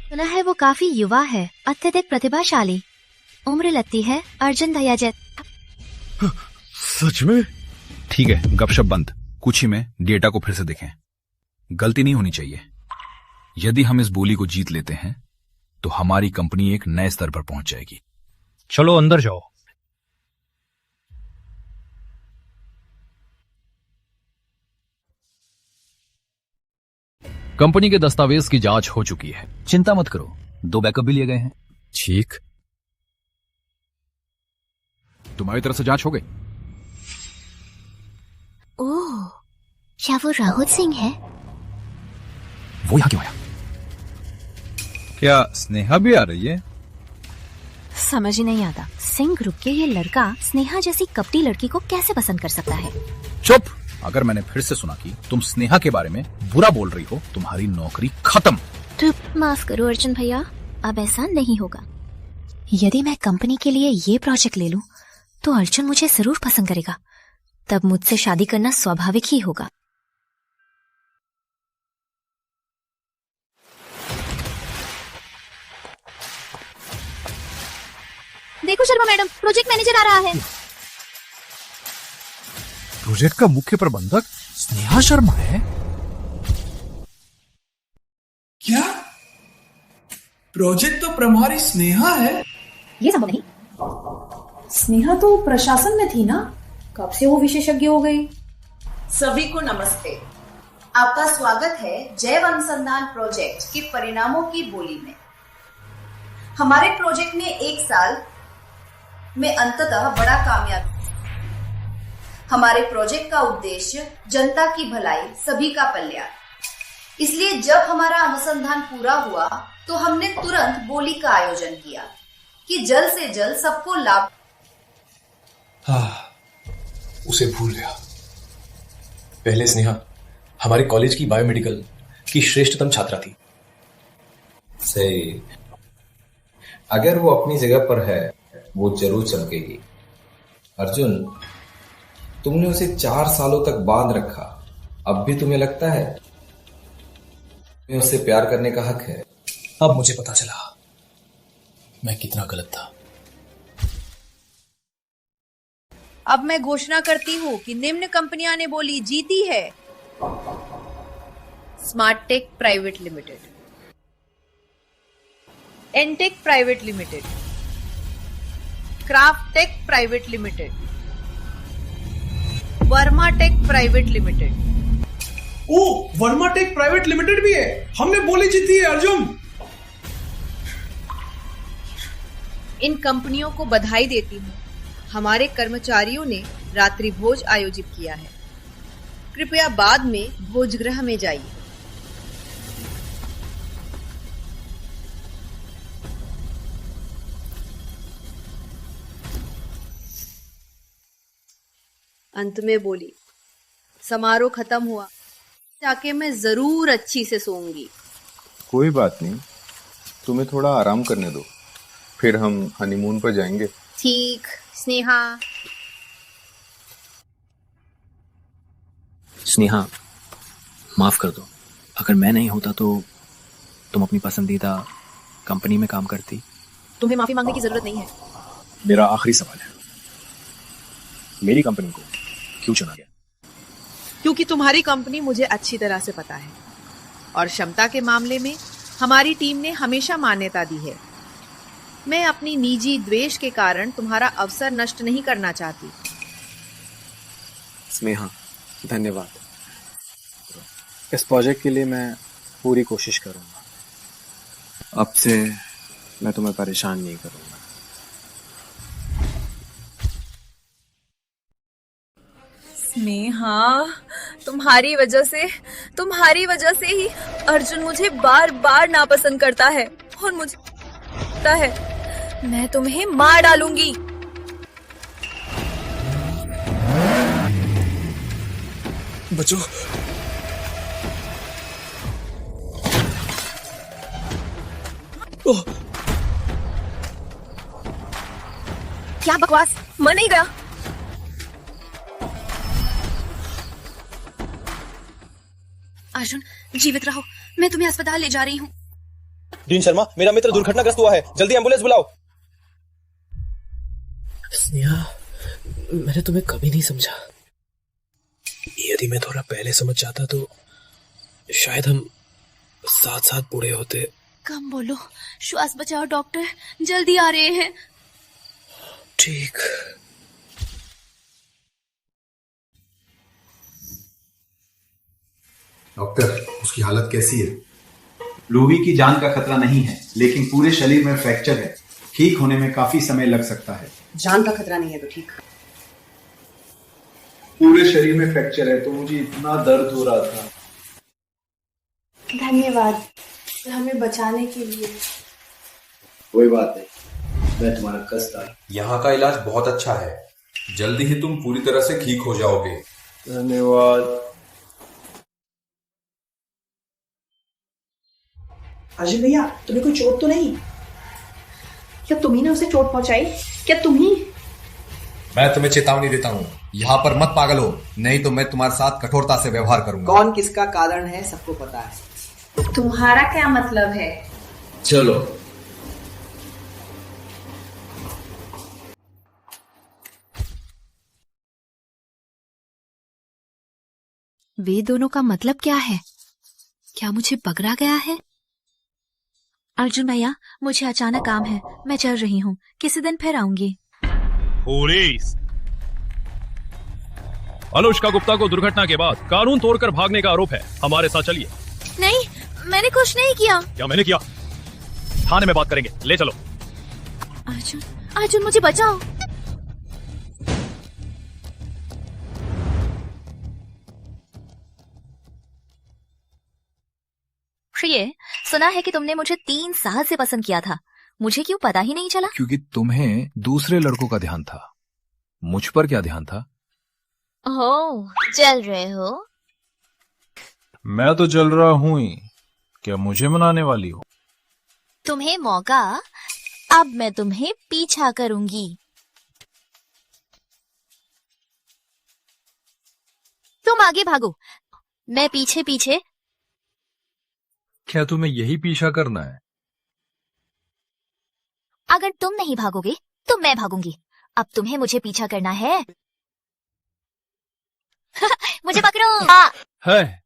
सुना है वो काफी युवा है, अत्यधिक प्रतिभाशाली, उम्र लगती है अर्जुन भैया जैसा। सच में? ठीक है, गपशप बंद। कुछ ही में डेटा को फिर से देखें। गलती नहीं होनी चाहिए। यदि हम इस बोली को जीत लेते हैं तो हमारी कंपनी एक नए स्तर पर पहुंच जाएगी। चलो अंदर जाओ। कंपनी के दस्तावेज की जांच हो चुकी है। चिंता मत करो, 2 बैकअप भी लिए गए हैं। ठीक, तुम्हारी तरफ से जांच हो गई? ओह, क्या वो राहुल सिंह है? वो यहां क्यों आया? क्या स्नेहा भी आ रही है? समझ ही नहीं आता, सिंह ग्रुप के ये लड़का स्नेहा जैसी कपटी लड़की को कैसे पसंद कर सकता है? चुप, अगर मैंने फिर से सुना कि तुम स्नेहा के बारे में बुरा बोल रही हो, तुम्हारी नौकरी खत्म। तो माफ करो अर्जुन भैया, अब ऐसा नहीं होगा। यदि मैं कंपनी के लिए ये प्रोजेक्ट ले लूं, तो अर्जुन मुझे जरूर पसंद करेगा। तब मुझसे शादी करना स्वाभाविक ही होगा। देखो शर्मा मैडम, प्रोजेक्ट मैनेजर आ रहा है। प्रोजेक्ट का मुख्य प्रबंधक स्नेहा शर्मा है? क्या प्रोजेक्ट तो प्रभारी स्नेहा है? ये संभव नहीं। स्नेहा तो प्रशासन में थी ना, कब से वो विशेषज्ञ हो गई? सभी को नमस्ते। आपका स्वागत है जैव अनुसंधान प्रोजेक्ट के परिणामों की बोली में। हमारे प्रोजेक्ट ने 1 साल में अंततः बड़ा कामयाबी। हमारे प्रोजेक्ट का उद्देश्य जनता की भलाई, सभी का कल्याण। इसलिए जब हमारा अनुसंधान पूरा हुआ तो हमने तुरंत बोली का आयोजन किया कि जल्द से जल्द सबको लाभ। उसे भूल गया। पहले स्नेहा हमारे कॉलेज की बायोमेडिकल की श्रेष्ठतम छात्रा थी। सही, अगर वो अपनी जगह पर है वो जरूर चमकेगी। अर्जुन, तुमने उसे 4 सालों तक बांध रखा, अब भी तुम्हें लगता है तुम्हें उससे प्यार करने का हक है? अब मुझे पता चला मैं कितना गलत था। अब मैं घोषणा करती हूँ कि निम्न कंपनियां ने बोली जीती है। Smart tech private limited, Entech private limited, craft tech private limited, Verma tech private limited. ओ, वर्मा टेक प्राइवेट लिमिटेड भी है। हमने बोली जीती है अर्जुन। इन कंपनियों को बधाई देती हूँ। हमारे कर्मचारियों ने रात्रि भोज आयोजित किया है। कृपया बाद में भोजगृह में जाइए। अंत में बोली, समारोह खत्म हुआ, जाके मैं जरूर अच्छी से सोऊंगी। कोई बात नहीं, तुम्हें थोड़ा आराम करने दो, फिर हम हनीमून पर जाएंगे। ठीक। स्नेहा। स्नेहा, माफ कर दो। अगर मैं नहीं होता तो तुम अपनी पसंदीदा कंपनी में काम करती। तुम्हें माफी मांगने की जरूरत नहीं है। मेरा आखिरी सवाल है, मेरी कंपनी को क्यों चुना गया? क्योंकि तुम्हारी कंपनी मुझे अच्छी तरह से पता है और क्षमता के मामले में हमारी टीम ने हमेशा मान्यता दी है। मैं अपनी निजी द्वेष के कारण तुम्हारा अवसर नष्ट नहीं करना चाहती। स्नेहा, धन्यवाद। इस प्रोजेक्ट के लिए मैं पूरी कोशिश करूंगा। अब से मैं तुम्हें परेशान नहीं करूंगा। स्नेहा, तुम्हारी वजह से ही अर्जुन मुझे बार बार नापसंद करता है और मुझे पता है मैं तुम्हें मार डालूंगी। बचो। क्या बकवास, मर नहीं गया। अर्जुन, जीवित रहो, मैं तुम्हें अस्पताल ले जा रही हूँ। डीन शर्मा, मेरा मित्र दुर्घटनाग्रस्त हुआ है, जल्दी एम्बुलेंस बुलाओ। स्नेहा, मैंने तुम्हें कभी नहीं समझा। यदि मैं थोड़ा पहले समझ जाता तो शायद हम साथ साथ बूढ़े होते। कम बोलो, श्वास बचाओ डॉक्टर, जल्दी आ रहे हैं। ठीक। डॉक्टर, उसकी हालत कैसी है? लूवी की जान का खतरा नहीं है, लेकिन पूरे शरीर में फ्रैक्चर है। ठीक होने में काफी समय लग सकता है। जान का खतरा नहीं है तो ठीक। पूरे शरीर में फ्रैक्चर है तो मुझे इतना दर्द हो रहा था। धन्यवाद हमें बचाने के लिए। कोई बात नहीं, मैं तुम्हारा कसदार। यहाँ का इलाज बहुत अच्छा है, जल्दी ही तुम पूरी तरह से ठीक हो जाओगे। धन्यवाद। अर्जुन भैया, तुम्हें कोई चोट तो नहीं? क्या तुम्ही ने उसे चोट पहुंचाई? क्या तुम्ही? मैं तुम्हें चेतावनी देता हूँ, यहाँ पर मत पागल हो, नहीं तो मैं तुम्हारे साथ कठोरता से व्यवहार करूंगा। कौन किसका कारण है सबको पता है। तुम्हारा क्या मतलब है? चलो। वे दोनों का मतलब क्या है? क्या मुझे पकड़ा गया है? अर्जुन भैया, मुझे अचानक काम है, मैं चल रही हूँ, किसी दिन फिर आऊंगी। पुलिस! अनुष्का गुप्ता को दुर्घटना के बाद कानून तोड़कर भागने का आरोप है, हमारे साथ चलिए। नहीं, मैंने कुछ नहीं किया। क्या मैंने किया? थाने में बात करेंगे, ले चलो। अर्जुन, अर्जुन मुझे बचाओ। प्रिय, सुना है कि तुमने मुझे 3 साल से पसंद किया था, मुझे क्यों पता ही नहीं चला? क्योंकि तुम्हें दूसरे लड़कों का ध्यान था, मुझ पर क्या ध्यान था? ओह, चल रहे हो? मैं तो चल रहा हूं ही, क्या मुझे मनाने वाली हो? तुम्हें मौका, अब मैं तुम्हें पीछा करूंगी। तुम आगे भागो, मैं पीछे पीछे। क्या तुम्हें यही पीछा करना है? अगर तुम नहीं भागोगे तो मैं भागूंगी। अब तुम्हें मुझे पीछा करना है। मुझे पकड़ो। है